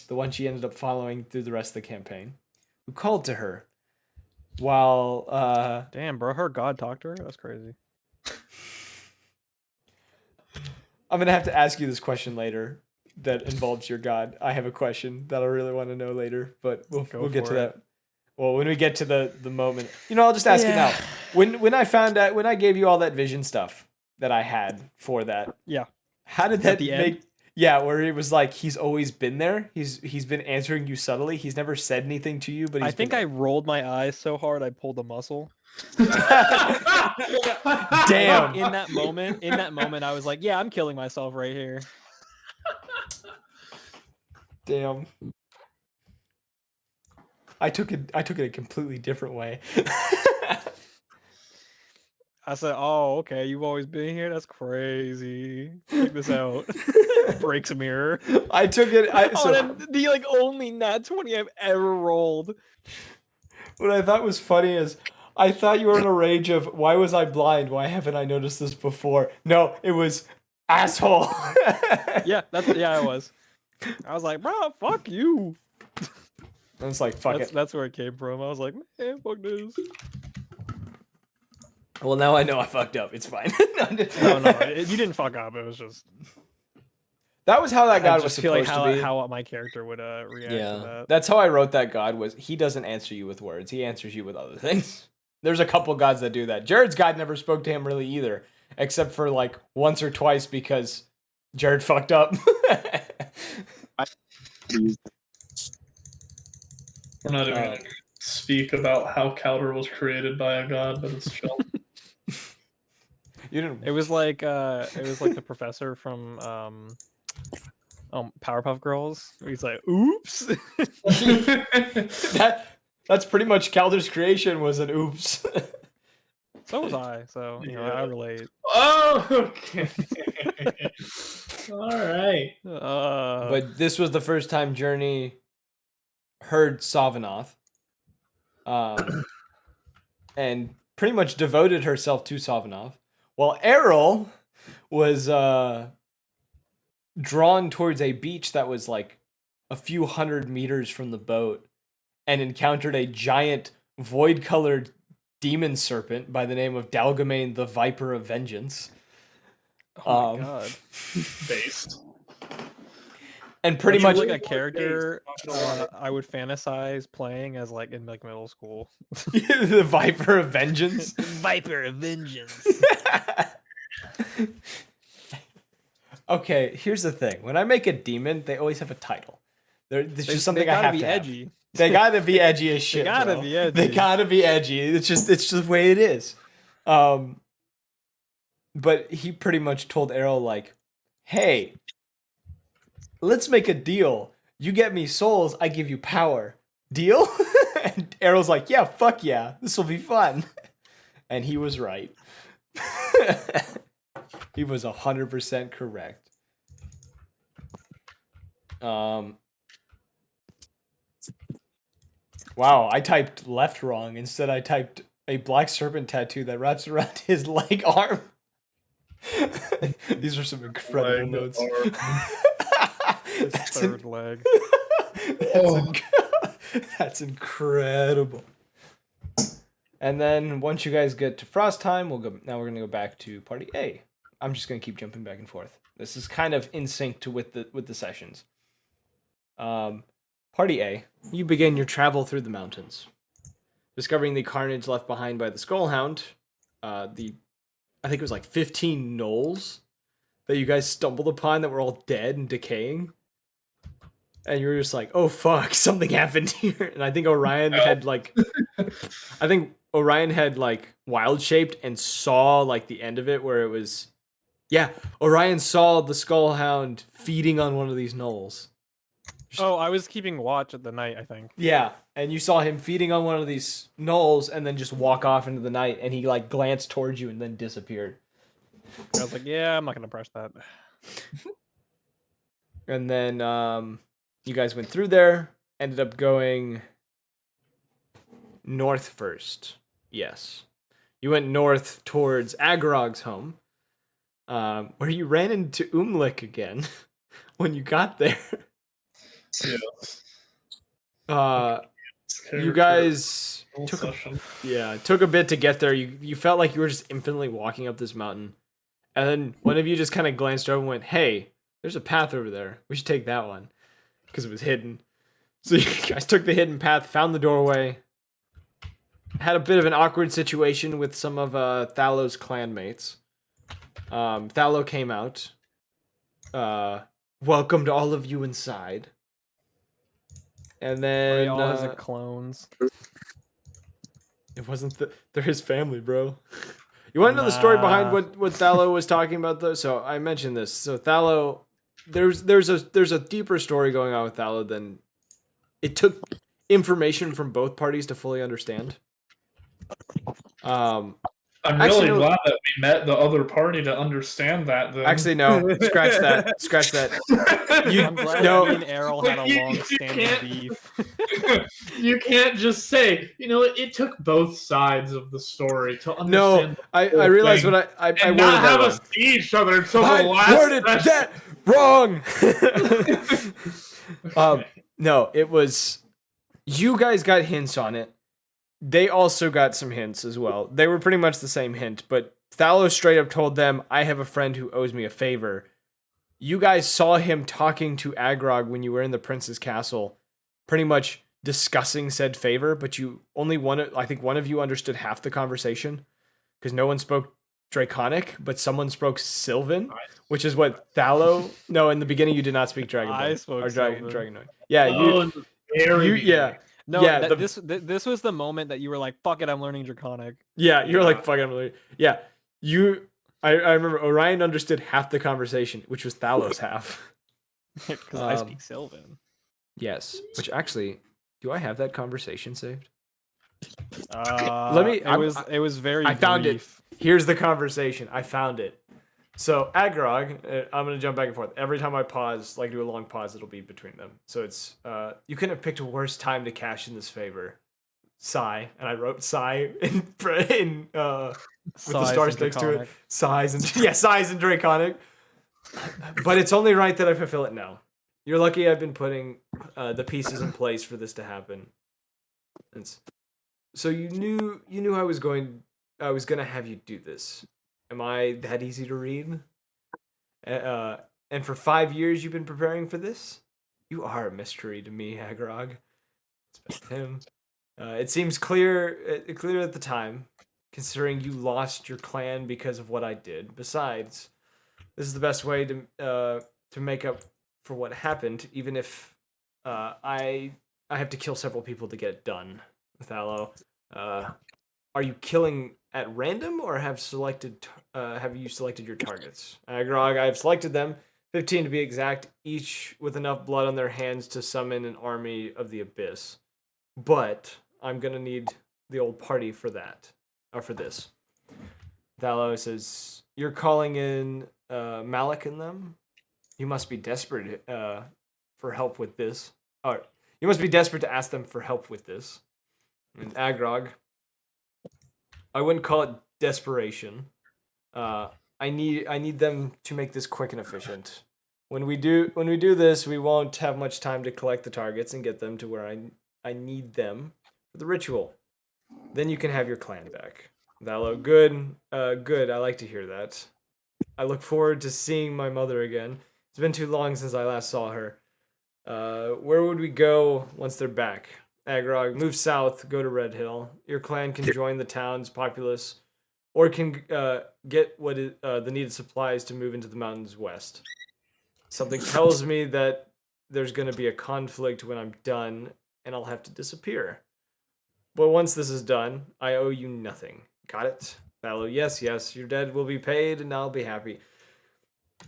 the one she ended up following through the rest of the campaign, who called to her while Damn, bro, her god talked to her? That's crazy. I'm gonna have to ask you this question later that involves your god. I have a question that I really want to know later, but we'll get to that. Well, when we get to the moment, I'll just ask it now. when I found out, when I gave you all that vision stuff that I had for that, Yeah. how did At that the make? end? Yeah, where it was like he's always been there. He's been answering you subtly. He's never said anything to you, but I he's think been I rolled my eyes so hard I pulled a muscle. Damn. In that moment, I was like, yeah, I'm killing myself right here. Damn. I took it a completely different way. I said, oh, okay, you've always been here? That's crazy. Check this out. Breaks a mirror. I took it. Oh, and then the like only nat 20 I've ever rolled. What I thought was funny is I thought you were in a rage of why was I blind? Why haven't I noticed this before? No, it was asshole. Yeah, I was. I was like, bro, fuck you. I was like, fuck it. That's where it came from. I was like, man, fuck this. Well, now I know I fucked up. It's fine. No, you didn't fuck up. It was just That was how that I god was just feel like supposed to be. how my character would react to Yeah, that. that's how I wrote that god. Was he doesn't answer you with words. He answers you with other things. There's a couple gods that do that. Jared's god never spoke to him really either, except for like once or twice because Jared fucked up. We're not even gonna speak about how Cowder was created by a god, but it's chill. You didn't. It was like the professor from Powerpuff Girls. Where he's like, oops. That's pretty much Calder's creation was an oops. So was I. So you know, I relate. Oh, okay. All right. But this was the first time Journey heard Savanoth, and pretty much devoted herself to Savanoth, while Errol was drawn towards a beach that was like a few hundred meters from the boat, and encountered a giant void-colored demon serpent by the name of Dalgamane the Viper of Vengeance. Oh my god. Based. And pretty That's much like a character I would fantasize playing as like in like middle school. the Viper of Vengeance. Viper of Vengeance. Okay, here's the thing. When I make a demon, they always have a title. It's just something they I gotta have be to edgy. have. They gotta be edgy as shit. gotta bro. be edgy. They gotta be edgy. It's just the way it is. But he pretty much told Errol like, "Hey, let's make a deal. You get me souls, I give you power. Deal?" And Errol's like, "Yeah, fuck yeah. This will be fun." And he was right. He was 100% correct. Wow, I typed left wrong. Instead, I typed a black serpent tattoo that wraps around his leg arm. These are some incredible Leg notes. His That's third leg. That's incredible. And then once you guys get to Frost time, we'll go. Now we're gonna go back to Party A. I'm just gonna keep jumping back and forth. This is kind of in sync to with the sessions. Party A, you begin your travel through the mountains, discovering the carnage left behind by the Skullhound. I think it was like 15 gnolls that you guys stumbled upon that were all dead and decaying. And you were just like, oh fuck, something happened here. And I think Orion had like wild shaped and saw like the end of it where it was, yeah, Orion saw the Skullhound feeding on one of these gnolls. Oh, I was keeping watch at the night, I think. Yeah, and you saw him feeding on one of these gnolls and then just walk off into the night, and he like glanced towards you and then disappeared. I was like, yeah, I'm not gonna press that. And then you guys went through there, ended up going north first. Yes. You went north towards Agrog's home, where you ran into Umlik again when you got there. You guys took a bit to get there. You felt like you were just infinitely walking up this mountain. And then one of you just kind of glanced over and went, hey, there's a path over there. We should take that one. Because it was hidden. So you guys took the hidden path, found the doorway, had a bit of an awkward situation with some of Thallo's clanmates. Thallo came out. Welcomed all of you inside. And then We all his clones. it wasn't they're his family, bro. You want to know the story behind Nah. what Thallo was talking about though? So I mentioned this. So Thallo, there's a deeper story going on with Thallo than it took information from both parties to fully understand. I'm Actually, really no. glad that we met the other party to understand that. Then. Actually, no. Scratch that. Scratch that. I'm glad no. that me and Errol had a You long-standing can't- beef. You can't just say, it took both sides of the story to understand. No, I realized thing. what I And worded not that have wrong. us see each other until the I last worded session. that wrong. No, it was you guys got hints on it. They also got some hints as well. They were pretty much the same hint, but Thallo straight up told them, "I have a friend who owes me a favor." You guys saw him talking to Agrog when you were in the prince's castle, pretty much discussing said favor, but you only I think one of you understood half the conversation because no one spoke Draconic, but someone spoke Sylvan, which is what Thallo. No, in the beginning you did not speak Dragonborn. I spoke Sylvan. Draganoid. Yeah, in the very yeah. No, Yeah, this was the moment that you were like, "Fuck it, I'm learning Draconic." Yeah, you're like fucking really. Yeah, I remember Orion understood half the conversation, which was Thallos half. Because I speak Sylvan. Yes, which actually, do I have that conversation saved? Let me- It was very. I found brief. it. Here's the conversation. I found it. So Agrog, I'm gonna jump back and forth. Every time I pause, like do a long pause, it'll be between them. So it's you couldn't have picked a worse time to cash in this favor. Sigh, and I wrote sigh in with the Size stars and next to it. Draconic. Sighs and sighs and Draconic. But it's only right that I fulfill it now. You're lucky I've been putting the pieces in place for this to happen. So you knew I was gonna have you do this. Am I that easy to read? And for 5 years you've been preparing for this? You are a mystery to me, Agrog. It's him. It seems clear at the time, considering you lost your clan because of what I did. Besides, this is the best way to make up for what happened, even if I have to kill several people to get it done. Thallo, are you killing at random, or have you selected your targets? Agrog, I've selected them, 15 to be exact, each with enough blood on their hands to summon an army of the abyss. But I'm gonna need the old party for that, or for this. Thallo says, "You're calling in Malik and them. You must be desperate for help with this. Or you must be desperate to ask them for help with this." And Agrog, I wouldn't call it desperation. I need them to make this quick and efficient. When we do this, we won't have much time to collect the targets and get them to where I need them for the ritual. Then you can have your clan back. Thallo, good. Good. I like to hear that. I look forward to seeing my mother again. It's been too long since I last saw her. Where would we go once they're back? Agrog, move south, go to Red Hill. Your clan can join the town's populace, or can get the needed supplies to move into the mountains west. Something tells me that there's going to be a conflict when I'm done, and I'll have to disappear. But once this is done, I owe you nothing. Got it? Thallo, yes, your debt will be paid, and I'll be happy.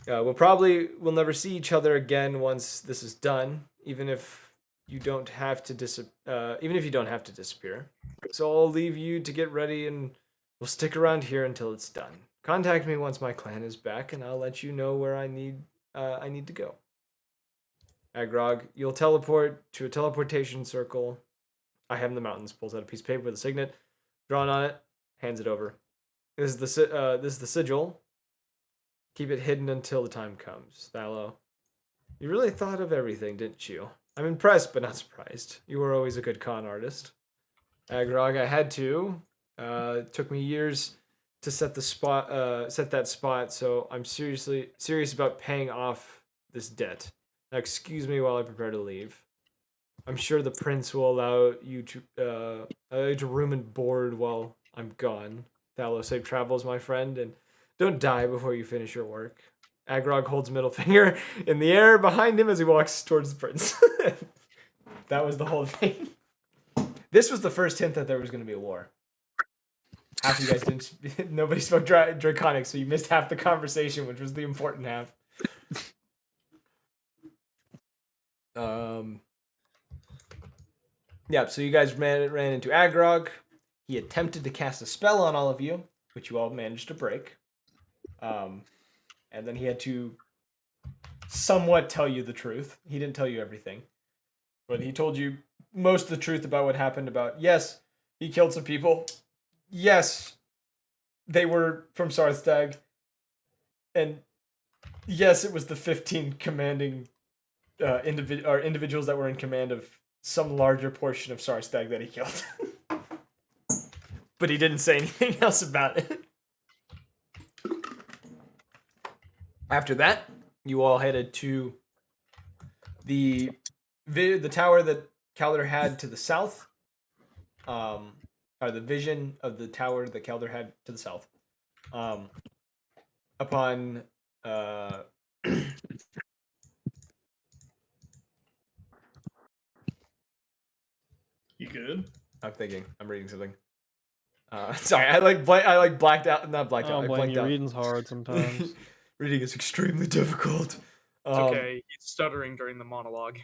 We'll never see each other again once this is done, even if you don't have to disappear. So I'll leave you to get ready, and we'll stick around here until it's done. Contact me once my clan is back, and I'll let you know where I need to go. Agrog, you'll teleport to a teleportation circle I have in the mountains. Pulls out a piece of paper with a signet drawn on it, hands it over. This is the sigil. Keep it hidden until the time comes. Thallo, you really thought of everything, didn't you? I'm impressed, but not surprised. You were always a good con artist. Agrog, I had to. It took me years to set that spot. So I'm serious about paying off this debt. Now, excuse me while I prepare to leave. I'm sure the prince will allow you to room and board while I'm gone. Thalos, safe travels, my friend, and don't die before you finish your work. Agrog holds middle finger in the air behind him as he walks towards the prince. That was the whole thing. This was the first hint that there was going to be a war. Half of you guys didn't. Nobody spoke Draconic, so you missed half the conversation, which was the important half. Yeah, so you guys ran into Agrog. He attempted to cast a spell on all of you, which you all managed to break. And then he had to somewhat tell you the truth. He didn't tell you everything, but he told you most of the truth about what happened. About, yes, he killed some people. Yes, they were from Sarstag. And yes, it was the 15 commanding individuals that were in command of some larger portion of Sarstag that he killed. But he didn't say anything else about it. After that, you all headed to the tower that Calder had to the south. Or the vision of the tower that Calder had to the south. Upon You good? I'm thinking. I'm reading something. Sorry, I blacked out. Not blacked I out. don't I blame blanked you. out. Reading's hard sometimes. Reading is extremely difficult. It's okay. He's stuttering during the monologue.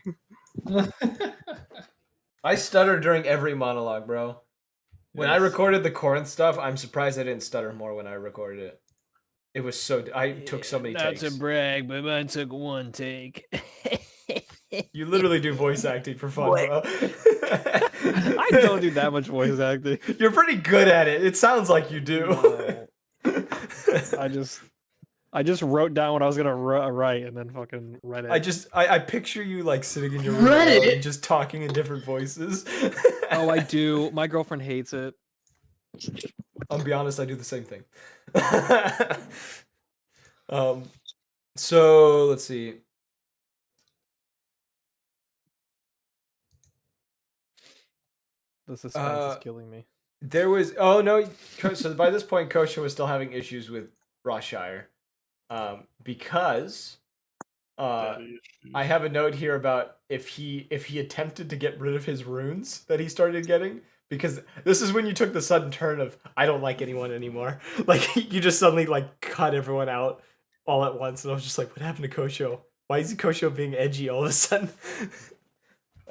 I stutter during every monologue, bro. When I recorded the Corinth stuff, I'm surprised I didn't stutter more when I recorded it. It was so. I took so many takes. brag, but mine took one take. You literally do voice acting for fun, bro. I don't do that much voice acting. You're pretty good at it. It sounds like you do. No. I just wrote down what I was gonna write and then fucking read it. I picture you like sitting in your room Read it? and just talking in different voices. Oh, I do. My girlfriend hates it. I'll be honest, I do the same thing. So let's see. The suspense Uh, is killing me. There was so by this point Kosha was still having issues with Rothshire. Because I have a note here about if he attempted to get rid of his runes that he started getting, because this is when you took the sudden turn of I don't like anyone anymore. Like you just suddenly like cut everyone out all at once, and I was just like, what happened to Kosho? Why is Kosho being edgy all of a sudden?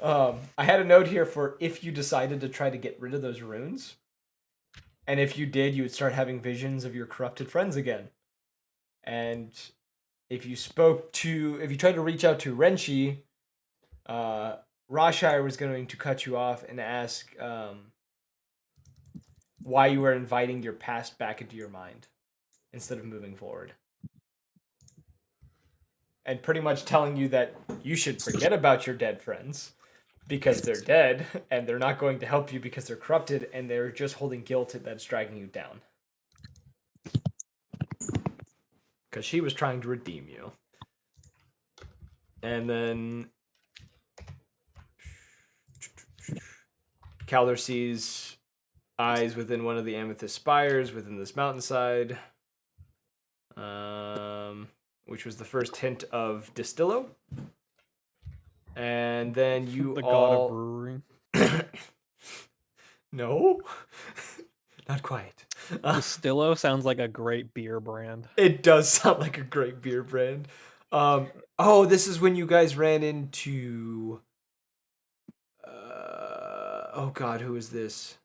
I had a note here for if you decided to try to get rid of those runes, and if you did, you would start having visions of your corrupted friends again. And if you tried to reach out to Renshi, Rothshire was going to cut you off and ask why you were inviting your past back into your mind instead of moving forward. And pretty much telling you that you should forget about your dead friends because they're dead and they're not going to help you because they're corrupted and they're just holding guilt that's dragging you down. Because she was trying to redeem you. And then Calder sees eyes within one of the amethyst spires within this mountainside, which was the first hint of Distillo. And then you The all... god of brewing. No? Not quite. Distillo sounds like a great beer brand. It does sound like a great beer brand. Oh, this is when you guys ran into... oh god, who is this?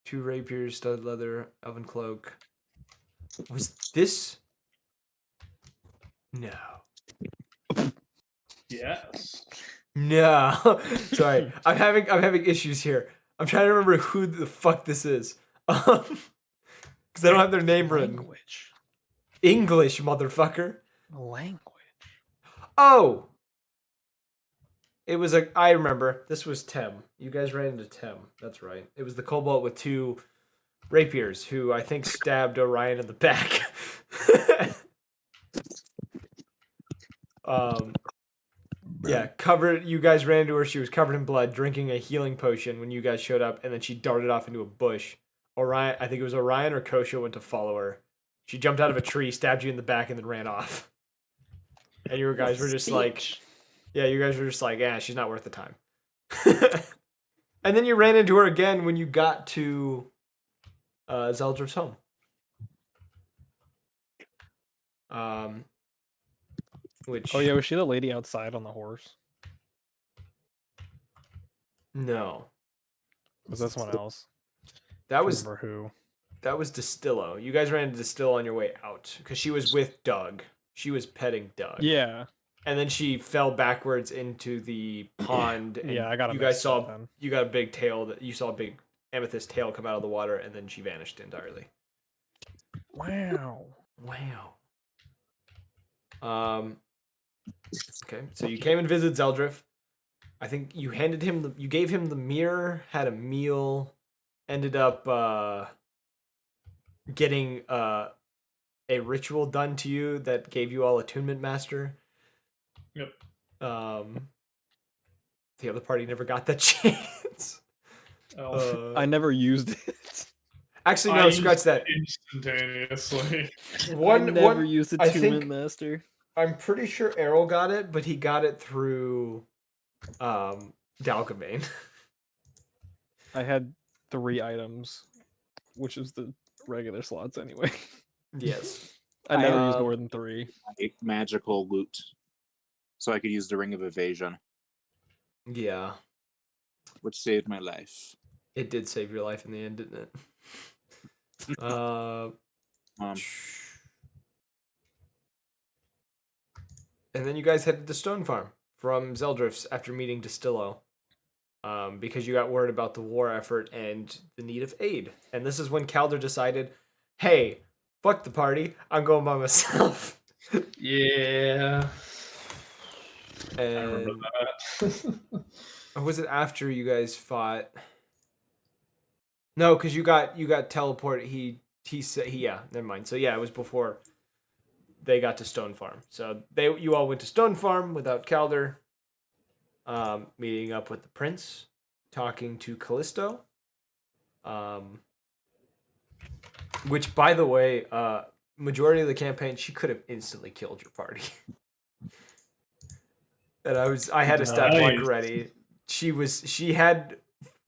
2 rapiers, stud leather, elven cloak. Was this? No. Yes. No. Sorry. I'm having issues here. I'm trying to remember who the fuck this is. Because I don't have their name written. Language. English, motherfucker. Language. Oh! It was I remember. This was Tem. You guys ran into Tem. That's right. It was the kobold with 2 rapiers who I think stabbed Orion in the back. Yeah, covered. You guys ran into her. She was covered in blood, drinking a healing potion when you guys showed up, and then she darted off into a bush. Orion, I think it was Orion or Kosha went to follow her. She jumped out of a tree, stabbed you in the back, and then ran off. And you guys were just like, yeah, you guys were just like, yeah, she's not worth the time. And then you ran into her again when you got to Zeldrif's home. Which Oh yeah, was she the lady outside on the horse? no, Was that someone else? that Can't was remember who. that was Distillo. You guys ran into Distillo on your way out because she was with Doug. She was petting Doug. Yeah. And then she fell backwards into the pond. And Yeah, I got you guys saw you got a big tail that you saw a big amethyst tail come out of the water, and then she vanished entirely. Wow. Okay, so you came and visited Zeldrif. I think you you gave him the mirror, had a meal, ended up getting a ritual done to you that gave you all attunement master. Yep. The other party never got that chance. I never used it. Actually, no, scratch that. Instantaneously. I never used I Attunement think- Master. I'm pretty sure Errol got it, but he got it through Dalcabane. I had 3 items, which is the regular slots anyway. Yes. I never used Um, more than 3. Magical loot, so I could use the Ring of Evasion, Yeah. which saved my life. It did save your life in the end, didn't it? And then you guys headed to Stone Farm from Zeldrif's after meeting Distillo. Because you got word about the war effort and the need of aid. And this is when Calder decided, hey, fuck the party, I'm going by myself. Yeah. And I remember that. or was it after you guys fought? No, because you got teleported. He said never mind. So yeah, it was before they got to Stone Farm. So you all went to Stone Farm without Calder. Meeting up with the prince, talking to Callisto. Which by the way, majority of the campaign she could have instantly killed your party. And I had a stat block ready. She had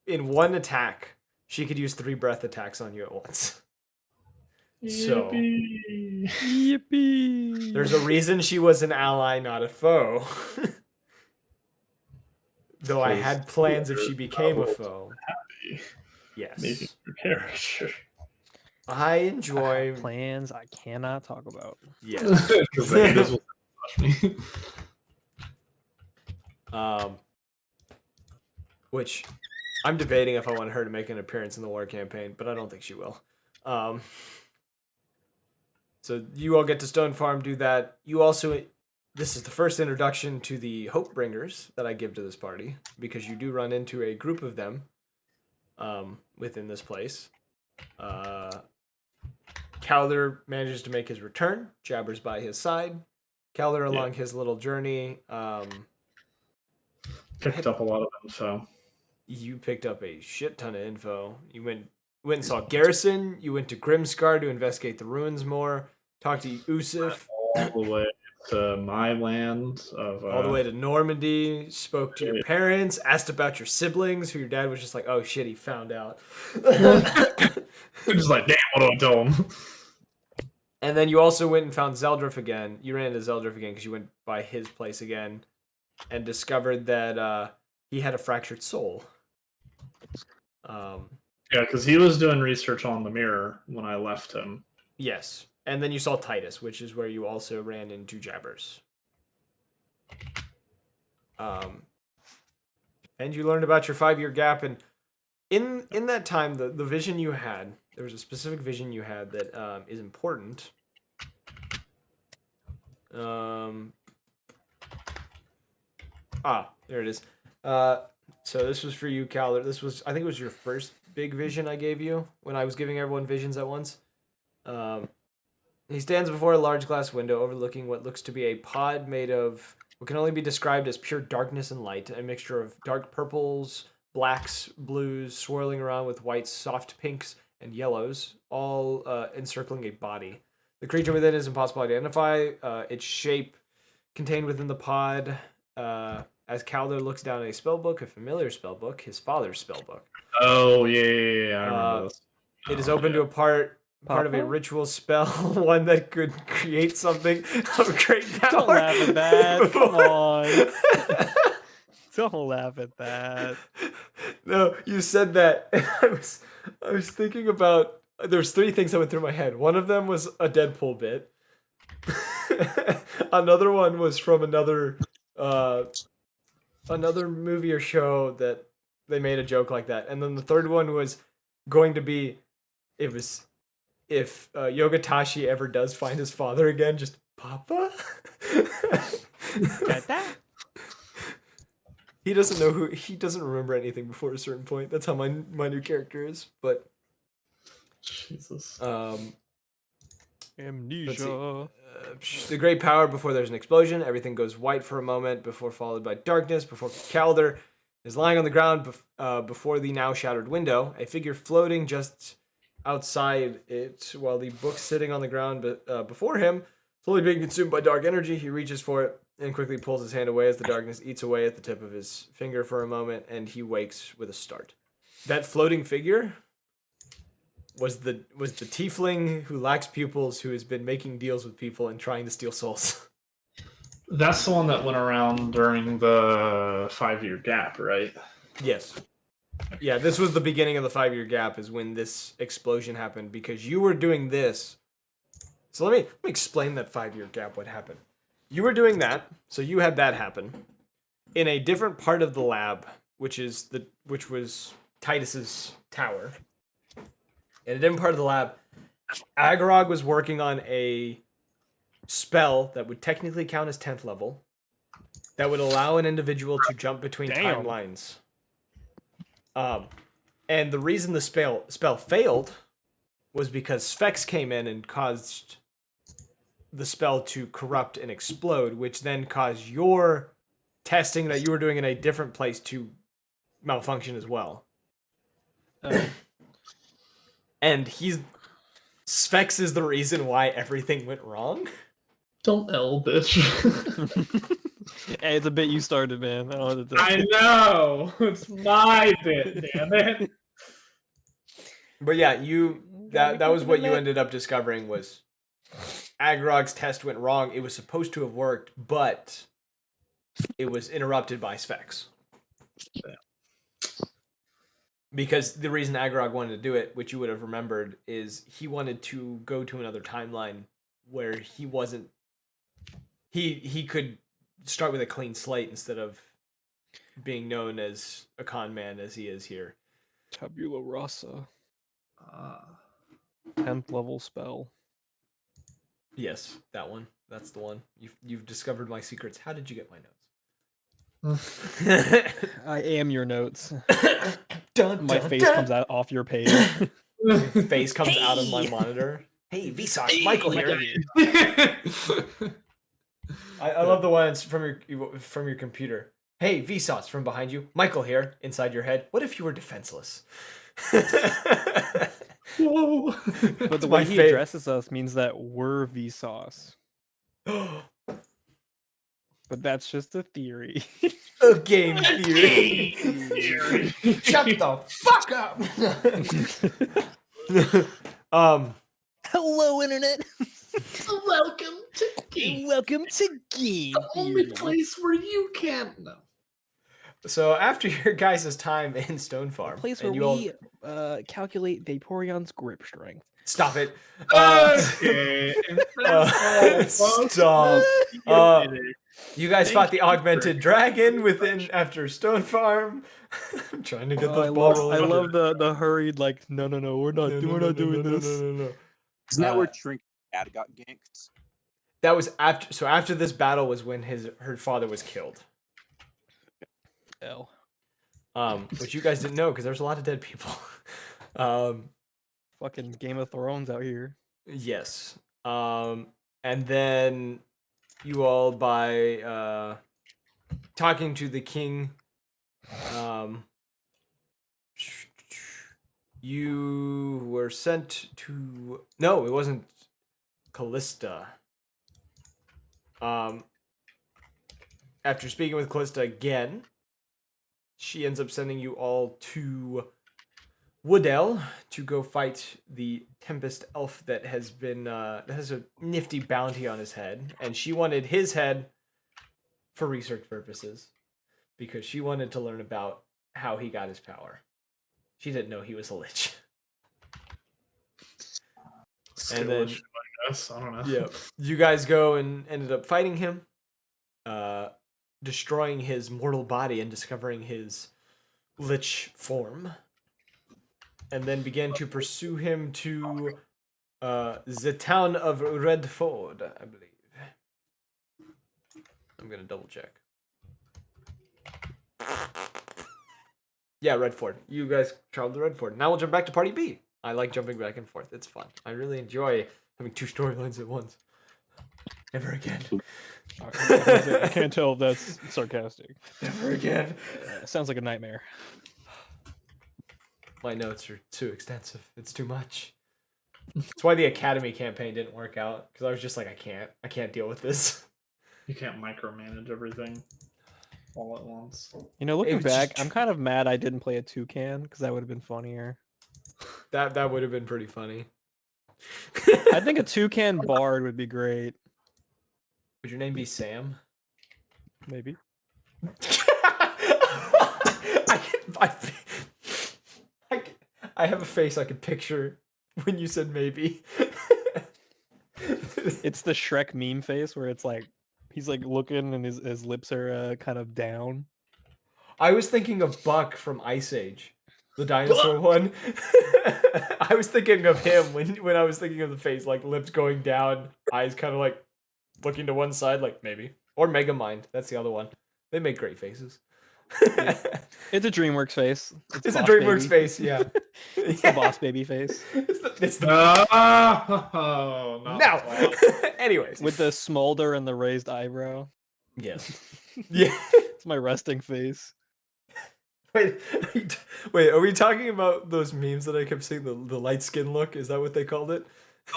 in one attack, she could use 3 breath attacks on you at once. So Yippee! there's a reason she was an ally, not a foe. Though I had plans if she became a foe. Yes. Making your character. I enjoy plans I cannot talk about. Yes. Because this will touch me. Which I'm debating if I want her to make an appearance in the war campaign, but I don't think she will. So you all get to Stone Farm, do that. You also, this is the first introduction to the Hope Bringers that I give to this party, because you do run into a group of them within this place. Calder manages to make his return. Jabber's by his side. Calder along his little journey. Picked up a lot of info. You picked up a shit ton of info. You went and saw Garrison. You went to Grimscar to investigate the ruins more. Talked to Usif. All the way to my land. All the way to Normandy. Spoke to your parents. Asked about your siblings, who your dad was just like, oh shit, he found out. Just like, damn, what do I tell him? And then you also went and found Zeldrif again. You ran into Zeldrif again because you went by his place again and discovered that he had a fractured soul. Yeah, because he was doing research on the mirror when I left him. Yes. And then you saw Titus, which is where you also ran into Jabbers. And you learned about your 5-year gap. And in that time, the vision you had, there was a specific vision you had that is important. There it is. So this was for you, Calder. This was, I think it was your first big vision I gave you when I was giving everyone visions at once. He stands before a large glass window overlooking what looks to be a pod made of what can only be described as pure darkness and light, a mixture of dark purples, blacks, blues, swirling around with whites, soft pinks, and yellows, all encircling a body. The creature within is impossible to identify. Its shape contained within the pod, as Calder looks down at a spellbook, a familiar spellbook, his father's spellbook. Oh yeah, I remember this. It is open to a part of a Papa? ritual spell, one that could create something of great power. Don't laugh at that. Come on. Don't laugh at that. No, you said that. And I was thinking about. There's three things that went through my head. One of them was a Deadpool bit. Another one was from another movie or show that they made a joke like that. And then the third one was going to be, if Yogatashi ever does find his father again, just Papa. Got that? He doesn't know he doesn't remember anything before a certain point. That's how my new character is. But Jesus. Amnesia. The great power before there's an explosion. Everything goes white for a moment before followed by darkness. Before Calder is lying on the ground before the now shattered window. A figure floating just outside it, while the book's sitting on the ground before him, slowly being consumed by dark energy. He reaches for it and quickly pulls his hand away as the darkness eats away at the tip of his finger for a moment, and he wakes with a start. That floating figure was the tiefling who lacks pupils, who has been making deals with people and trying to steal souls. That's the one that went around during the 5-year gap, right? Yes. Yeah, this was the beginning of the 5-year gap, is when this explosion happened, because you were doing this. So let me explain that 5-year gap, what happened. You were doing that, so you had that happen in a different part of the lab, which was Titus's tower. In a different part of the lab, Agorog was working on a spell that would technically count as 10th level, that would allow an individual to jump between timelines. And the reason the spell failed was because Sphex came in and caused the spell to corrupt and explode, which then caused your testing that you were doing in a different place to malfunction as well. And Sphex is the reason why everything went wrong. Don't L, bitch. Hey, it's a bit you started, man. I don't know what to I know. It's my bit, damn it. But yeah, that was what you ended up discovering, was Agorog's test went wrong. It was supposed to have worked, but it was interrupted by Sphex. Yeah. Because the reason Agorog wanted to do it, which you would have remembered, is he wanted to go to another timeline where he wasn't. He could start with a clean slate instead of being known as a con man as he is here. Tabula rasa. 10th level spell. Yes, that one. That's the one. You've discovered my secrets. How did you get my notes? I am your notes. My face comes out off your page. Face comes out of my monitor. Hey, Vsauce, Michael here. I love the ones from your computer. Hey, Vsauce, from behind you. Michael here, inside your head. What if you were defenseless? Whoa. But the way he addresses us means that we're Vsauce. But that's just a theory. A game theory. Shut the fuck up. Hello, internet. Welcome to Geek. Welcome to Geek. The only place where you can't know. So after your guys' time in Stone Farm, A place where we calculate Vaporeon's grip strength. Stop it. Okay. Stop. You guys fought the augmented dragon after Stone Farm. I'm trying to get the ball rolling. I love the hurried, like, no, we're not doing this. Isn't that where Trinket Dad got ganked? That was after. So after this battle was when her father was killed. L. Which you guys didn't know because there's a lot of dead people. Fucking Game of Thrones out here. Yes. And then you all by talking to the king. You were sent to... No, it wasn't Callista. After speaking with Callista again, she ends up sending you all to Woodell to go fight the Tempest Elf that has been that has a nifty bounty on his head, and she wanted his head for research purposes because she wanted to learn about how he got his power. She didn't know he was a lich. And then, Skillish, I guess. I don't know. yeah, you guys go and ended up fighting him, destroying his mortal body and discovering his lich form, and then began to pursue him to the town of Redford, I believe. I'm gonna double check. Yeah, Redford. You guys traveled to Redford. Now we'll jump back to Party B. I like jumping back and forth. It's fun. I really enjoy having two storylines at once. Never again. I can't tell if that's sarcastic. Never again. Sounds like a nightmare. My notes are too extensive. It's too much. That's why the Academy campaign didn't work out, because I was just like, I can't deal with this. You can't micromanage everything all at once. You know, It looking was back, just I'm kind of mad I didn't play a toucan because that would have been funnier. That would have been pretty funny. I think a toucan bard would be great. Would your name be Sam? Maybe. I have a face I could picture when you said maybe. It's the Shrek meme face where it's like he's like looking and his lips are kind of down. I was thinking of Buck from Ice Age, the dinosaur one. I was thinking of him when I was thinking of the face, like lips going down, eyes kind of like looking to one side, like maybe. Or Megamind, that's the other one. They make great faces. It's a DreamWorks face. It's a Boss DreamWorks Baby. face, yeah. It's the boss baby face It's the Oh, not no. that. Anyways, with the smolder and the raised eyebrow. yes, yeah. It's my resting face. Wait, are we talking about those memes that I kept seeing? The light skin look? Is that what they called it?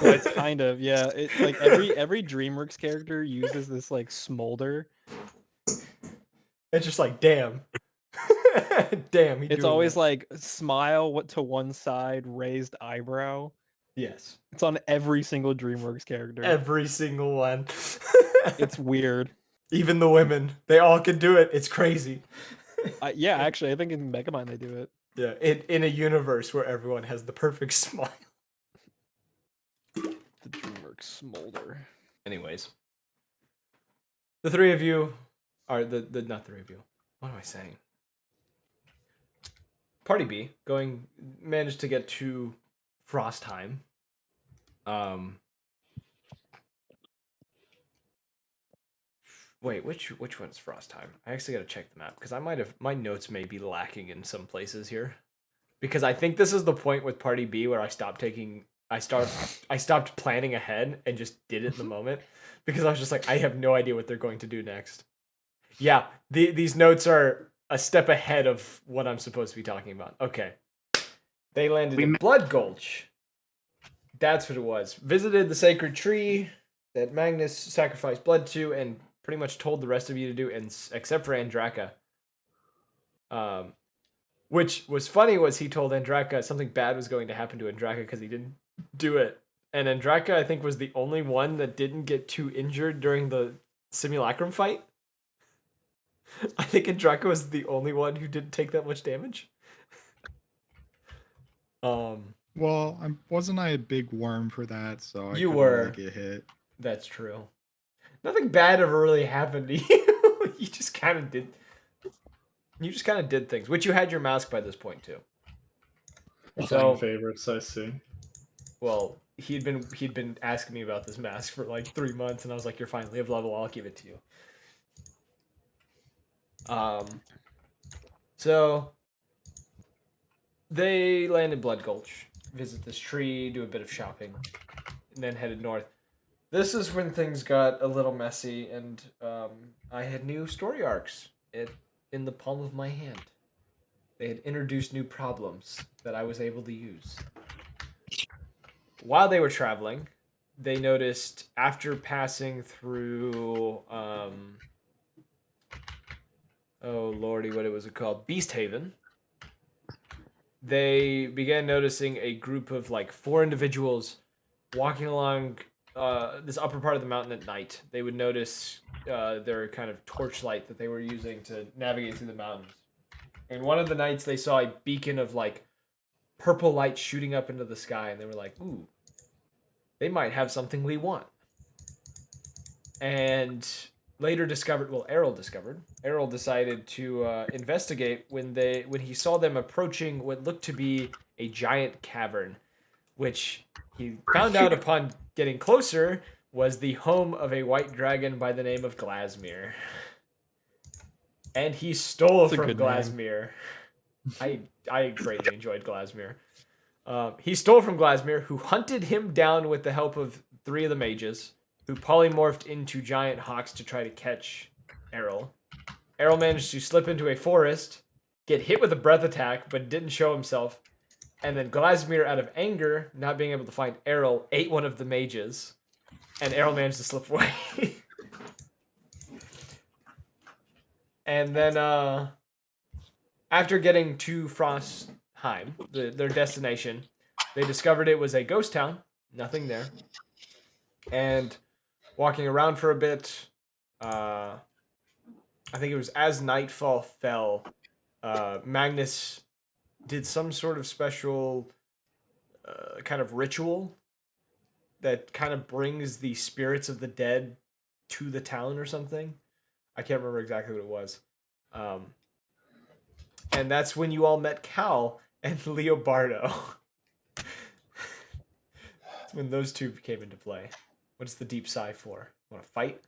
It's kind of, yeah. It like every DreamWorks character uses this like smolder. It's just like, damn. Damn. It's always like smile to one side, raised eyebrow. yes. It's on every single DreamWorks character. Every single one. It's weird. Even the women, they all can do it. It's crazy. Yeah, actually, I think in Megamind they do it. Yeah, in a universe where everyone has the perfect smile. The DreamWorks smolder. Anyways, the three of you are the not three of you. What am I saying? Party B managed to get to Frostheim. Wait, which one's Frostheim? I actually got to check the map because my notes may be lacking in some places here. Because I think this is the point with Party B where I stopped planning ahead and just did it in the moment because I was just like, I have no idea what they're going to do next. Yeah, these notes are a step ahead of what I'm supposed to be talking about. Okay. They landed in Blood Gulch. That's what it was. Visited the sacred tree that Magnus sacrificed blood to and pretty much told the rest of you to do, except for Andraka. Which was funny was he told Andraka something bad was going to happen to Andraka because he didn't do it. And Andraka, I think, was the only one that didn't get too injured during the simulacrum fight. I think Andraka was the only one who didn't take that much damage. Well, wasn't I a big worm for that? So I You couldn't were. really get hit. That's true. Nothing bad ever really happened to you. You just kind of did. You just kind of did things, which you had your mask by this point too. So favorites, I see. Well, he'd been asking me about this mask for like 3 months, and I was like, "You're finally of level. I'll give it to you." So they land in Blood Gulch, visit this tree, do a bit of shopping, and then headed north. this is when things got a little messy, and I had new story arcs in the palm of my hand. They had introduced new problems that I was able to use. While they were traveling, they noticed after passing through, oh lordy, what it was called? Beast Haven. They began noticing a group of like 4 individuals walking along this upper part of the mountain at night. They would notice their kind of torchlight that they were using to navigate through the mountains. And one of the nights they saw a beacon of like purple light shooting up into the sky, and they were like, ooh, they might have something we want. And later discovered, well, Errol discovered. Errol decided to investigate when he saw them approaching what looked to be a giant cavern, which he found out upon getting closer was the home of a white dragon by the name of Glasmere. And he stole That's a from good name. Glasmere. I greatly enjoyed Glasmere. He stole from Glasmere, who hunted him down with the help of 3 of the mages, who polymorphed into giant hawks to try to catch Errol. Errol managed to slip into a forest, get hit with a breath attack, but didn't show himself. And then Glasmere, out of anger, not being able to find Errol, ate one of the mages. And Errol managed to slip away. And then, after getting to Frostheim, their destination, they discovered it was a ghost town. Nothing there. And walking around for a bit, I think it was as nightfall fell, Magnus did some sort of special kind of ritual that kind of brings the spirits of the dead to the town or something. I can't remember exactly what it was. And that's when you all met Cal and Leobardo. That's when those two came into play. What's the deep sigh for? Want to fight?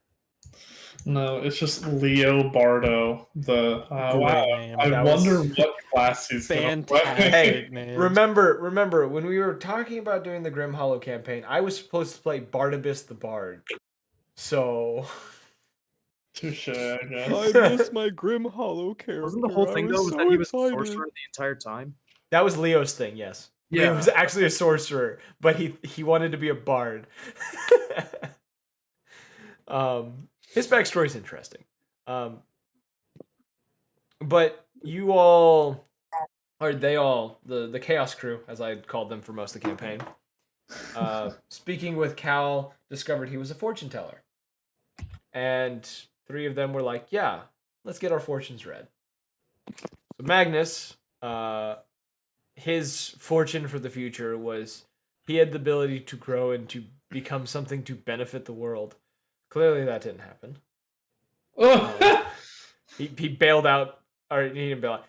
No, it's just Leo Bardo. Wow. name. I That wonder was what class he's going to play. Fantastic Hey, name. remember when we were talking about doing the Grim Hollow campaign, I was supposed to play Barnabas the Bard. So Touche, I guess. I miss my Grim Hollow character. Wasn't the whole thing I though was was so that he was a excited. sorcerer the entire time? that was Leo's thing, yes. Leo was actually a sorcerer, but he wanted to be a bard. His backstory is interesting. But you all, or they all, the Chaos Crew, as I called them for most of the campaign, speaking with Cal, discovered he was a fortune teller. And 3 of them were like, yeah, let's get our fortunes read. So Magnus, his fortune for the future was he had the ability to grow and to become something to benefit the world. Clearly that didn't happen. He bailed out, or he didn't bail out.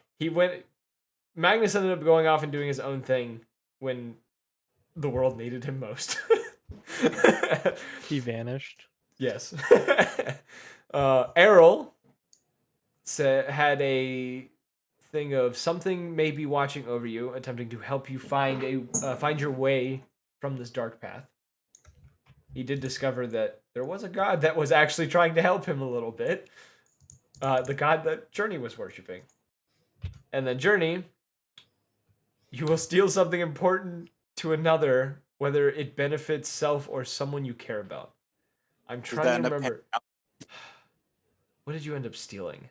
Magnus ended up going off and doing his own thing when the world needed him most. He vanished. Yes. Errol had a thing of something may be watching over you, attempting to help you find your way from this dark path. He did discover that there was a god that was actually trying to help him a little bit. The god that Journey was worshipping. And then Journey, you will steal something important to another, whether it benefits self or someone you care about. I'm trying to remember. What did you end up stealing?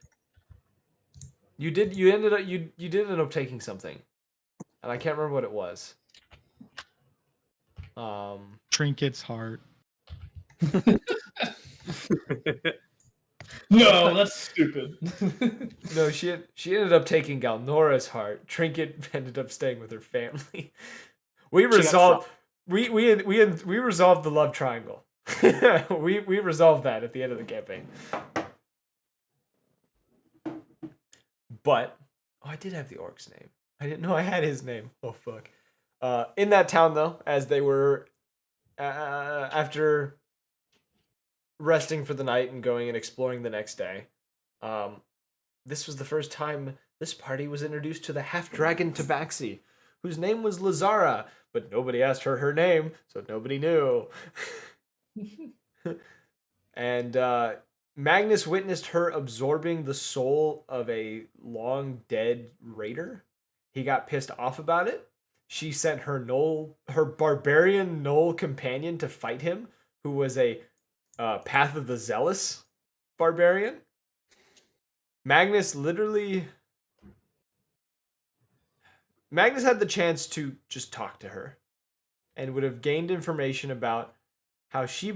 You did end up taking something. And I can't remember what it was. Trinket's heart. No, that's stupid. No, she ended up taking Galnora's heart. Trinket ended up staying with her family. We resolved we resolved the love triangle. we resolved that at the end of the campaign. But I did have the orc's name. I didn't know I had his name. Oh fuck. In that town though, as they were after resting for the night and going and exploring the next day, this was the first time this party was introduced to the half-dragon Tabaxi, whose name was Lazara, but nobody asked her name, so nobody knew. And Magnus witnessed her absorbing the soul of a long dead raider. He got pissed off about it. She sent her barbarian Knoll companion to fight him, who was a Path of the Zealous barbarian. Magnus had the chance to just talk to her and would have gained information about how she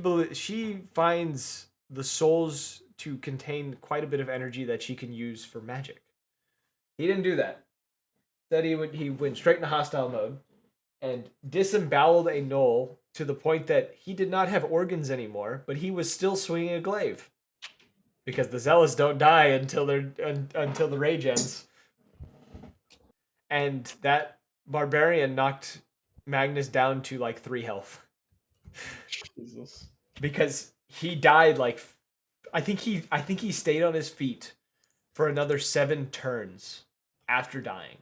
finds the souls to contain quite a bit of energy that she can use for magic. He didn't do that. Instead, he went straight into hostile mode and disemboweled a Knoll to the point that he did not have organs anymore, but he was still swinging a glaive. Because the Zealous don't die until the rage ends. And that barbarian knocked Magnus down to like 3 health. Jesus. Because he died like I think he stayed on his feet for another 7 turns after dying.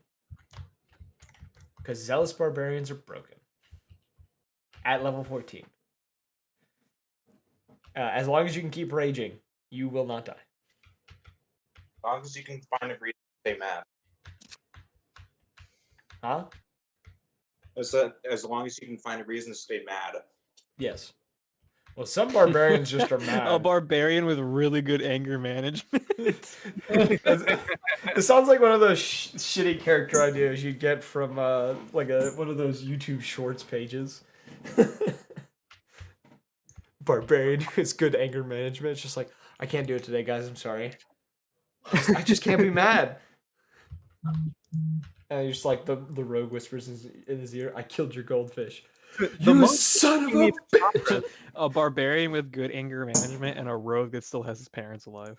Because Zealous barbarians are broken. At level 14. As long as you can keep raging, you will not die. As long as you can find a reason to stay mad. Huh? As long as you can find a reason to stay mad. Yes. Well, some barbarians just are mad. A barbarian with really good anger management. It sounds like one of those shitty character ideas you get from one of those YouTube Shorts pages. Barbarian with good anger management. It's just like, I can't do it today, guys. I'm sorry. I just can't be mad. And just like the rogue whispers in his ear, I killed your goldfish. You monk son of a bitch! A barbarian with good anger management and a rogue that still has his parents alive.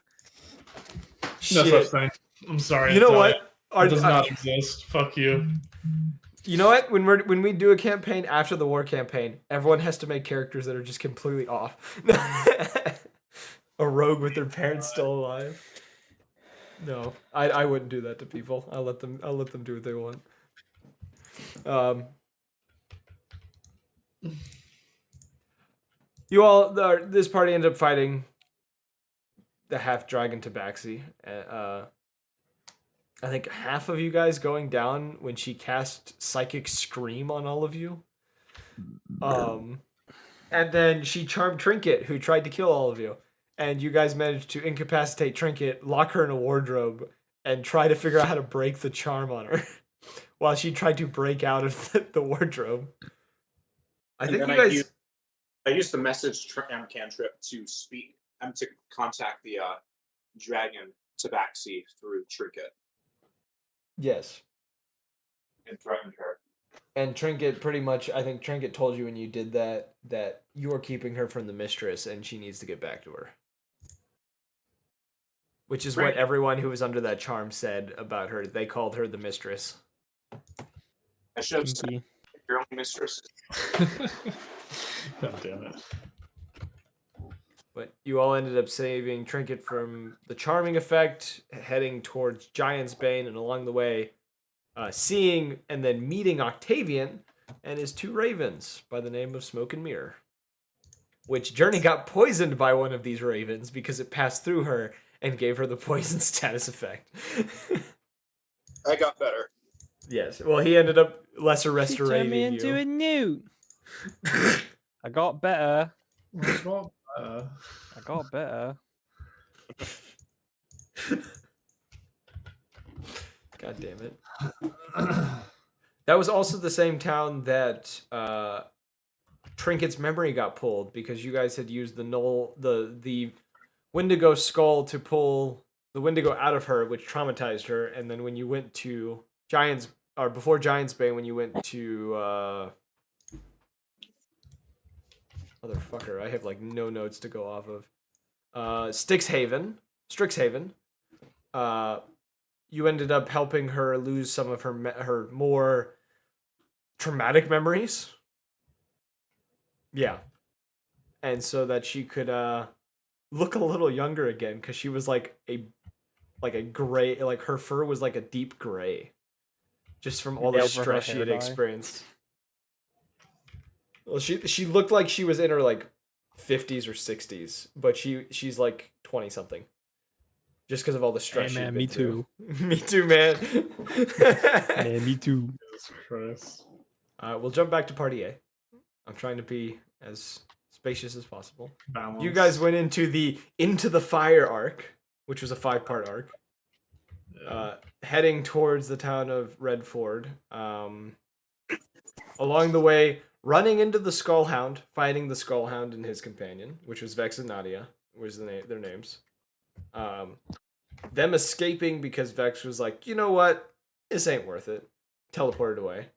No Shit. such thing. I'm sorry. You know what? It does not exist. Fuck you. You know what? When we do a campaign after the war campaign, everyone has to make characters that are just completely off. A rogue with their parents still alive. No, I wouldn't do that to people. I'll let them do what they want. You all, this party ended up fighting the half dragon Tabaxi. I think half of you guys going down when she cast Psychic Scream on all of you. And then she charmed Trinket, who tried to kill all of you. And you guys managed to incapacitate Trinket, lock her in a wardrobe, and try to figure out how to break the charm on her. While she tried to break out of the wardrobe. I think you guys... I used the message cantrip to speak. To contact the dragon Tabaxi through Trinket. Yes. And threatened her. And Trinket pretty much, I think Trinket told you when you did that you are keeping her from the mistress and she needs to get back to her. Which is what everyone who was under that charm said about her. They called her the mistress. I should have said your own mistress. God damn it. But you all ended up saving Trinket from the charming effect, heading towards Giant's Bane, and along the way, seeing and then meeting Octavian and his 2 ravens by the name of Smoke and Mirror. Which Journey got poisoned by one of these ravens because it passed through her and gave her the poison status effect. I got better. Yes, well, he ended up lesser She restorating turned me into you. a newt. I got better. I got better. God damn it. That was also the same town that Trinket's memory got pulled because you guys had used the Wendigo skull to pull the Wendigo out of her, which traumatized her. And then when you went to before Giant's Bane, when you went to motherfucker, I have like no notes to go off of. Strixhaven. You ended up helping her lose some of her more traumatic memories. Yeah. And so that she could look a little younger again, because she was like a gray, like her fur was like a deep gray. Just from all the stress she had experienced. Well, she looked like she was in her like 50s or 60s, but she's like 20 something. Just because of all the stress. Hey, man, she'd been me through. too. Me too, man. Man, me too. Jesus Christ. We'll jump back to party A. I'm trying to be as spacious as possible. Balance. You guys went into the Fire arc, which was a 5-part arc. Yeah. Heading towards the town of Redford. Along the way, running into the Skullhound, fighting the Skullhound and his companion, which was Vex and Nadia, was their names. Them escaping because Vex was like, you know what, this ain't worth it. Teleported away.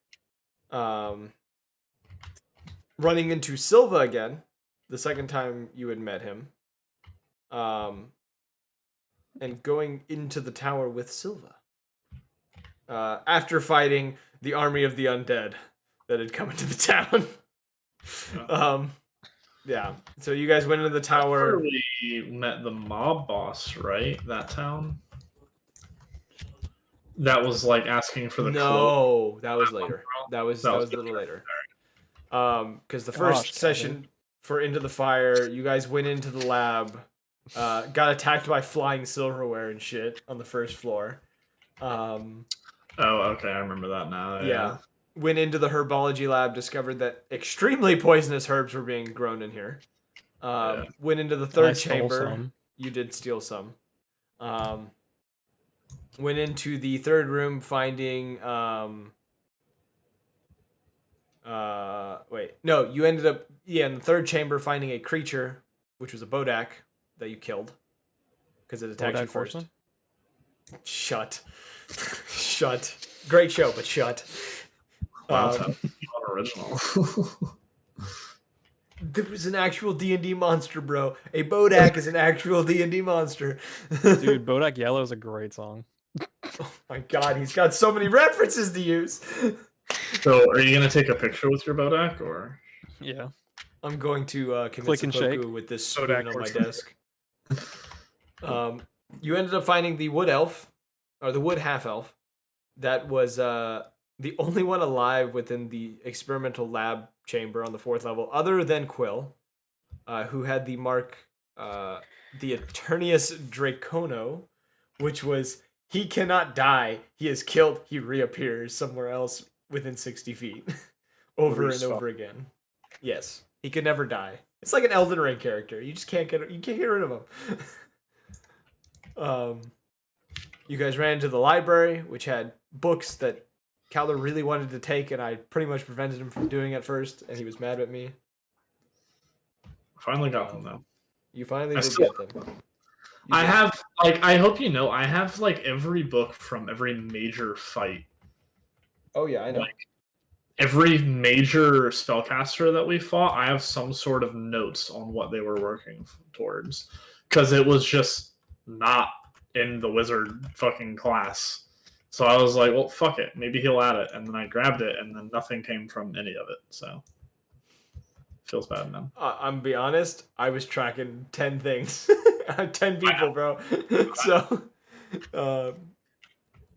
Running into Silva again, the second time you had met him. And going into the tower with Silva. After fighting the army of the undead that had come into the town. Yeah. So you guys went into the tower. We met the mob boss, right? That town. That was like asking for the cloak. No, that was later. That was a little later. Because the first session for Into the Fire, you guys went into the lab, got attacked by flying silverware and shit on the first floor. Oh, okay, I remember that now. Yeah. Went into the herbology lab, discovered that extremely poisonous herbs were being grown in here. Went into the third chamber. Some. You did steal some. Went into the third room, finding you ended up in the third chamber finding a creature, which was a Bodak that you killed because it attacked you first. Horseman? Shut. Great show, but shut. Wow, original. There was an actual D&D monster, bro. A Bodak is an actual D&D monster. Dude, Bodak Yellow is a great song. Oh my god, he's got so many references to use. So, are you gonna take a picture with your Bodak, or? Yeah. I'm going to commit Click and seppuku shake. with this spoon Bodak on my horse. desk. You ended up finding the wood elf, or the wood half elf, that was the only one alive within the experimental lab chamber on the 4th level, other than Quill, who had the mark, the Eternius Dracono, which was, he cannot die, he is killed, he reappears somewhere else within 60 feet, over and over again. Yes, he could never die. It's like an Elden Ring character. You just can't get rid of him. You guys ran into the library, which had books that Calder really wanted to take, and I pretty much prevented him from doing at first, and he was mad at me. Finally got them though. You finally did still- get them. I have I hope you know, I have like every book from every major fight. Oh yeah, I know. Like, every major spellcaster that we fought, I have some sort of notes on what they were working towards, because it was just not in the wizard fucking class. So I was like, well, fuck it, maybe he'll add it, and then I grabbed it, and then nothing came from any of it. So feels bad, man. I'm be honest, I was tracking 10 things. 10 people, bro. So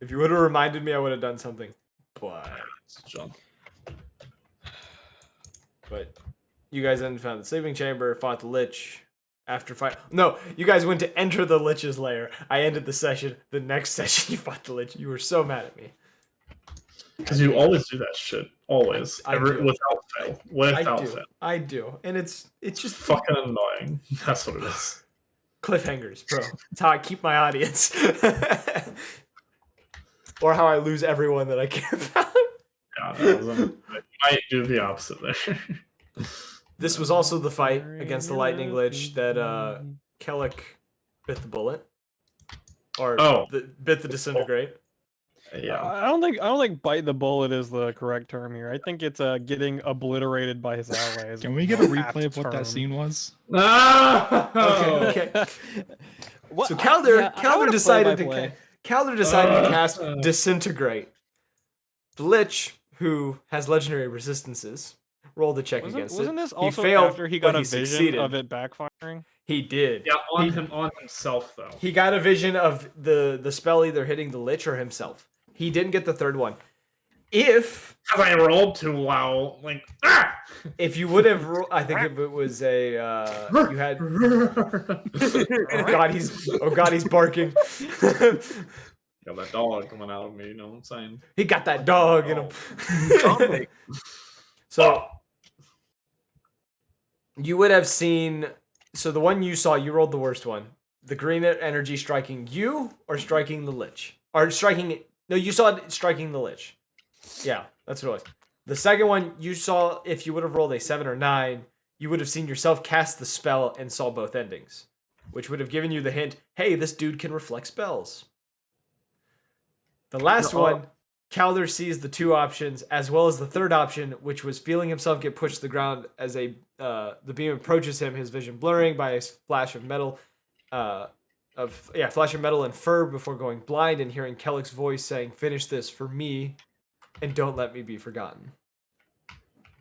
if you would have reminded me, I would have done something. But you guys then found the sleeping chamber, fought the lich. After fight, no, you guys went to enter the lich's lair. I ended the session. The next session, you fought the lich. You were so mad at me. Because you always do that shit. Always. I do. Without fail. Without fail. I do. And it's just Fucking annoying. That's what it is. cliffhangers, bro. It's how I keep my audience. Or how I lose everyone that I care about. Yeah, I might do the opposite there. This was also the fight against the lightning lich that Kellic bit the bullet. Or bit the disintegrate. Yeah. I don't think bite the bullet is the correct term here. I think it's getting obliterated by his allies. Can we get a replay of what that scene was? Okay. So Calder decided to cast disintegrate. The lich, who has legendary resistances, rolled a check against it. Wasn't this also failed, after he got but a vision succeeded. of it backfiring? He did. Yeah, on himself though. He got a vision of the spell either hitting the lich or himself. He didn't get the third one. if Because I rolled too low. Like, ah! if you would have, I think if it was a you had. Oh God, he's barking. Got that dog coming out of me, you know what I'm saying? He got that dog in him. Calmly. So you would have seen. So the one you saw, you rolled the worst one. The green energy striking you or striking the lich, or striking. No, you saw it striking the lich. Yeah, that's what it was. The second one you saw, if you would have rolled a 7 or 9, you would have seen yourself cast the spell and saw both endings, which would have given you the hint, hey, this dude can reflect spells. The last one, Calder sees the 2 options, as well as the third option, which was feeling himself get pushed to the ground as the beam approaches him, his vision blurring by a flash of metal, flash of metal and fur before going blind, and hearing Kellick's voice saying, finish this for me, and don't let me be forgotten.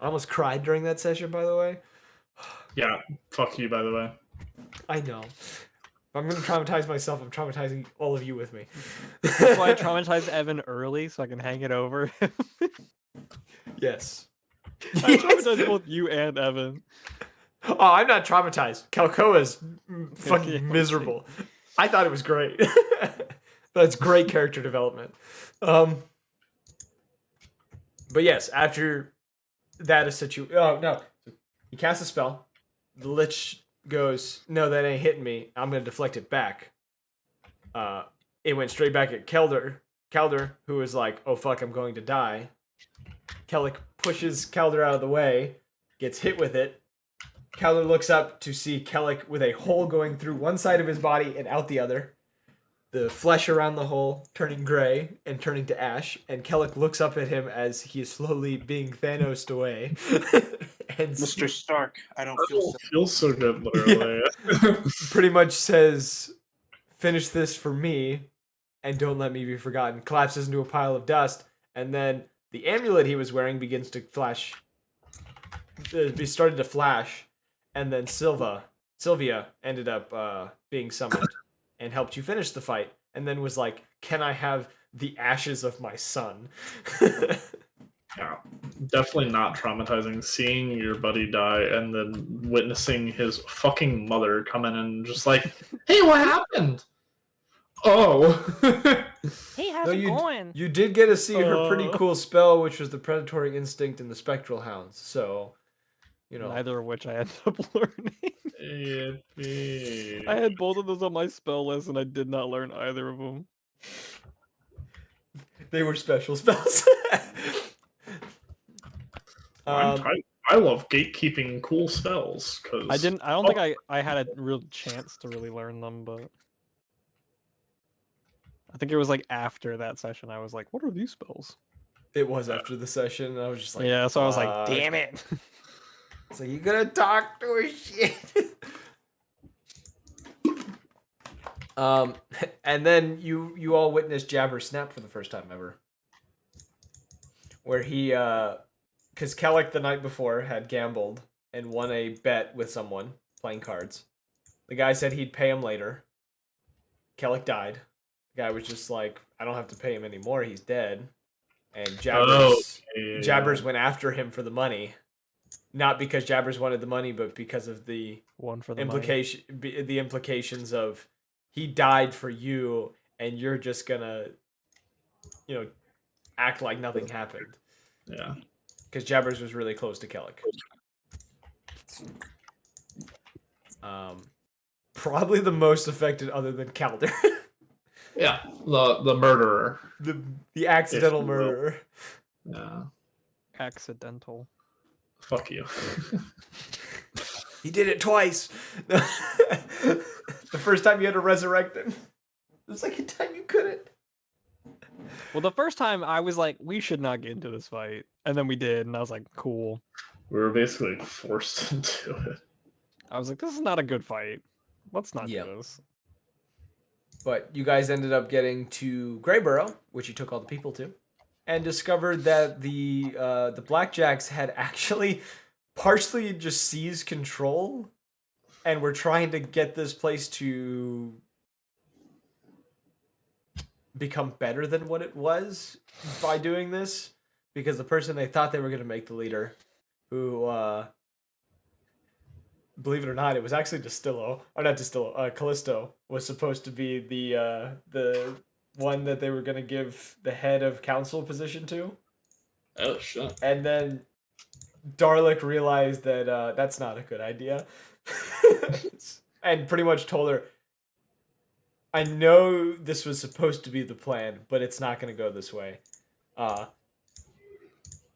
I almost cried during that session, by the way. Yeah, fuck you, by the way. I know. If I'm going to traumatize myself, I'm traumatizing all of you with me. That's why I traumatized Evan early so I can hang it over. Yes. I traumatized both you and Evan. Oh, I'm not traumatized. Kalkoa's fucking Yeah. miserable. I thought it was great. But it's great character development. But yes, after that is situation. Oh no, he casts a spell. The lich goes, "No, that ain't hitting me. I'm gonna deflect it back." It went straight back at Kelder. Kelder, who is like, "Oh fuck, I'm going to die." Kellick pushes Kelder out of the way, gets hit with it. Kelder looks up to see Kellick with a hole going through one side of his body and out the other. The flesh around the hole turning gray and turning to ash, and Kellick looks up at him as he is slowly being Thanosed away. And Mr. Stark, I don't I feel don't so. feel so good, literally. pretty much says, finish this for me, and don't let me be forgotten. Collapses into a pile of dust, and then the amulet he was wearing begins to flash. It started to flash, and then Sylvia ended up being summoned and helped you finish the fight, and then was like, "Can I have the ashes of my son?" Yeah, definitely not traumatizing. Seeing your buddy die and then witnessing his fucking mother come in and just like, hey, what happened? Oh. Hey, how's No, it going? you did get to see her pretty cool spell, which was the predatory instinct and the spectral hounds. So, you know, Neither of which I ended up learning. I had both of those on my spell list and I did not learn either of them. they were special spells. I love gatekeeping cool spells because I don't think I had a real chance to really learn them, but I think it was like after that session I was like, what are these spells? It was after the session, and I was just like, Yeah, so I was like, "Fuck." damn it. So you gonna talk to her shit? And then you all witnessed Jabber snap for the first time ever, where he because Kellick the night before had gambled and won a bet with someone playing cards. The guy said he'd pay him later. Kellick died. The guy was just like, I don't have to pay him anymore. He's dead. And Jabbers went after him for the money. Not because Jabbers wanted the money, but because of the One for the the implications of he died for you, and you're just gonna, act like nothing happened. Yeah. Because Jabbers was really close to Kellick. Probably the most affected, other than Calder. Yeah, the murderer. the accidental If you will. murderer. Yeah. Accidental. Fuck you. He did it twice. The first time you had to resurrect him. The second time you couldn't. Well, the first time I was like, we should not get into this fight. And then we did, and I was like, cool. We were basically forced into it. I was like, this is not a good fight. Let's not Yeah. do this. But you guys ended up getting to Greyborough, which you took all the people to, and discovered that the Blackjacks had actually partially just seized control and were trying to get this place to become better than what it was by doing this. because the person they thought they were going to make the leader, who, believe it or not, it was actually Callisto was supposed to be the one that they were going to give the head of council position to. Oh shit! And then Darlic realized that that's not a good idea, and pretty much told her, "I know this was supposed to be the plan, but it's not going to go this way."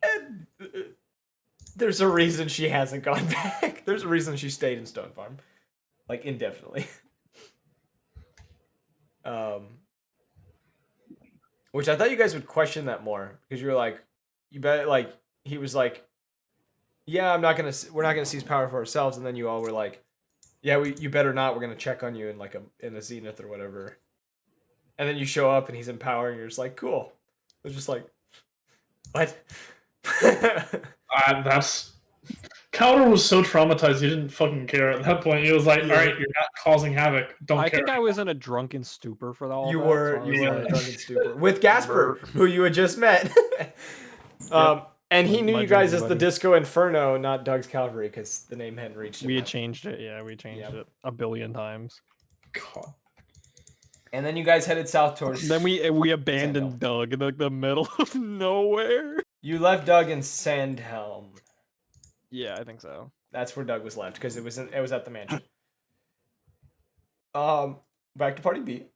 And there's a reason she hasn't gone back. There's a reason she stayed in Stone Farm, like indefinitely. Which I thought you guys would question that more, because you were like, you bet, like he was like, yeah, we're not gonna seize power for ourselves, and then you all were like, yeah, you better not. We're gonna check on you in like in a zenith or whatever. And then you show up and he's in power, and you're just like, cool. It was just like, what? That's Calder was so traumatized he didn't fucking care at that point. He was like, "All right, you're not causing havoc. Don't I care." think I was in a drunken stupor for all You that. were so I was in a like- drunken stupor with Gasper, who you had just met. And he knew My you guys drinking as the buddy. Disco Inferno, not Doug's Cavalry, because the name hadn't reached him We yet. had changed it. Yeah, we changed Yep. it a billion times. God. And then you guys headed south towards. Then we abandoned Doug in like the middle of nowhere. You left Doug in Sandhelm. Yeah, I think so. That's where Doug was left, because it was at the mansion. Back to Party B.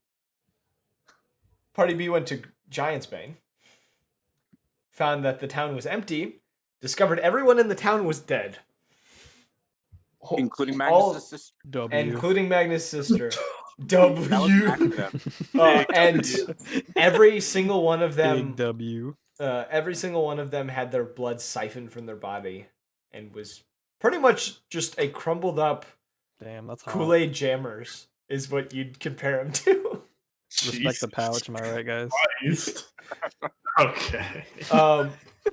Party B went to Giant's Bane. Found that the town was empty. Discovered everyone in the town was dead, Including All- Magnus' sister. W. including Magnus' sister. That was an W. accident. And every single one of Big them, W. every single one of them had their blood siphoned from their body, and was pretty much just a crumbled up Damn, that's hot. Kool-Aid jammers is what you'd compare them to. Respect the pouch, am I right, guys? Christ. Okay.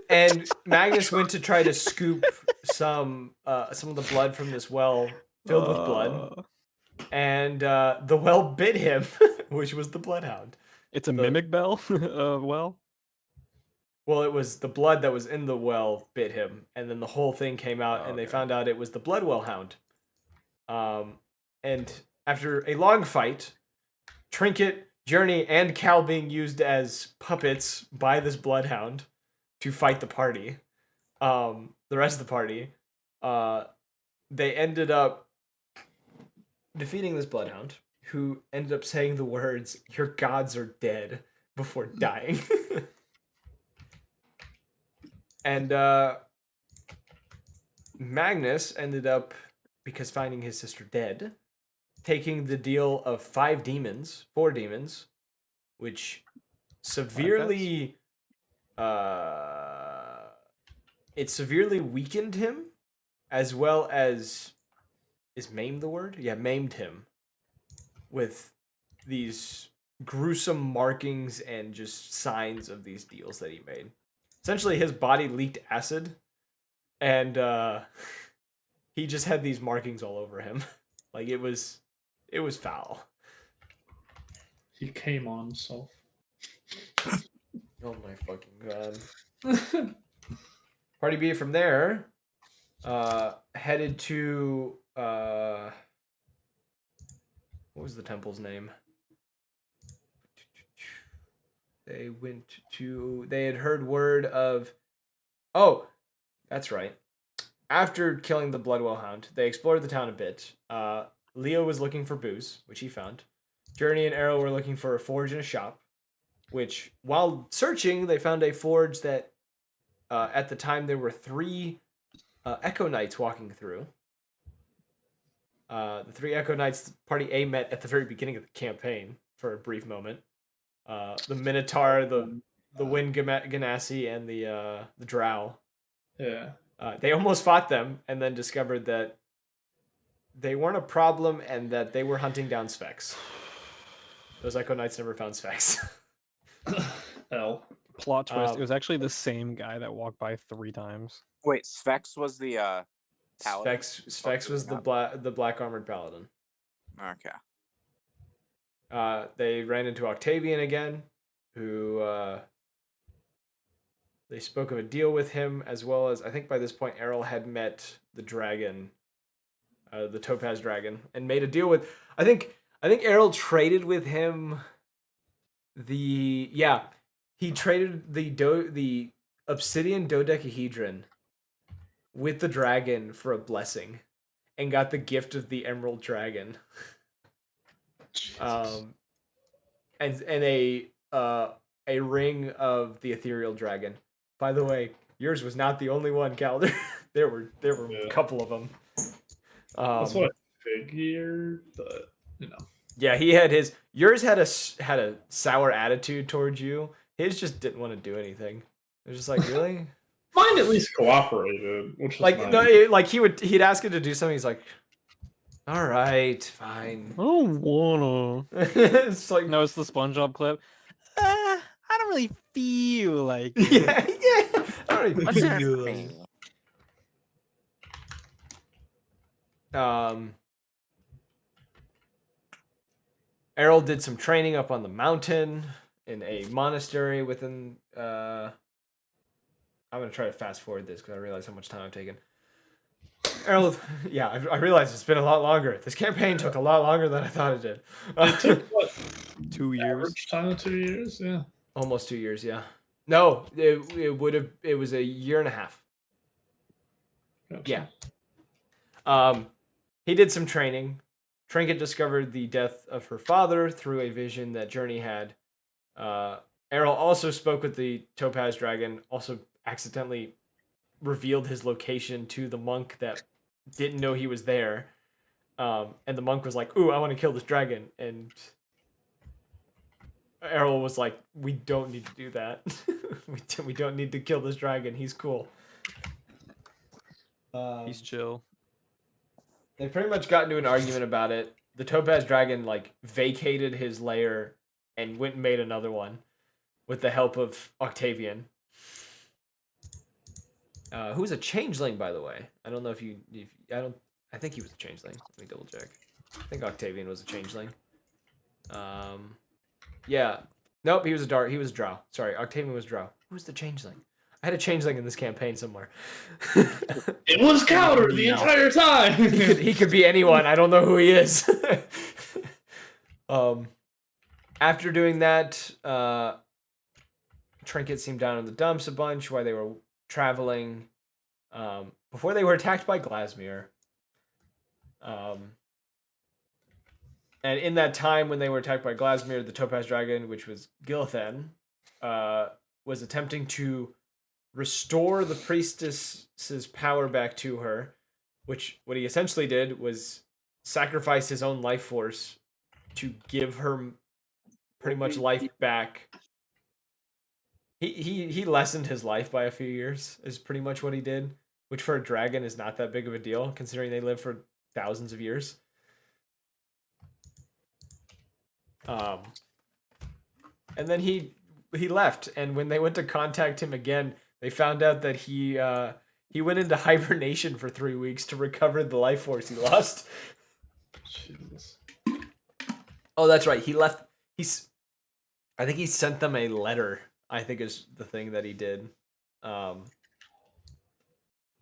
And Magnus went to try to scoop some of the blood from this well filled with blood, and the well bit him, which was the bloodhound. It's a mimic bell. Well, Well, it was the blood that was in the well bit him, and then the whole thing came out, and they found out it was the Bloodwell Hound. And after a long fight, Trinket, Journey, and Cal being used as puppets by this Bloodhound to fight the party, the rest of the party, they ended up defeating this Bloodhound, who ended up saying the words, "Your gods are dead," before dying. And Magnus ended up, because finding his sister dead, taking the deal of 4 demons, which severely, it severely weakened him, as well as, is maimed the word? Yeah, maimed him with these gruesome markings and just signs of these deals that he made. Essentially, his body leaked acid, and he just had these markings all over him. Like, it was foul. He came on himself. Oh my fucking god. Party B from there headed to what was the temple's name? They had heard word of, oh, that's right. After killing the Bloodwell Hound, they explored the town a bit. Leo was looking for booze, which he found. Journey and Arrow were looking for a forge and a shop, which, while searching, they found a forge that, at the time, there were 3 Echo Knights walking through. The 3 Echo Knights, Party A met at the very beginning of the campaign for a brief moment. The Minotaur, the Wind Ganassi, and the Drow. Yeah. They almost fought them, and then discovered that they weren't a problem, and that they were hunting down Sphex. Those Echo Knights never found Sphex. L. plot twist. It was actually the same guy that walked by 3 times. Wait, Sphex was the paladin? Sphex was the black armored paladin. Okay. They ran into Octavian again, who They spoke of a deal with him, as well as I think by this point Errol had met the dragon, the Topaz Dragon, and made a deal with. I think Errol traded with him. He traded the obsidian dodecahedron with the dragon for a blessing, and got the gift of the Emerald Dragon. Jesus. And a ring of the Ethereal Dragon. By the way, yours was not the only one, Calder. there were a couple of them. That's what I figured, but Yeah, he had his. Yours had a sour attitude towards you. His just didn't want to do anything. It was just like, really? Mine at least cooperated, which was Like nice. no, like he'd ask him to do something. He's like, all right, fine. I don't wanna. It's like No, it's the SpongeBob clip. I don't really feel like it. yeah. I don't even What's in it feel for like- me? Errol did some training up on the mountain in a monastery within. I'm gonna try to fast forward this because I realize how much time I've taken. Errol, yeah, I realize it's been a lot longer. This campaign took a lot longer than I thought it did. It took what? 2 years. Average time of 2 years? Yeah. Almost 2 years, yeah. No, it would have. It was a year and a half. Gotcha. Yeah. He did some training. Trinket discovered the death of her father through a vision that Journey had. Errol also spoke with the Topaz Dragon, also accidentally revealed his location to the monk that didn't know he was there. And the monk was like, ooh, I want to kill this dragon. And Errol was like, we don't need to do that. we don't need to kill this dragon. He's cool. He's chill. They pretty much got into an argument about it. The Topaz Dragon like vacated his lair and went and made another one with the help of Octavian. Who's a changeling, by the way. I don't know if I think he was a changeling. Let me double check. I think Octavian was a changeling. Yeah. Nope, he was a drow. Sorry, Octavian was drow. Who's the changeling? I had a changeling in this campaign somewhere. It was Cowder the entire time. he could be anyone. I don't know who he is. After doing that, Trinket seemed down in the dumps a bunch while they were traveling. Before they were attacked by Glasmere. And in that time when they were attacked by Glasmere, the Topaz Dragon, which was Gilthan, was attempting to restore the priestess's power back to her, which what he essentially did was sacrifice his own life force to give her pretty much life back. He lessened his life by a few years is pretty much what he did, which for a dragon is not that big of a deal considering they live for thousands of years. And then he left, and when they went to contact him again, they found out that he went into hibernation for 3 weeks to recover the life force he lost. Jesus. Oh, that's right. He left. I think he sent them a letter. I think is the thing that he did.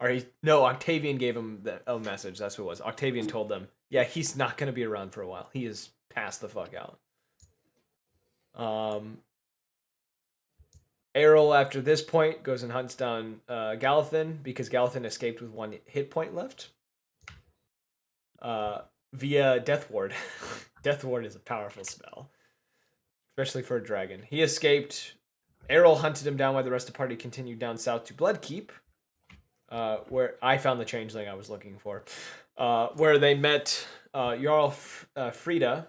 Octavian gave him a message. That's what it was. Octavian told them, yeah, he's not going to be around for a while. He is passed the fuck out. Errol, after this point, goes and hunts down Galathan because Galathan escaped with 1 hit point left. Via Death Ward. Death Ward is a powerful spell, especially for a dragon. He escaped. Errol hunted him down while the rest of the party continued down south to Bloodkeep, where I found the changeling I was looking for, where they met Jarl Frida,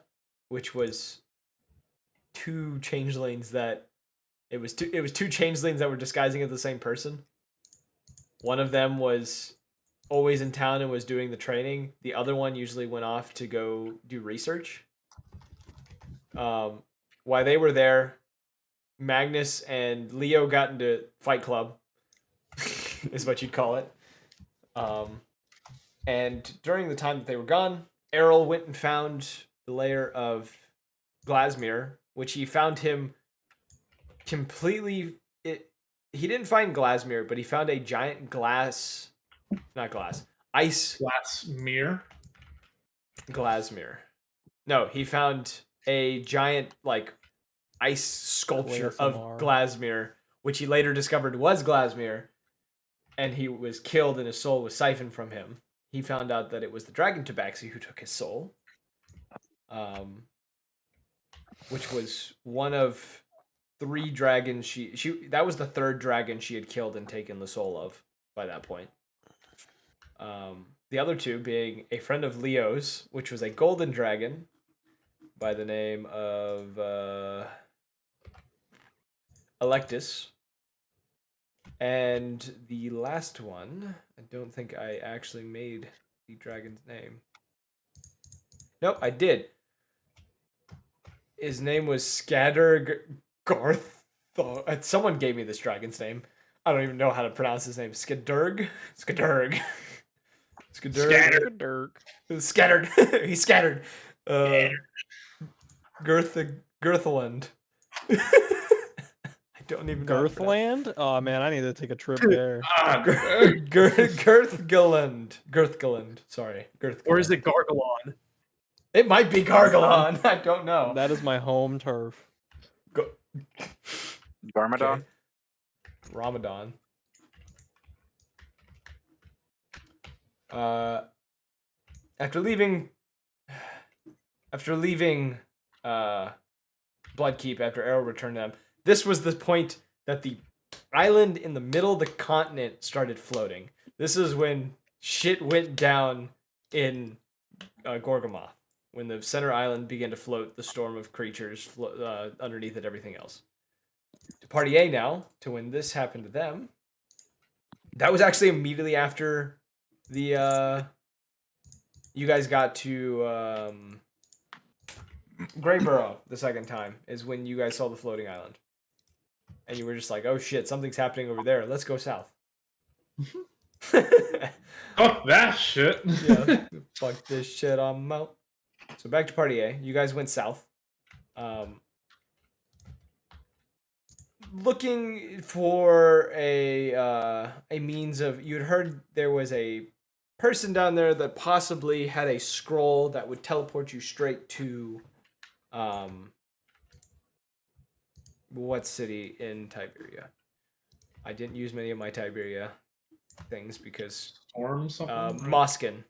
which was two changelings that it was two changelings that were disguising as the same person. One of them was always in town and was doing the training. The other one usually went off to go do research. While they were there, Magnus and Leo got into Fight Club, is what you'd call it. And during the time that they were gone, Errol went and found the lair of Glasmere, which he found him completely he didn't find Glasmere, but he found a giant ice Glass mirror. Glasmere. No, he found a giant like ice sculpture of Glasamar. Glasmere, which he later discovered was Glasmere, and he was killed and his soul was siphoned from him. He found out that it was the dragon Tabaxi who took his soul, which was one of 3 dragons she that was the 3rd dragon she had killed and taken the soul of by that point. The other 2 being a friend of Leo's, which was a golden dragon by the name of Electus. And the last one, I don't think I actually made the dragon's name. Nope, I did. His name was Scatter Garth. Someone gave me this dragon's name. I don't even know how to pronounce his name. Skadurg? Skadurg. Scattered. Scattered. He scattered. Girthland. I don't even know. Girthland? Oh man, I need to take a trip there. Girthgaland. Sorry. Girthgaland. Or is it Gargalon? It might be Gargalon. I don't know. That is my home turf. Garmadon. Okay. Ramadan. After leaving Bloodkeep after Arrow returned them, this was the point that the island in the middle of the continent started floating. This is when shit went down in Gorgomoth, when the center island began to float, the storm of creatures underneath it, everything else. To Party A now, to when this happened to them, that was actually immediately after the you guys got to Greyborough the second time, is when you guys saw the floating island. And you were just like, oh shit, something's happening over there. Let's go south. Fuck that shit. Yeah, fuck this shit, I'm out. So back to Party A. You guys went south. Looking for a means of... You'd heard there was a person down there that possibly had a scroll that would teleport you straight to... what city in Tiberia? I didn't use many of my Tiberia things because... Storm something? Moskin.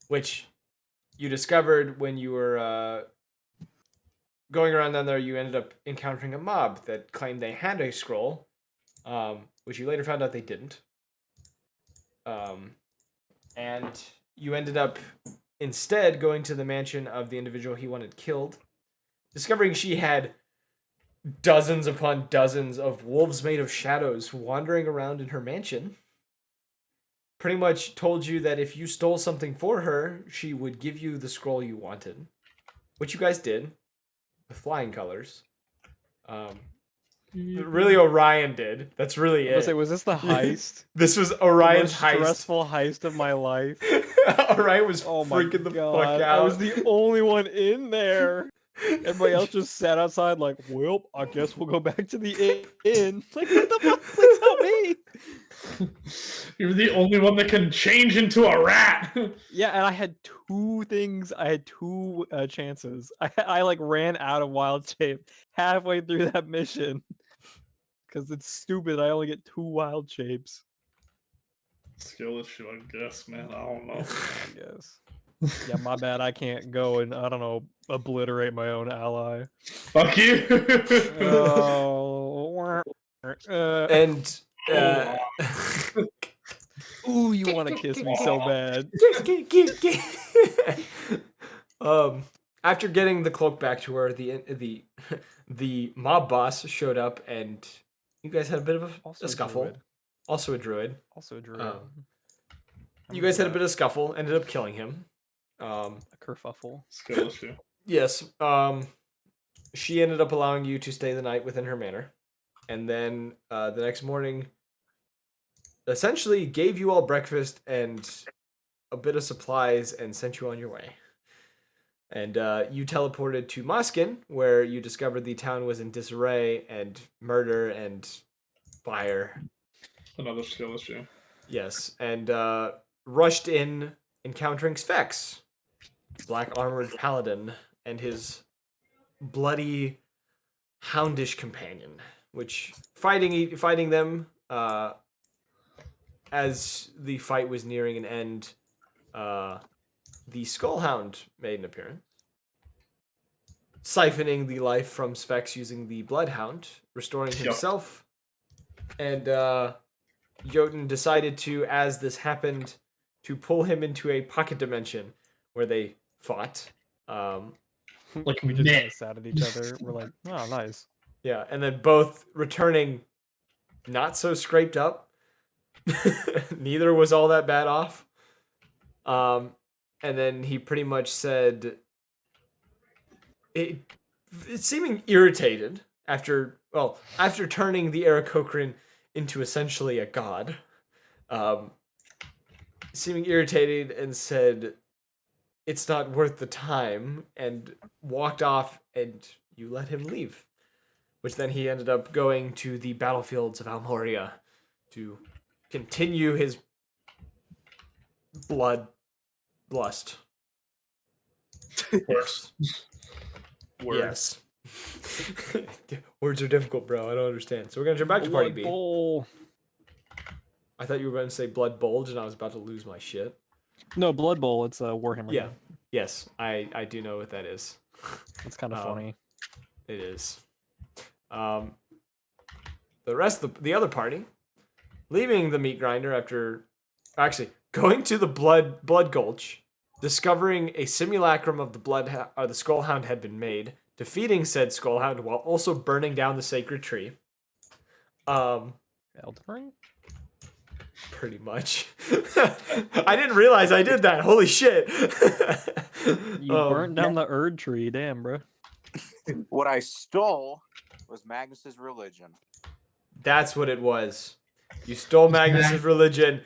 Which you discovered when you were going around down there. You ended up encountering a mob that claimed they had a scroll, which you later found out they didn't. And you ended up instead going to the mansion of the individual he wanted killed, discovering she had dozens upon dozens of wolves made of shadows wandering around in her mansion. Pretty much told you that if you stole something for her, she would give you the scroll you wanted, which you guys did with flying colors. Really, Orion did. That's really it. Was this the heist? This was Orion's the most heist. stressful heist of my life. Orion was Oh my freaking the god! fuck out. I was the only one in there. Everybody else just sat outside, like, well, I guess we'll go back to the inn. Like, what the fuck? Please help me. You're the only one that can change into a rat. Yeah, and I had 2 things. I had 2 chances. I like ran out of wild shape halfway through that mission because it's stupid. I only get 2 wild shapes. Skill issue, I guess, man. I don't know. I guess. Yeah, my bad. I can't go and I don't know obliterate my own ally. Fuck you. Oh. And Ooh, you want to kiss me so bad. After getting the cloak back to her, the mob boss showed up, and you guys had a bit of a scuffle. Druid. Also a druid. Also a druid. You guys had a bit of scuffle. Ended up killing him. A kerfuffle. Skill issue. Yes. She ended up allowing you to stay the night within her manor, and then the next morning, essentially gave you all breakfast and a bit of supplies and sent you on your way. And you teleported to Moskin, where you discovered the town was in disarray and murder and fire. Another skill issue. Yes, and rushed in, encountering Sphex, black armored paladin, and his bloody houndish companion, which fighting them as the fight was nearing an end. The Skullhound made an appearance, siphoning the life from Sphex using the Bloodhound, restoring himself, and Jotun decided to, as this happened, to pull him into a pocket dimension where they fought. Like We just meh. kind of sat at each other. We're like, oh, nice. Yeah, and then both returning not so scraped up. Neither was all that bad off. And then he pretty much said, it seeming irritated after turning the Aarakocran into essentially a god, seeming irritated and said, it's not worth the time, and walked off, and you let him leave. Which then he ended up going to the battlefields of Almoria to continue his blood lust. Worse. Yes. Words are difficult, bro. I don't understand. So we're gonna jump back to Party Blood B. Bowl. I thought you were going to say Blood Bulge, and I was about to lose my shit. No, Blood Bowl. It's a Warhammer. Yeah. game. Yes, I do know what that is. It's kind of funny. It is. The rest of the other party, leaving the meat grinder after, actually going to the blood gulch, discovering a simulacrum of the the Skullhound had been made, defeating said Skullhound while also burning down the sacred tree. Elden Ring? Pretty much. I didn't realize I did that. Holy shit. You burnt down the Erd tree. Damn, bro. What I stole was Magnus's religion. That's what it was. You stole Magnus's religion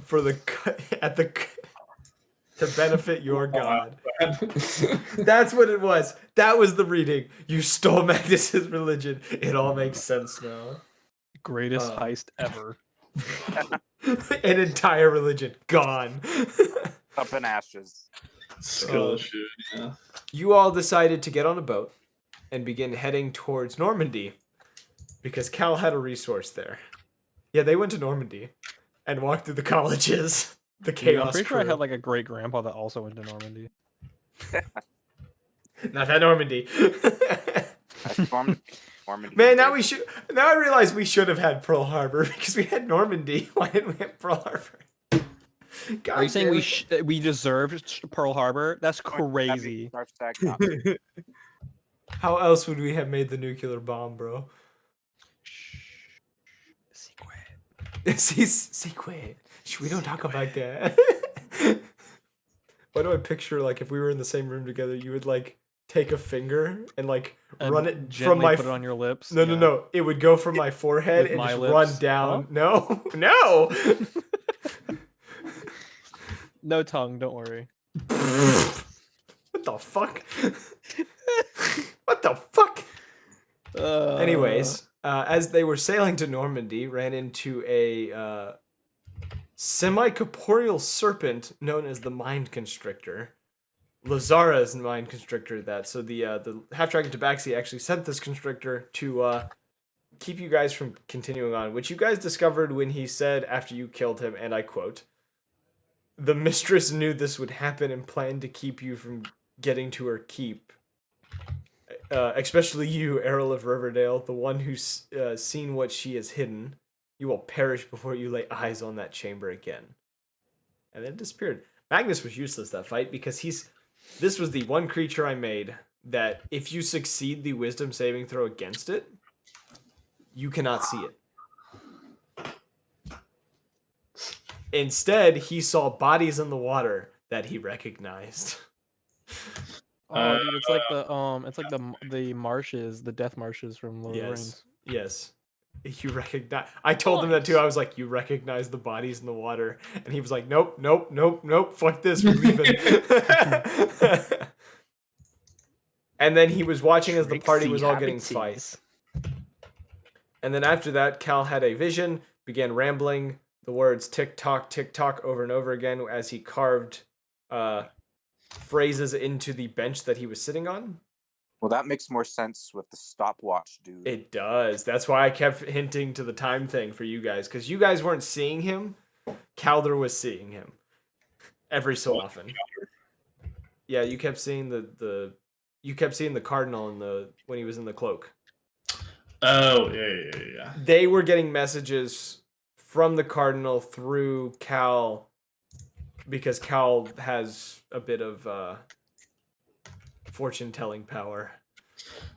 for to benefit your god. That's what it was. That was the reading. You stole Magnus's religion. It all makes sense now. Greatest heist ever. An entire religion gone. Up in ashes. Skill issue, yeah. You all decided to get on a boat and begin heading towards Normandy because Cal had a resource there. Yeah, they went to Normandy and walked through the colleges. The chaos I'm pretty crew. sure I had like a great grandpa that also went to Normandy. Not that Normandy. Normandy. Man, now I realize we should have had Pearl Harbor because we had Normandy. Why didn't we have Pearl Harbor? God Are you saying damn it. we deserved Pearl Harbor? That's crazy. How else would we have made the nuclear bomb, bro? Secret. We don't talk about that. Why do I picture, like, if we were in the same room together, you would, like, take a finger and, like, run it from Gently my... put it on your lips. No. It would go from my forehead With and my just lips? run down. Huh? No! No tongue, don't worry. What the fuck? What the fuck? Anyways, as they were sailing to Normandy, ran into a semi-corporeal serpent known as the Mind Constrictor. Lazara's Mind Constrictor. So the half-dragon Tabaxi actually sent this constrictor to keep you guys from continuing on, which you guys discovered when he said after you killed him, and I quote, "The mistress knew this would happen and planned to keep you from getting to her keep. Especially you, Errol of Riverdale, the one who's seen what she has hidden. You will perish before you lay eyes on that chamber again." And then it disappeared. Magnus was useless that fight because this was the one creature I made that if you succeed the wisdom saving throw against it, you cannot see it. Instead, he saw bodies in the water that he recognized. Oh, dude, it's like the marshes, the death marshes from Lord of the Rings. Yes. You recognize. I told him that too. I was like, you recognize the bodies in the water, and he was like, nope, nope, nope, nope. Fuck this, we're leaving. And then he was watching as the party was all getting fight. And then after that, Cal had a vision, began rambling the words tick tock over and over again as he carved phrases into the bench that he was sitting on. Well, that makes more sense with the stopwatch, dude. It does. That's why I kept hinting to the time thing for you guys, because you guys weren't seeing him. Calder was seeing him every so often. Yeah, you kept seeing you kept seeing the cardinal when he was in the cloak. Oh, yeah. They were getting messages from the cardinal through Cal, because Cal has a bit of fortune-telling power.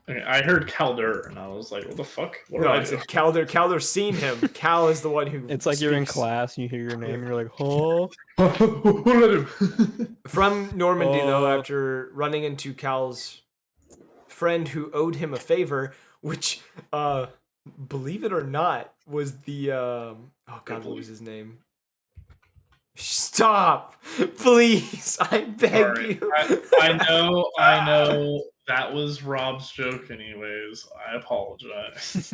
Okay, I heard Calder, and I was like, what the fuck? What No, I it's do? Calder's seen him. Cal is the one who It's like you're in speaks. class and you hear your name and you're like, huh? What do I do? From Normandy, though, after running into Cal's friend who owed him a favor, which, believe it or not, was the, oh god, what was his name? Stop! Please! I beg you! I know. That was Rob's joke anyways. I apologize.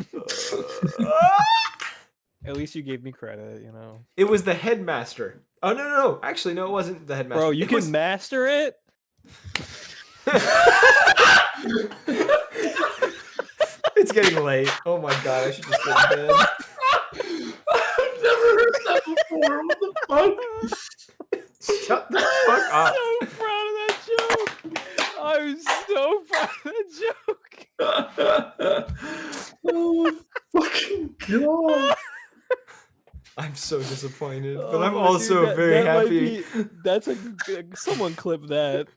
At least you gave me credit, you know. It was the headmaster. Oh, no. Actually, no, it wasn't the headmaster. Bro, you can master it? It's getting late. Oh my god, I should just go to bed. I've never heard that before. What the fuck? Shut the fuck up. I'm so proud of that joke. I'm so proud of that joke. Oh my fucking god. I'm so disappointed, but Oh, I'm also dude, very that might happy. That's someone clip that.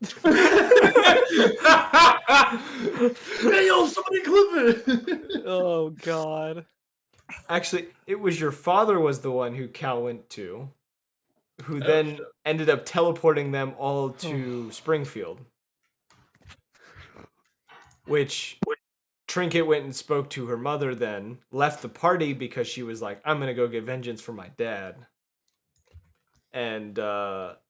Hey, yo, somebody clip it. Oh god. Actually, it was your father was the one who Cal went to, who then ended up teleporting them all to Springfield. Which Trinket went and spoke to her mother then, left the party because she was like, I'm gonna go get vengeance for my dad. And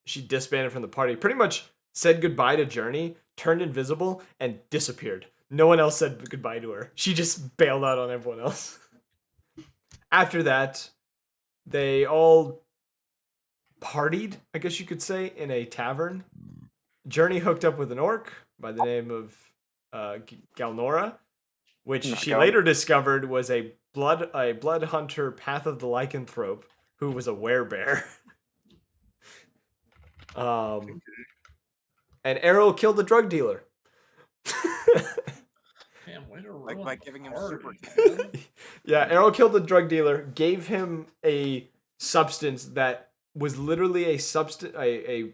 she disbanded from the party. Pretty much said goodbye to Journey, turned invisible, and disappeared. No one else said goodbye to her. She just bailed out on everyone else. After that, they all partied, I guess you could say, in a tavern. Journey hooked up with an orc by the name of Galnora, which she later discovered was a blood hunter, Path of the Lycanthrope, who was a werebear. And Errol killed the drug dealer. Damn, way to Like ruin by the giving him party, super. man. Yeah, Errol killed the drug dealer, gave him a substance that was literally a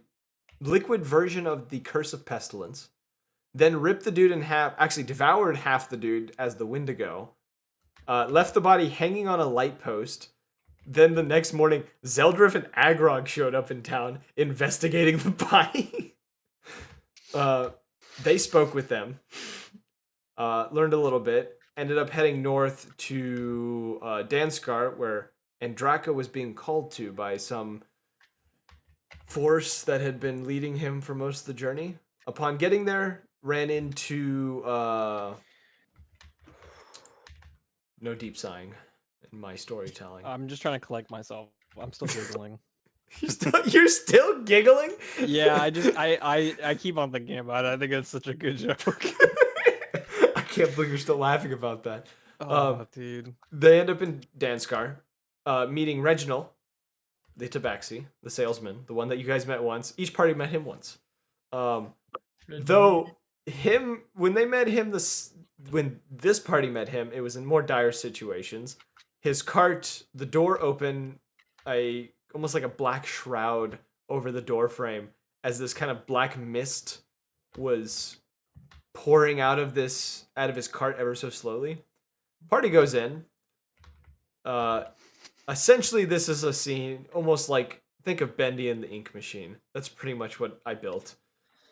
liquid version of the Curse of Pestilence. Then ripped the dude in half, actually devoured half the dude as the Wendigo. Left the body hanging on a light post. Then the next morning, Zeldrif and Agrog showed up in town investigating the body. They spoke with them. Learned a little bit, ended up heading north to Danskar, where Andraka was being called to by some force that had been leading him for most of the journey. Upon getting there, ran into no deep sighing in my storytelling. I'm just trying to collect myself. I'm still giggling. You're still giggling? Yeah, I keep on thinking about it. I think it's such a good joke. I can't believe you're still laughing about that. Oh, dude. They end up in Danskar, meeting Reginald, the Tabaxi, the salesman, the one that you guys met once. Each party met him once. Though when they met him, when this party met him, it was in more dire situations. His cart, the door open, almost like a black shroud over the door frame, as this kind of black mist was pouring out of his cart ever so slowly. Party goes in. Essentially, this is a scene almost like, think of Bendy and the Ink Machine. That's pretty much what I built.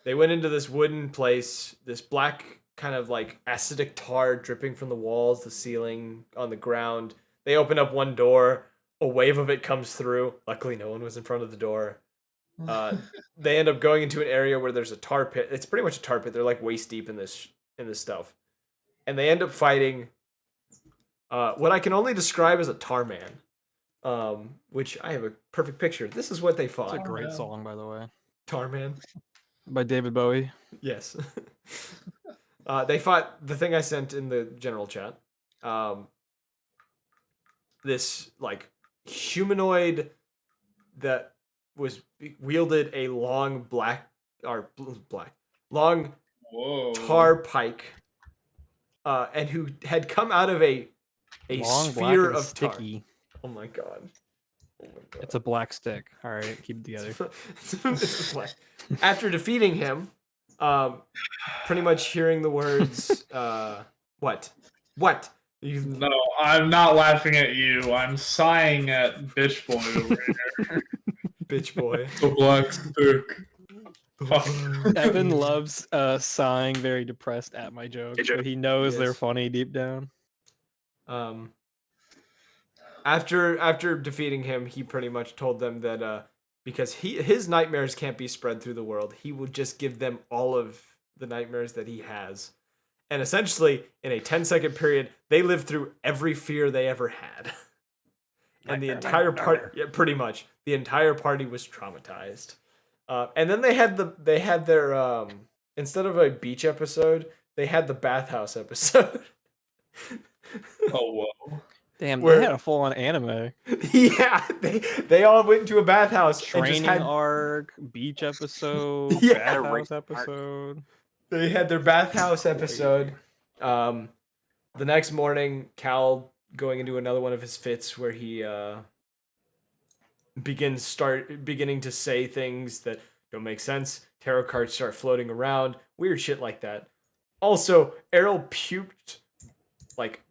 They went into this wooden place, this black kind of like acidic tar dripping from the walls, the ceiling, on the ground. They open up one door, a wave of it comes through. Luckily, no one was in front of the door. They end up going into an area where there's a tar pit. It's pretty much a tar pit. They're like waist deep in this stuff, and they end up fighting what I can only describe as a tar man, which I have a perfect picture. This is what they fought. It's a great song, by the way, Tar Man. by David Bowie. Yes. They fought the thing I sent in the general chat. This like humanoid that was wielded a long long Whoa. tar pike, and who had come out of a Long, black, sphere and of tar. sticky. Oh my god. Oh my god. It's a black stick. All right, keep it together. It's a black. After defeating him, pretty much hearing the words, what? No, I'm not laughing at you. I'm sighing at bitch boy over here. Bitch boy. The black stick. Fuck. Evan loves sighing very depressed at my jokes, but he knows they're Yes. funny deep down. After defeating him, he pretty much told them that because his nightmares can't be spread through the world, he will just give them all of the nightmares that he has. And essentially, in a 10-second period, they lived through every fear they ever had. And the entire party, yeah, pretty much, the entire party was traumatized. And then they had their instead of a beach episode, they had the bathhouse episode. Oh, whoa. Damn, Where- they had a full-on anime. Yeah, they all went into a bathhouse and Training just had arc, beach episode, Yeah. bathhouse episode. they had their bathhouse episode. The next morning, Cal going into another one of his fits where he beginning to say things that don't make sense. Tarot cards start floating around, weird shit like that. Also, Errol puked like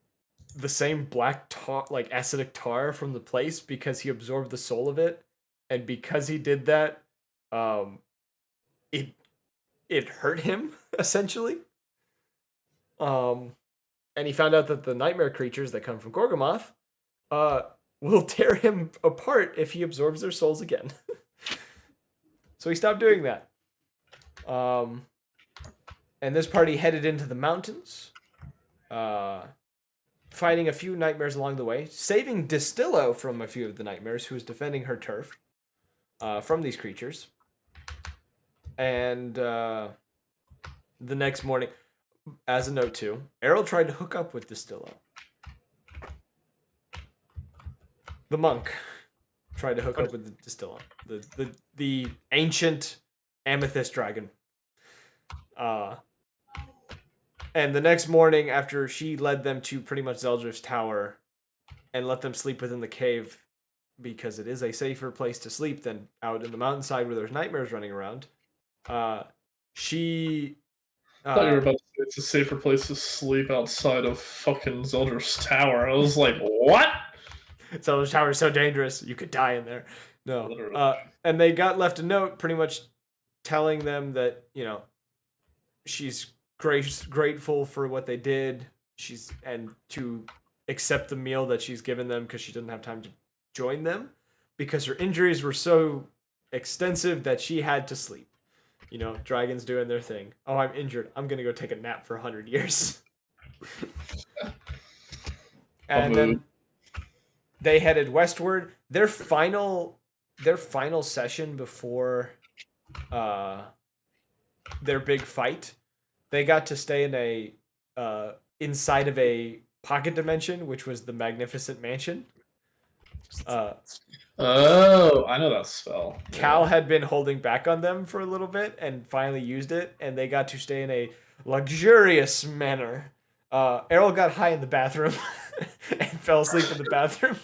the same black tar, like acidic tar from the place because he absorbed the soul of it, and because he did that, it hurt him essentially. And he found out that the nightmare creatures that come from Gorgamoth will tear him apart if he absorbs their souls again. So he stopped doing that. And this party headed into the mountains, fighting a few nightmares along the way, saving Distillo from a few of the nightmares, who was defending her turf from these creatures. And the next morning, as a note too, Errol tried to hook up with Distillo. The monk tried to hook up with the Distillo, the ancient amethyst dragon. And the next morning, after she led them to pretty much Zeldrif's tower and let them sleep within the cave, because it is a safer place to sleep than out in the mountainside where there's nightmares running around, she... I thought you were about to say it's a safer place to sleep outside of fucking Zeldrif's tower. I was like, what? Zeldrif's tower is so dangerous, you could die in there. No. Literally. And they got left a note pretty much telling them that, you know, she's grateful for what they did, and to accept the meal that she's given them because she doesn't have time to join them because her injuries were so extensive that she had to sleep. You know, dragons doing their thing. Oh, I'm injured. I'm gonna go take a nap for 100 years. And then they headed westward. Their final session before their big fight, they got to stay in a inside of a pocket dimension, which was the Magnificent Mansion. Oh, I know that spell. Cal had been holding back on them for a little bit and finally used it, and they got to stay in a luxurious manner. Errol got high in the bathroom and fell asleep in the bathroom.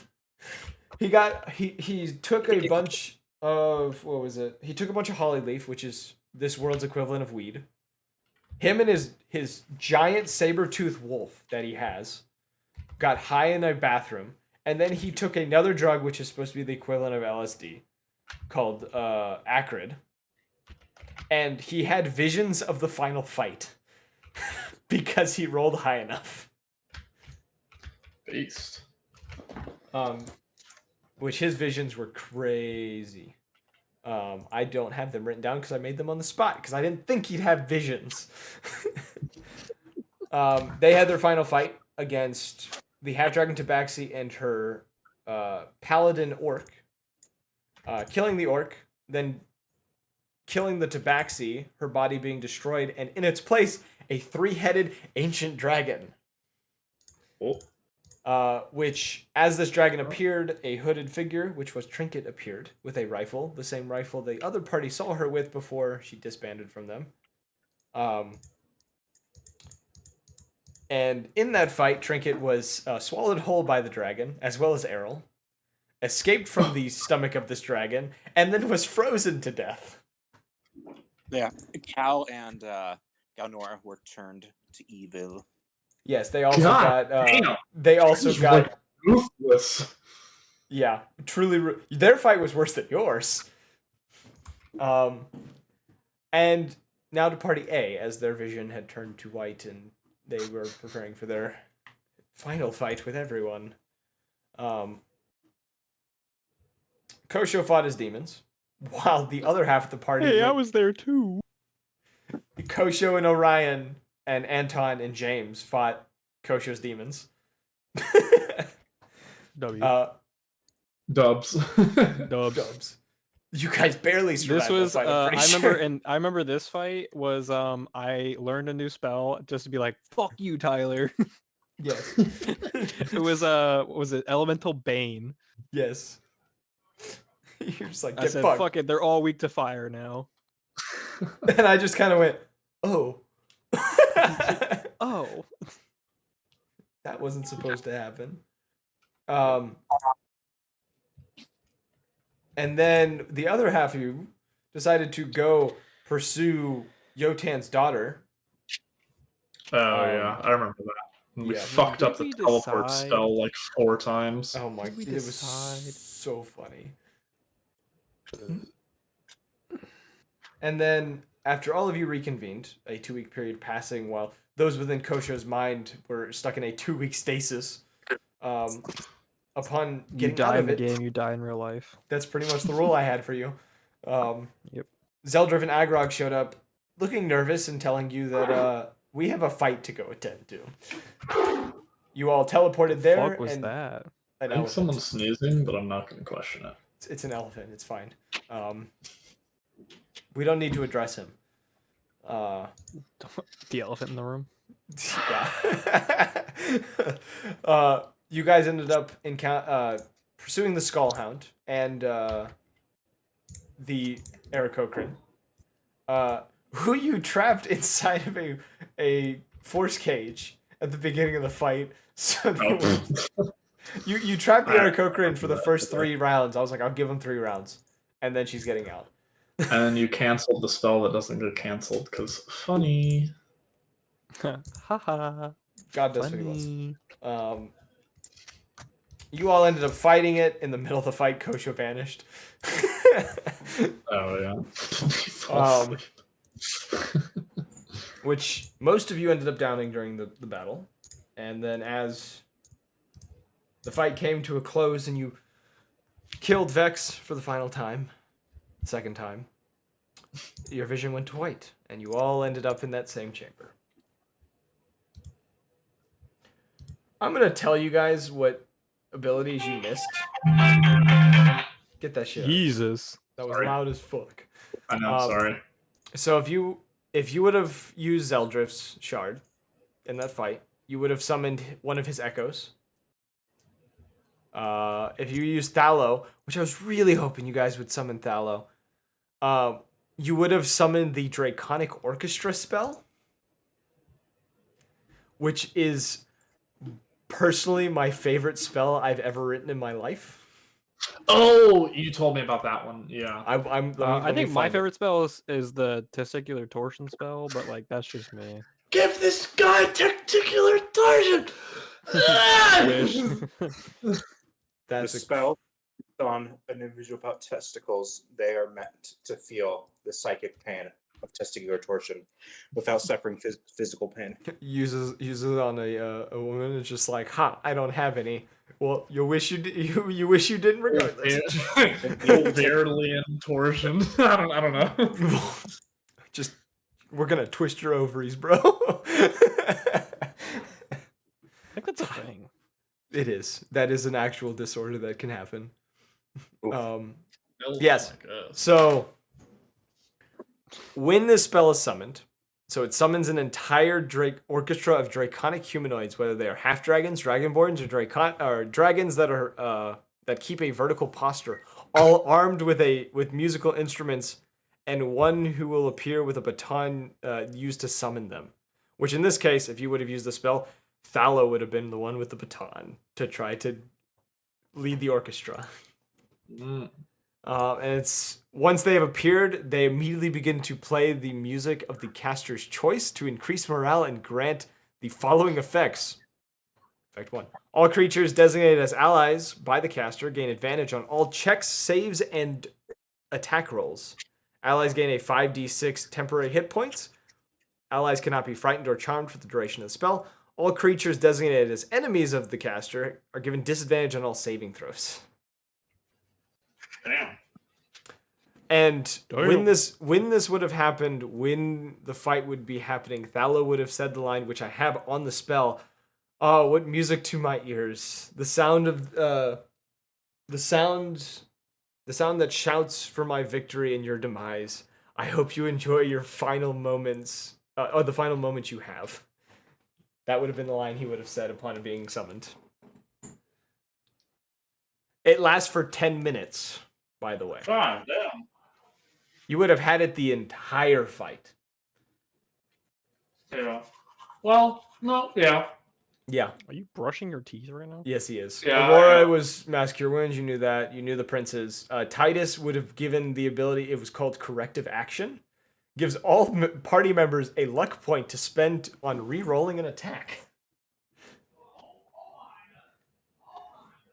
He took a bunch of, what was it? He took a bunch of holly leaf, which is this world's equivalent of weed. Him and his giant saber-toothed wolf that he has got high in a bathroom, and then he took another drug which is supposed to be the equivalent of LSD, called acrid, and he had visions of the final fight because he rolled high enough. Beast. which his visions were crazy. I don't have them written down because I made them on the spot because I didn't think he'd have visions. They had their final fight against the half dragon Tabaxi and her paladin orc, killing the orc, then killing the Tabaxi, her body being destroyed, and in its place, a 3-headed ancient dragon. Which, as this dragon appeared, a hooded figure, which was Trinket, appeared with a rifle, the same rifle the other party saw her with before she disbanded from them. And in that fight, Trinket was swallowed whole by the dragon, as well as Errol, escaped from the stomach of this dragon, and then was frozen to death. Yeah, Cal and Galnora were turned to evil. Yes, they also God got. damn. They also This is, got. like, ruthless. Yeah, truly. Their fight was worse than yours. And now to Party A, as their vision had turned to white, and they were preparing for their final fight with everyone. Kosho fought his demons, while the other half of the party. Hey, I was there too. Kosho and Orion and Anton and James fought Kosho's demons. W. Dubs. Dubs. You guys barely survived. This was that fight, I'm pretty I remember, sure. and I remember this fight was I learned a new spell just to be like, fuck you, Tyler. Yes. It was what was it, Elemental Bane. Yes. You're just like, I get said, fucked. fuck it, they're all weak to fire now. And I just kind of went, oh. Oh. That wasn't supposed to happen. And then the other half of you decided to go pursue Yotan's daughter. Oh yeah, I remember that. We yeah. fucked up the Did we teleport decide- spell like 4 times. Oh my, Did we it was decide- so funny. And then, after all of you reconvened, a 2-week period passing while those within Kosho's mind were stuck in a 2-week stasis. Upon You getting die out in of the it, game, you die in real life. that's pretty much the role I had for you. Yep. Zeldriv and Agrog showed up, looking nervous and telling you that we have a fight to go attend to. You all teleported there. Fuck was and that? I think someone's sneezing, but I'm not going to question it. It's an elephant. It's fine. We don't need to address him. The elephant in the room. Yeah. You guys ended up pursuing the Skullhound and the Aarakocra, who you trapped inside of a force cage at the beginning of the fight. So you trapped the Aarakocra for the first 3 rounds. I was like, I'll give him 3 rounds, and then she's getting out. And then you canceled the spell that doesn't get canceled because funny. Haha. God does what he wants. You all ended up fighting it. In the middle of the fight, Kosho vanished. Oh yeah. Which most of you ended up downing during the battle. And then as the fight came to a close and you killed Vex for the final time, second time, your vision went to white. And you all ended up in that same chamber. I'm going to tell you guys what abilities you missed. Get that shit out. Jesus. That was Sorry. loud as fuck. I know, sorry. So if you would have used Zeldrift's shard in that fight, you would have summoned one of his echoes. If you used Thallo, which I was really hoping you guys would summon Thallo, you would have summoned the Draconic Orchestra spell, which is personally my favorite spell I've ever written in my life. Oh, you told me about that one. Yeah. I think my favorite spell is the Testicular Torsion spell, but like that's just me. Give this guy testicular torsion. Wish. That's The a spell on an individual about testicles, they are meant to feel the psychic pain of testicular torsion without suffering physical pain. Uses it on a woman. It's just like, ha, I don't have any. Well, you wish you wish you didn't regardless. The old Verilian torsion. I don't know. Just we're gonna twist your ovaries, bro. I think that's a thing. It is. That is an actual disorder that can happen. Oof. Yes. So when this spell is summoned, so it summons an entire orchestra of draconic humanoids, whether they are half dragons, dragonborns, or dragons that are that keep a vertical posture, all armed with musical instruments, and one who will appear with a baton used to summon them. Which in this case, if you would have used the spell, Thallo would have been the one with the baton to try to lead the orchestra. And it's once they have appeared, they immediately begin to play the music of the caster's choice to increase morale and grant the following effects. Effect 1. All creatures designated as allies by the caster gain advantage on all checks, saves, and attack rolls. Allies gain a 5d6 temporary hit points. Allies cannot be frightened or charmed for the duration of the spell. All creatures designated as enemies of the caster are given disadvantage on all saving throws. Damn. And when this would have happened, when the fight would be happening, Thallo would have said the line which I have on the spell. Oh, what music to my ears! The sound of the sound that shouts for my victory and your demise. I hope you enjoy your final moments, or the final moments you have. That would have been the line he would have said upon being summoned. It lasts for 10 minutes, by the way. God damn. You would have had it the entire fight. Yeah. Well, no, yeah. Yeah. Are you brushing your teeth right now? Yes, he is. Yeah, Aurora was Mass Cure Wounds. You knew that. You knew the princes. Titus would have given the ability. It was called Corrective Action. Gives all party members a luck point to spend on re-rolling an attack.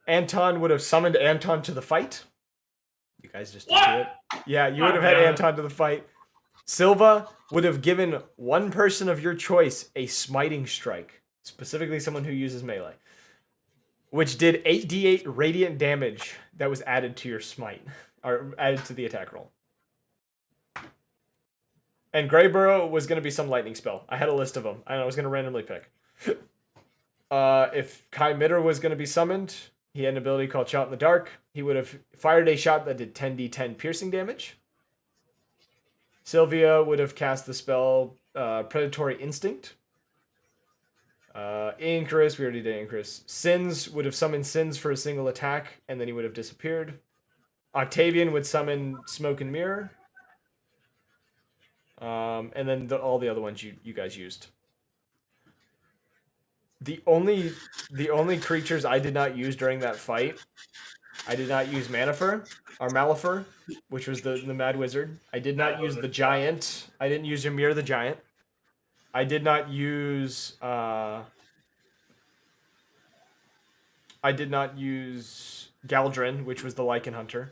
Anton would have summoned Anton to the fight. You guys just didn't do it. Yeah, you would have had Anton to the fight. Silva would have given one person of your choice a smiting strike, specifically someone who uses melee, which did 8d8 radiant damage that was added to your smite, or added to the attack roll. And Greyburrow was going to be some lightning spell. I had a list of them. I was going to randomly pick. If Kai Mitter was going to be summoned, he had an ability called Shot in the Dark. He would have fired a shot that did 10d10 piercing damage. Sylvia would have cast the spell Predatory Instinct. Incris, we already did Incris. Sins would have summoned Sins for a single attack, and then he would have disappeared. Octavian would summon Smoke and Mirror. And then all the other ones you guys used. The only creatures I did not use during that fight, I did not use Malifer, which was the Mad Wizard. I did not use the Giant. I didn't use Ymir the Giant. I did not use Galdrin, which was the Lycan Hunter.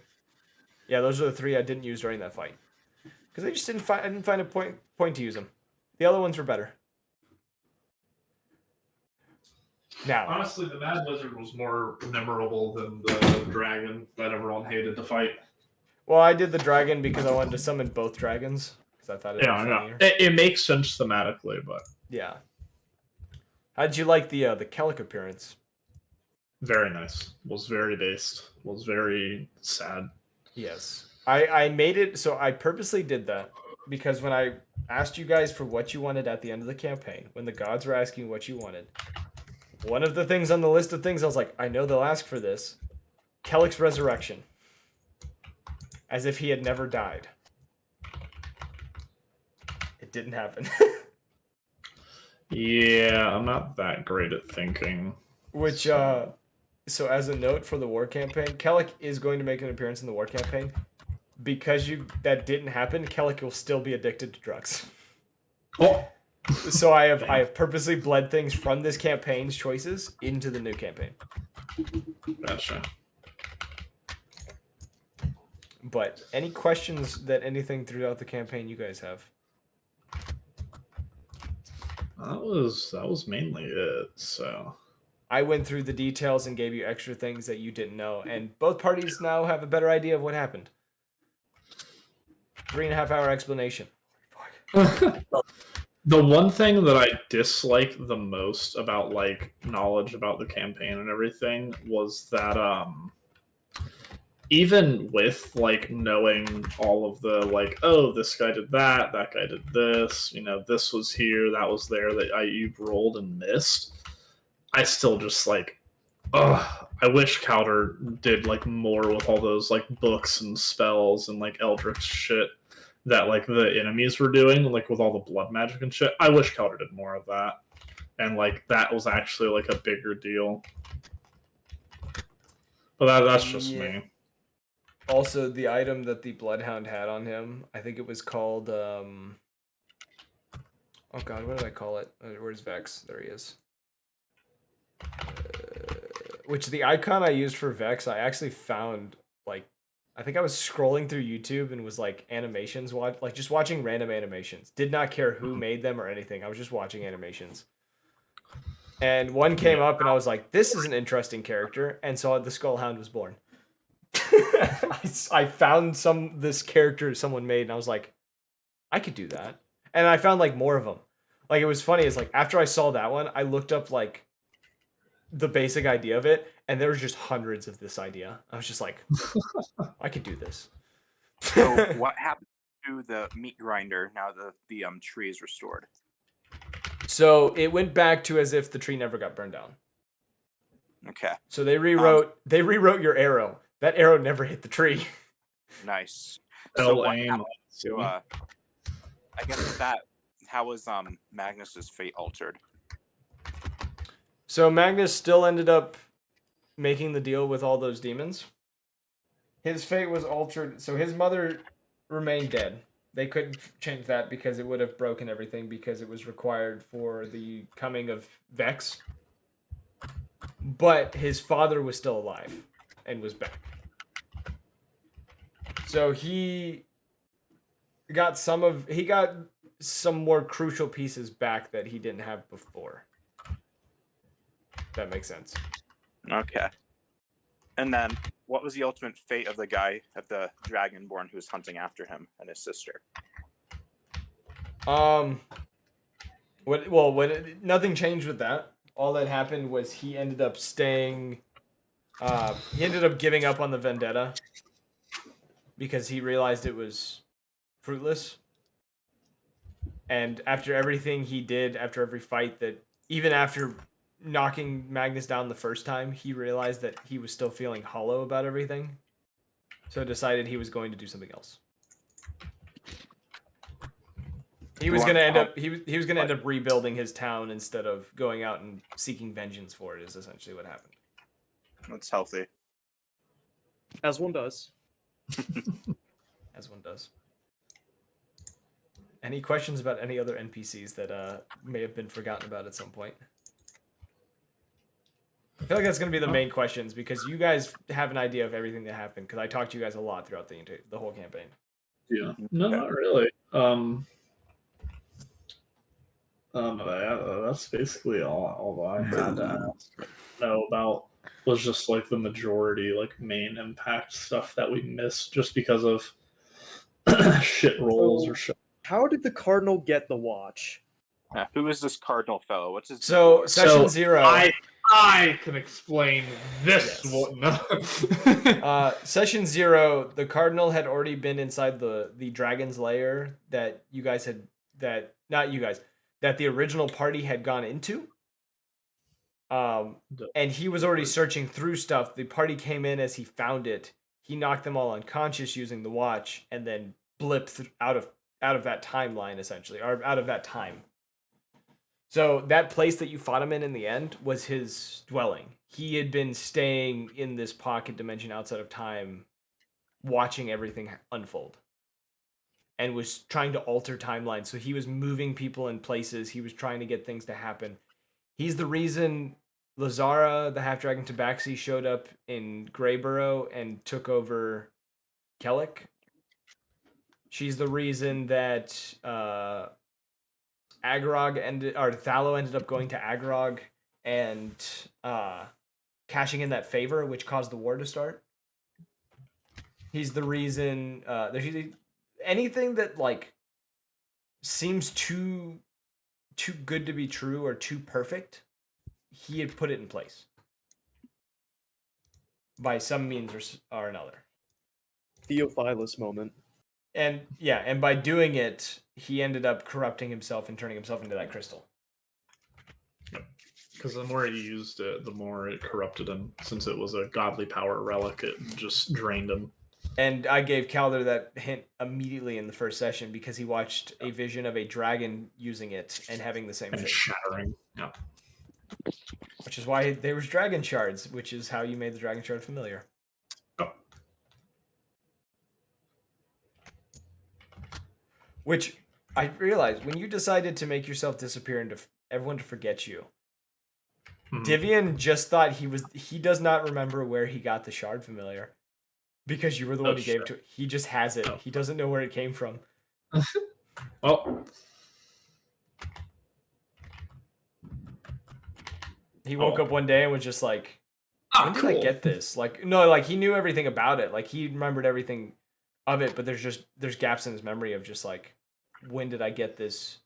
Yeah, those are the three I didn't use during that fight. Because I just didn't find a point to use them. The other ones were better. Now, honestly, the Mad Wizard was more memorable than the dragon that everyone hated to fight. Well, I did the dragon because I wanted to summon both dragons. Because I thought it was funnier. It makes sense thematically, but yeah. How did you like the Kellic appearance? Very nice. Was very based. Was very sad. Yes. I made it so I purposely did that because when I asked you guys for what you wanted at the end of the campaign, when the gods were asking what you wanted, one of the things on the list of things I was like, I know they'll ask for this. Kellic's resurrection. As if he had never died. It didn't happen. Yeah, I'm not that great at thinking. Which, so as a note for the war campaign, Kellic is going to make an appearance in the war campaign. Because that didn't happen, Kellic will still be addicted to drugs. Oh. So I have purposely bled things from this campaign's choices into the new campaign. Gotcha. But any questions that anything throughout the campaign you guys have? that was mainly it. So I went through the details and gave you extra things that you didn't know, and both parties now have a better idea of what happened. 3.5 hour explanation. the one thing that I dislike the most about like knowledge about the campaign and everything was that even with like knowing all of the like, oh, this guy did that guy did this, you know, this was here, that was there, that you rolled and missed, I still just like, oh, I wish Cowder did like more with all those like books and spells and like eldritch shit that like the enemies were doing, like with all the blood magic and shit. I wish Cowder did more of that, and like that was actually like a bigger deal. But that's just me. Also, the item that the Bloodhound had on him, I think it was called, oh god, what did I call it? Where's Vex? There he is. Which the icon I used for Vex, I actually found, like, I think I was scrolling through YouTube and was like animations, like just watching random animations. Did not care who made them or anything. I was just watching animations. And one came up and I was like, this is an interesting character. And so the Skullhound was born. I found this character someone made and I was like, I could do that. And I found like more of them. Like, it was funny, is like after I saw that one, I looked up like the basic idea of it, and there was just hundreds of this idea. I was just like, I could do this. So what happened to the meat grinder now that the tree is restored? So it went back to as if the tree never got burned down. Okay. So they rewrote your arrow. That arrow never hit the tree. Nice. So So what happened to I guess with that, how was Magnus's fate altered? So Magnus still ended up making the deal with all those demons. His fate was altered. So his mother remained dead. They couldn't change that because it would have broken everything, because it was required for the coming of Vex. But his father was still alive and was back. So he got some more crucial pieces back that he didn't have before. That makes sense. Okay. And then, what was the ultimate fate of the guy, of the Dragonborn who was hunting after him and his sister? Nothing changed with that. All that happened was he ended up staying. He ended up giving up on the vendetta because he realized it was fruitless. And after everything he did, after every fight, that even after knocking Magnus down the first time, he realized that he was still feeling hollow about everything. So decided he was going to do something else. He was gonna end up rebuilding his town instead of going out and seeking vengeance for it, is essentially what happened. That's healthy. As one does. As one does. Any questions about any other NPCs that may have been forgotten about at some point? I feel like that's going to be the main questions, because you guys have an idea of everything that happened, because I talked to you guys a lot throughout the whole campaign. Yeah. No, not really. That's basically all I had to know about. Was just like the majority, like main impact stuff that we missed just because of shit rolls or shit. How did the Cardinal get the watch? Who is this cardinal fellow? What's his So name? session 0. I can explain this one. Session 0, the Cardinal had already been inside the dragon's lair that you guys had, that the original party had gone into. And he was already searching through stuff. The party came in as he found it. He knocked them all unconscious using the watch, and then blipped out of that timeline, essentially, or out of that time. So that place that you fought him in the end was his dwelling. He had been staying in this pocket dimension outside of time, watching everything unfold, and was trying to alter timelines. So he was moving people in places. He was trying to get things to happen. He's the reason Lazara, the half-dragon Tabaxi, showed up in Greyburrow and took over Kellic. She's the reason that Thallo ended up going to Agrog and cashing in that favor, which caused the war to start. He's the reason. Anything that like seems too good to be true or too perfect, he had put it in place by some means or another. Theophilus moment. And yeah, and by doing it, he ended up corrupting himself and turning himself into that crystal. Because the more he used it, the more it corrupted him. Since it was a godly power relic, it just drained him. And I gave Calder that hint immediately in the first session because he watched a vision of a dragon using it and having the same And fate. shattering. Yeah. Which is why there was dragon shards, which is how you made the dragon shard familiar. Oh. Which I realized when you decided to make yourself disappear and everyone to forget you, Divian just thought he does not remember where he got the shard familiar because you were the one who gave it to it. He just has it. He doesn't know where it came from. Oh. He woke up one day and was just like, when did I get this? Like, no, like he knew everything about it. Like he remembered everything of it, but there's gaps in his memory of just like, when did I get this?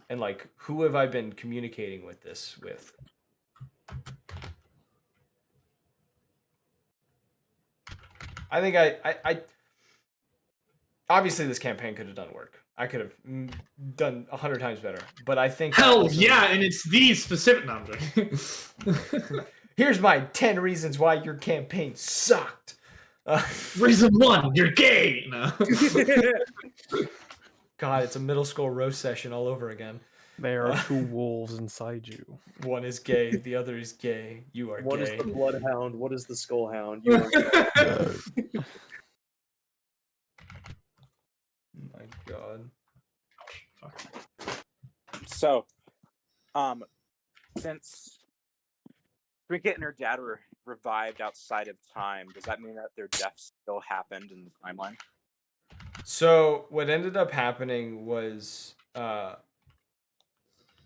And like, who have I been communicating with this with? I think I obviously this campaign could have done work. I could have done 100 times better, but I think hell yeah, and it's these specific numbers. Here's my 10 reasons why your campaign sucked. Reason 1, you're gay. No. God, it's a middle school roast session all over again. There are two wolves inside you. One is gay, the other is gay. You are What gay. is the bloodhound? What is the skullhound? You are My God. So, since Trinket and her dad were revived outside of time, does that mean that their deaths still happened in the timeline? So what ended up happening was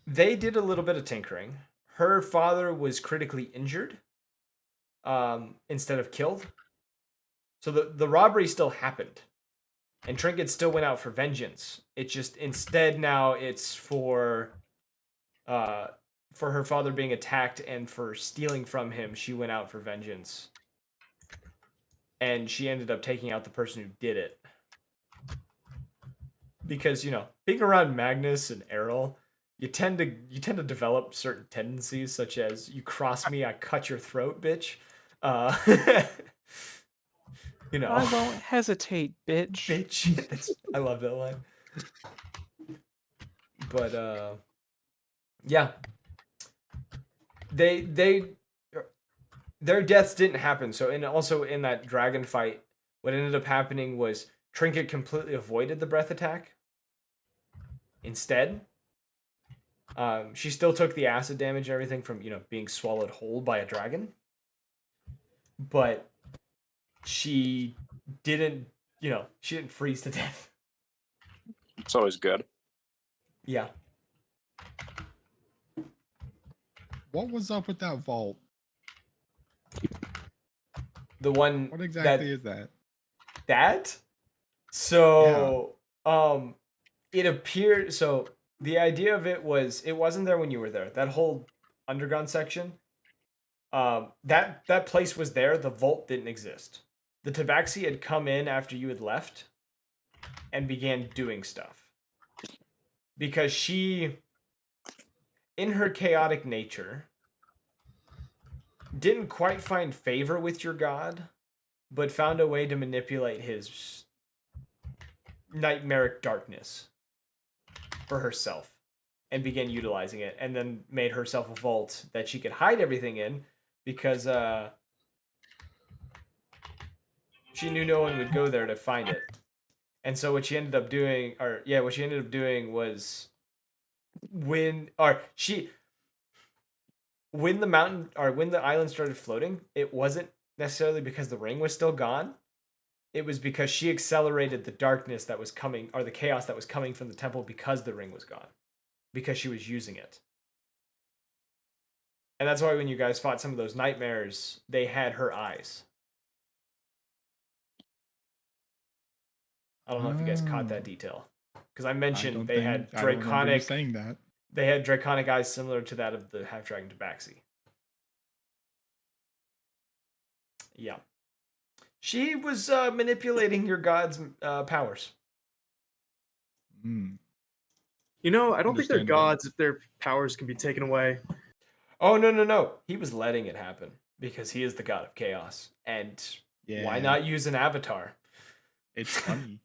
they did a little bit of tinkering. Her father was critically injured instead of killed. So the robbery still happened. And Trinket still went out for vengeance. It just instead now it's for her father being attacked and for stealing from him, she went out for vengeance. And she ended up taking out the person who did it. Because, you know, being around Magnus and Errol, you tend to develop certain tendencies, such as you cross me, I cut your throat, bitch. You know, I won't hesitate, bitch. Bitch. I love that line. But yeah. Their deaths didn't happen. So also in that dragon fight, what ended up happening was Trinket completely avoided the breath attack. Instead, she still took the acid damage and everything from, you know, being swallowed whole by a dragon. But she didn't freeze to death. It's always good. Yeah. What was up with that vault? The one. What exactly is that? That? So, it appeared. So the idea of it was, it wasn't there when you were there. That whole underground section. That place was there. The vault didn't exist. The Tabaxi had come in after you had left, and began doing stuff. Because she, in her chaotic nature, didn't quite find favor with your god, but found a way to manipulate his nightmaric darkness for herself and began utilizing it, and then made herself a vault that she could hide everything in because she knew no one would go there to find it. And so what she ended up doing was when the island started floating, it wasn't necessarily because the ring was still gone. it was because she accelerated the darkness that was coming, or the chaos that was coming from the temple because the ring was gone, because she was using it. And that's why when you guys fought some of those nightmares, they had her eyes. I don't know if you guys caught that detail, because I mentioned they had I don't remember you draconic. saying that. They had draconic eyes similar to that of the half dragon Tabaxi. Yeah, she was manipulating your god's powers. Hmm. You know, I don't think they're Understandable. gods if their powers can be taken away. Oh no! He was letting it happen because he is the god of chaos, and Yeah. why not use an avatar? It's funny.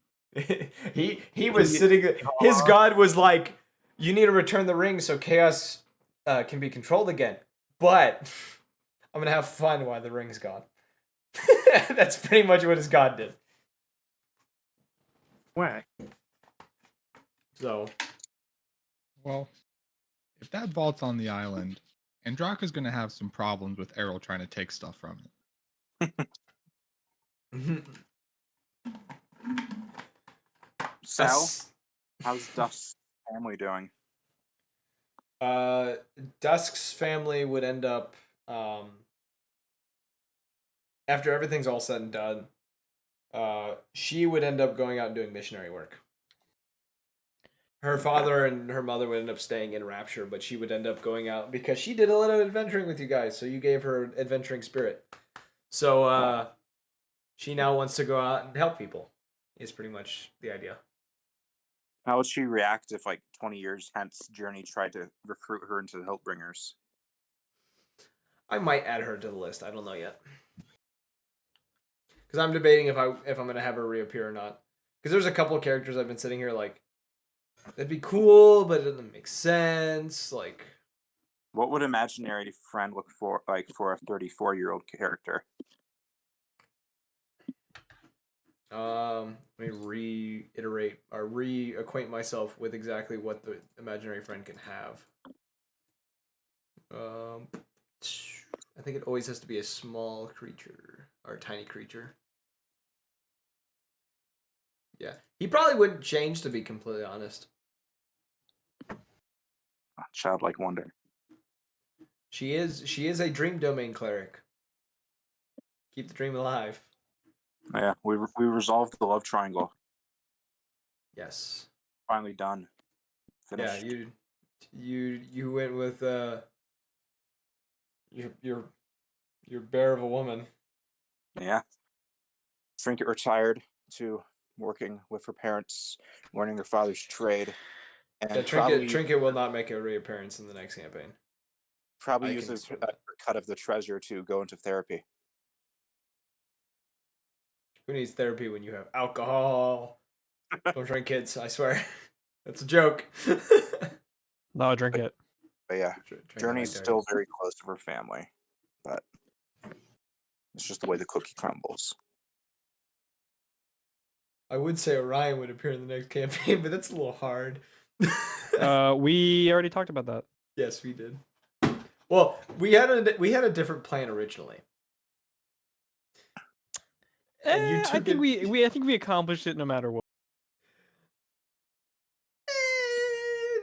he was sitting. His god was like, "You need to return the ring so chaos can be controlled again." But I'm gonna have fun while the ring's gone. That's pretty much what his god did. Whack. So, Well, if that vault's on the island, Andraka's gonna have some problems with Errol trying to take stuff from it. Sal, how's Dusk's family doing? Dusk's family would end up after everything's all said and done. She would end up going out and doing missionary work. Her father and her mother would end up staying in Rapture, but she would end up going out because she did a lot of adventuring with you guys, so you gave her adventuring spirit. So she now wants to go out and help people. Is pretty much the idea. How would she react if, like, 20 years hence, Journey tried to recruit her into the Hillbringers? I might add her to the list. I don't know yet. Because I'm debating if I'm gonna have her reappear or not. Because there's a couple of characters I've been sitting here like, that'd be cool, but it doesn't make sense. Like, What would imaginary friend look for, like, for a 34-year-old character? let me reiterate or reacquaint myself with exactly what the imaginary friend can have. I think it always has to be a small creature or a tiny creature. Yeah, he probably wouldn't change, to be completely honest. Childlike wonder. She is a dream domain cleric. Keep the dream alive. Yeah, we resolved the love triangle. Yes. Finally done. Finished. Yeah, you went with your bear of a woman. Yeah. Trinket retired to working with her parents, learning her father's trade, and Yeah, Trinket will not make a reappearance in the next campaign. probably I can uses confirm a that. cut of the treasure to go into therapy. Who needs therapy when you have alcohol? Don't drink, kids. I swear, that's a joke. No, I drink it. But yeah, Drink Journey's like still dogs. very close to her family, but it's just the way the cookie crumbles. I would say Orion would appear in the next campaign, but that's a little hard. We already talked about that. Yes, we did. Well, we had a different plan originally. And you I took think it. I think we accomplished it no matter what.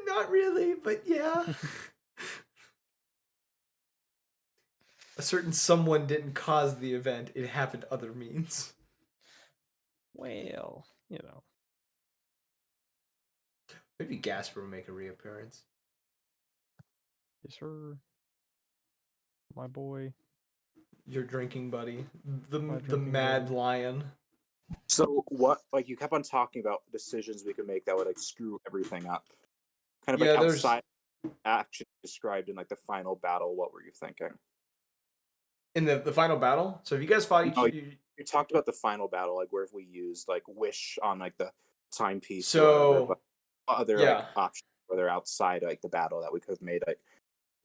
Not really, but yeah. A certain someone didn't cause the event. It happened other means. Well, you know. Maybe Gasper will make a reappearance. Yes, sir. My boy. Your drinking buddy. The drinking mad buddy. lion. So what, like, you kept on talking about decisions we could make that would, like, screw everything up. Kind of Yeah, like there's- outside action described in, like, the final battle. What were you thinking? In the final battle? So if you guys fought each No, You talked about the final battle, like where if we used like wish on like the timepiece or whatever, So but what other yeah. like options were there outside like the battle that we could have made like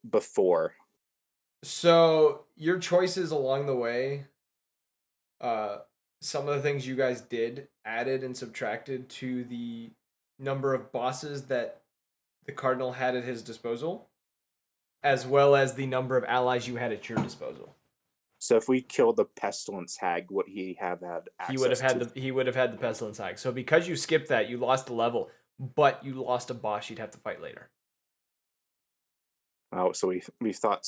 before? So your choices along the way, some of the things you guys did added and subtracted to the number of bosses that the Cardinal had at his disposal, as well as the number of allies you had at your disposal. So if we killed the pestilence hag, would he have had access He would have had to? the he would have had the pestilence hag. So because you skipped that, you lost the level, but you lost a boss you'd have to fight later. Oh, so we fought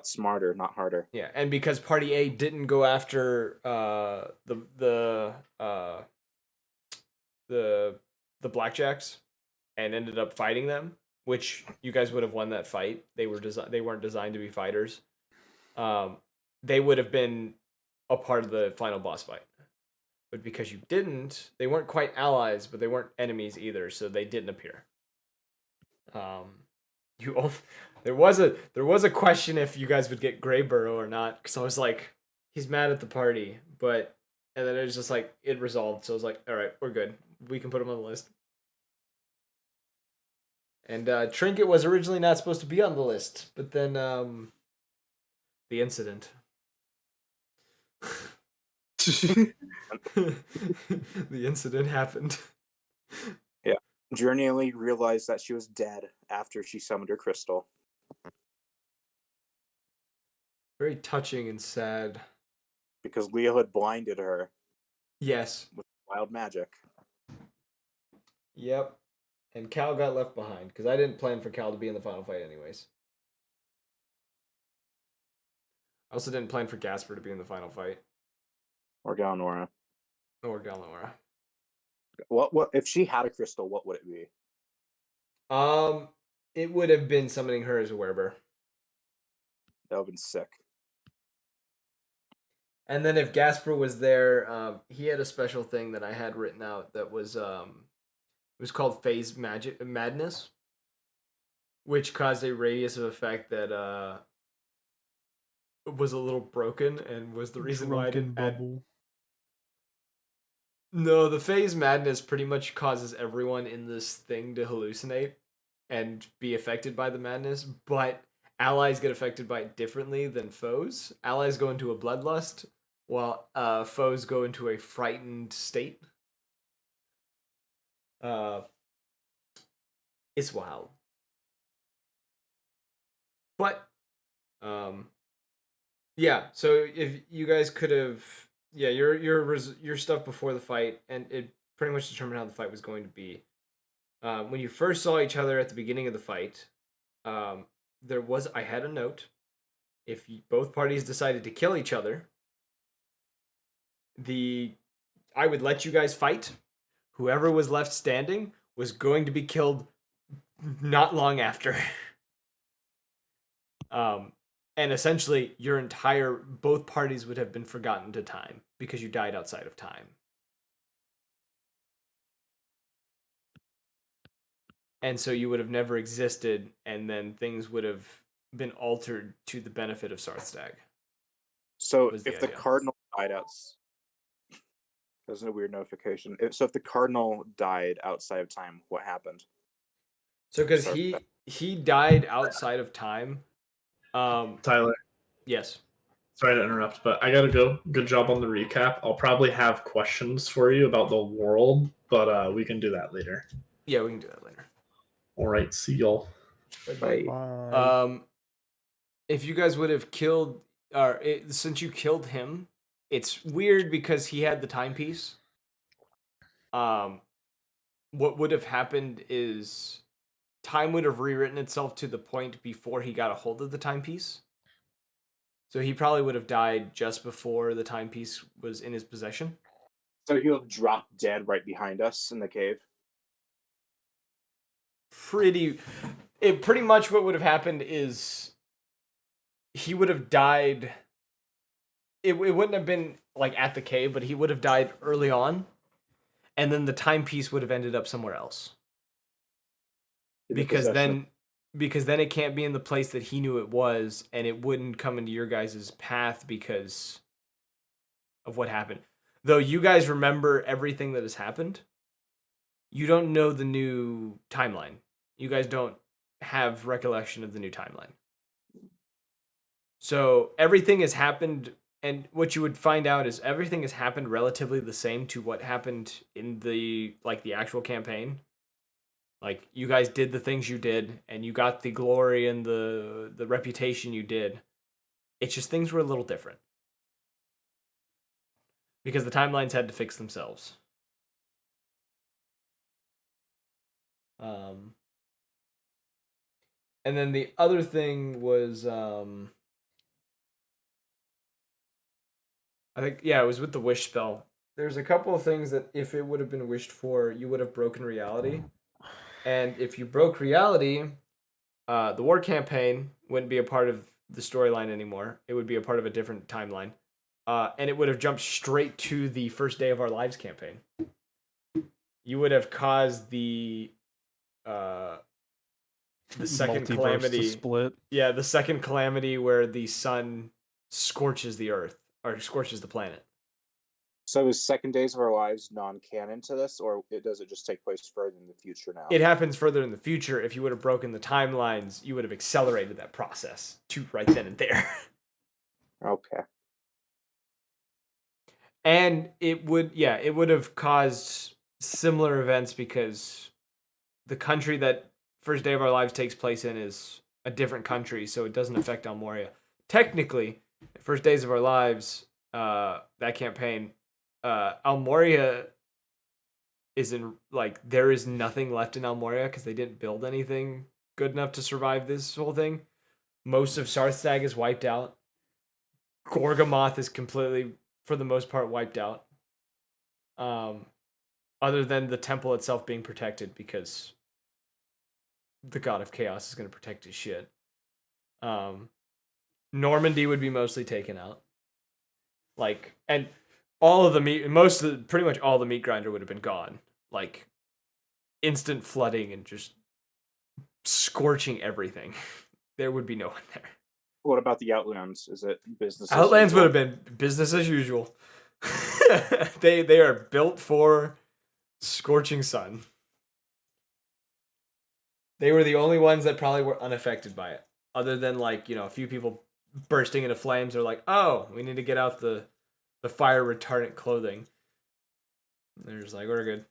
smarter, not harder. Yeah, and because Party A didn't go after the blackjacks and ended up fighting them, which you guys would have won that fight. They weren't designed to be fighters. They would have been a part of the final boss fight. But because you didn't, they weren't quite allies, but they weren't enemies either, so they didn't appear. There was a question if you guys would get Greyburrow or not, because I was like, he's mad at the party, and then it was just like it resolved, so I was like, all right, we're good. We can put him on the list. And Trinket was originally not supposed to be on the list, but then the incident. The incident happened. Yeah. Journey only realized that she was dead after she summoned her crystal. Very touching and sad. Because Leo had blinded her Yes. with wild magic. Yep. And Cal got left behind, because I didn't plan for Cal to be in the final fight anyways. I also didn't plan for Gasper to be in the final fight. Or Galnora. Or Galnora. What if she had a crystal, what would it be? It would have been summoning her as a werebear. That would have been sick. And then if Gasper was there, he had a special thing that I had written out that was it was called Phase Madness, which caused a radius of effect that was a little broken and was the reason why I didn't add. No, the Phase Madness pretty much causes everyone in this thing to hallucinate and be affected by the madness, but allies get affected by it differently than foes. Allies go into a bloodlust, while foes go into a frightened state. It's wild. But, yeah, so if you guys could have, yeah, your stuff before the fight, and it pretty much determined how the fight was going to be. When you first saw each other at the beginning of the fight, I had a note. If both parties decided to kill each other, I would let you guys fight. Whoever was left standing was going to be killed not long after. And essentially, both parties would have been forgotten to time because you died outside of time. And so you would have never existed, and then things would have been altered to the benefit of Sarthstag. So was the if the idea. cardinal died out, there's a weird notification. So if the cardinal died outside of time, what happened? So because he died outside of time. Tyler, Yes. sorry to interrupt, but I gotta go. Good job on the recap. I'll probably have questions for you about the world, but we can do that later. Yeah, we can do that later. All right, see y'all. Bye. If you guys would have killed, since you killed him, it's weird because he had the timepiece. What would have happened is time would have rewritten itself to the point before he got a hold of the timepiece. So he probably would have died just before the timepiece was in his possession. So he'll have dropped dead right behind us in the cave. Pretty much what would have happened is he would have died. It wouldn't have been like at the cave, but he would have died early on, and then the timepiece would have ended up somewhere else. Because then it can't be in the place that he knew it was, and it wouldn't come into your guys' path because of what happened. Though you guys remember everything that has happened, you don't know the new timeline. You guys don't have recollection of the new timeline. So everything has happened, and what you would find out is everything has happened relatively the same to what happened in the actual campaign. Like, you guys did the things you did, and you got the glory and the reputation you did. It's just things were a little different. because the timelines had to fix themselves. And then the other thing was, I think, yeah, it was with the wish spell. There's a couple of things that if it would have been wished for, you would have broken reality. And if you broke reality, the war campaign wouldn't be a part of the storyline anymore. It would be a part of a different timeline. And it would have jumped straight to the First Day of Our Lives campaign. You would have caused the second Multiverse to calamity. split. Yeah, the second calamity where the sun scorches the earth or scorches the planet. So is Second Days of Our Lives non-canon to this, or does it just take place further in the future now? It happens further in the future. If you would have broken the timelines, you would have accelerated that process to right then and there. Okay. And it would have caused similar events because the country that First Day of Our Lives takes place in is a different country, so it doesn't affect Almoria. Technically, First Days of Our Lives, that campaign, Almoria isn't, like, there is nothing left in Almoria because they didn't build anything good enough to survive this whole thing. Most of Sarthag is wiped out. Gorgamoth is completely, for the most part, wiped out. Other than the temple itself being protected because the god of chaos is going to protect his shit. Normandy would be mostly taken out. Like, and all of the meat, pretty much all the meat grinder would have been gone. Like, instant flooding and just scorching everything. There would be no one there. What about the Outlands? Is it business? Outlands would have been business as usual. They are built for scorching sun. They were the only ones that probably were unaffected by it. Other than, like, you know, a few people bursting into flames are like, oh, we need to get out the fire retardant clothing. They're just like, we're good.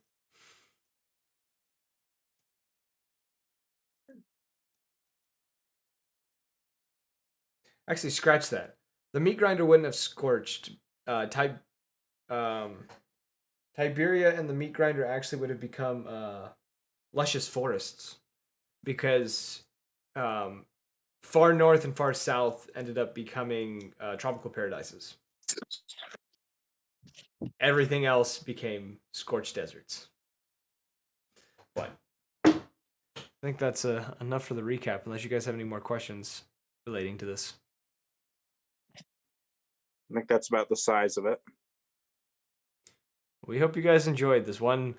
Actually, scratch that. The meat grinder wouldn't have scorched. Tiberia and the meat grinder actually would have become luscious forests because far north and far south ended up becoming tropical paradises. Everything else became scorched deserts. But I think that's enough for the recap, unless you guys have any more questions relating to this. I think that's about the size of it. We hope you guys enjoyed this one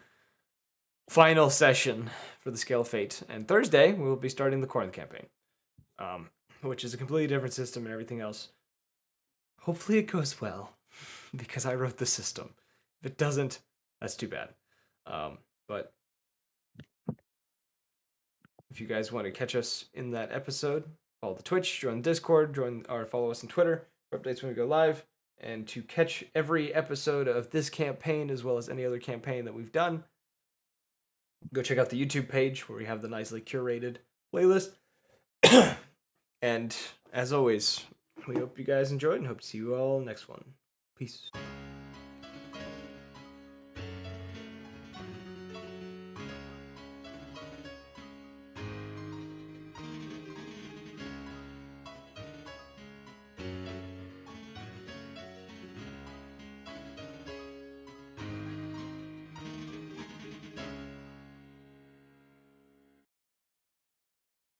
final session for the Scale of Fate. And Thursday, we will be starting the C.O.N campaign, which is a completely different system and everything else. Hopefully it goes well, because I wrote the system. If it doesn't, that's too bad. But if you guys want to catch us in that episode, follow the Twitch, join the Discord, follow us on Twitter for updates when we go live. And to catch every episode of this campaign, as well as any other campaign that we've done, go check out the YouTube page where we have the nicely curated playlist. And as always, we hope you guys enjoyed and hope to see you all next one. Peace.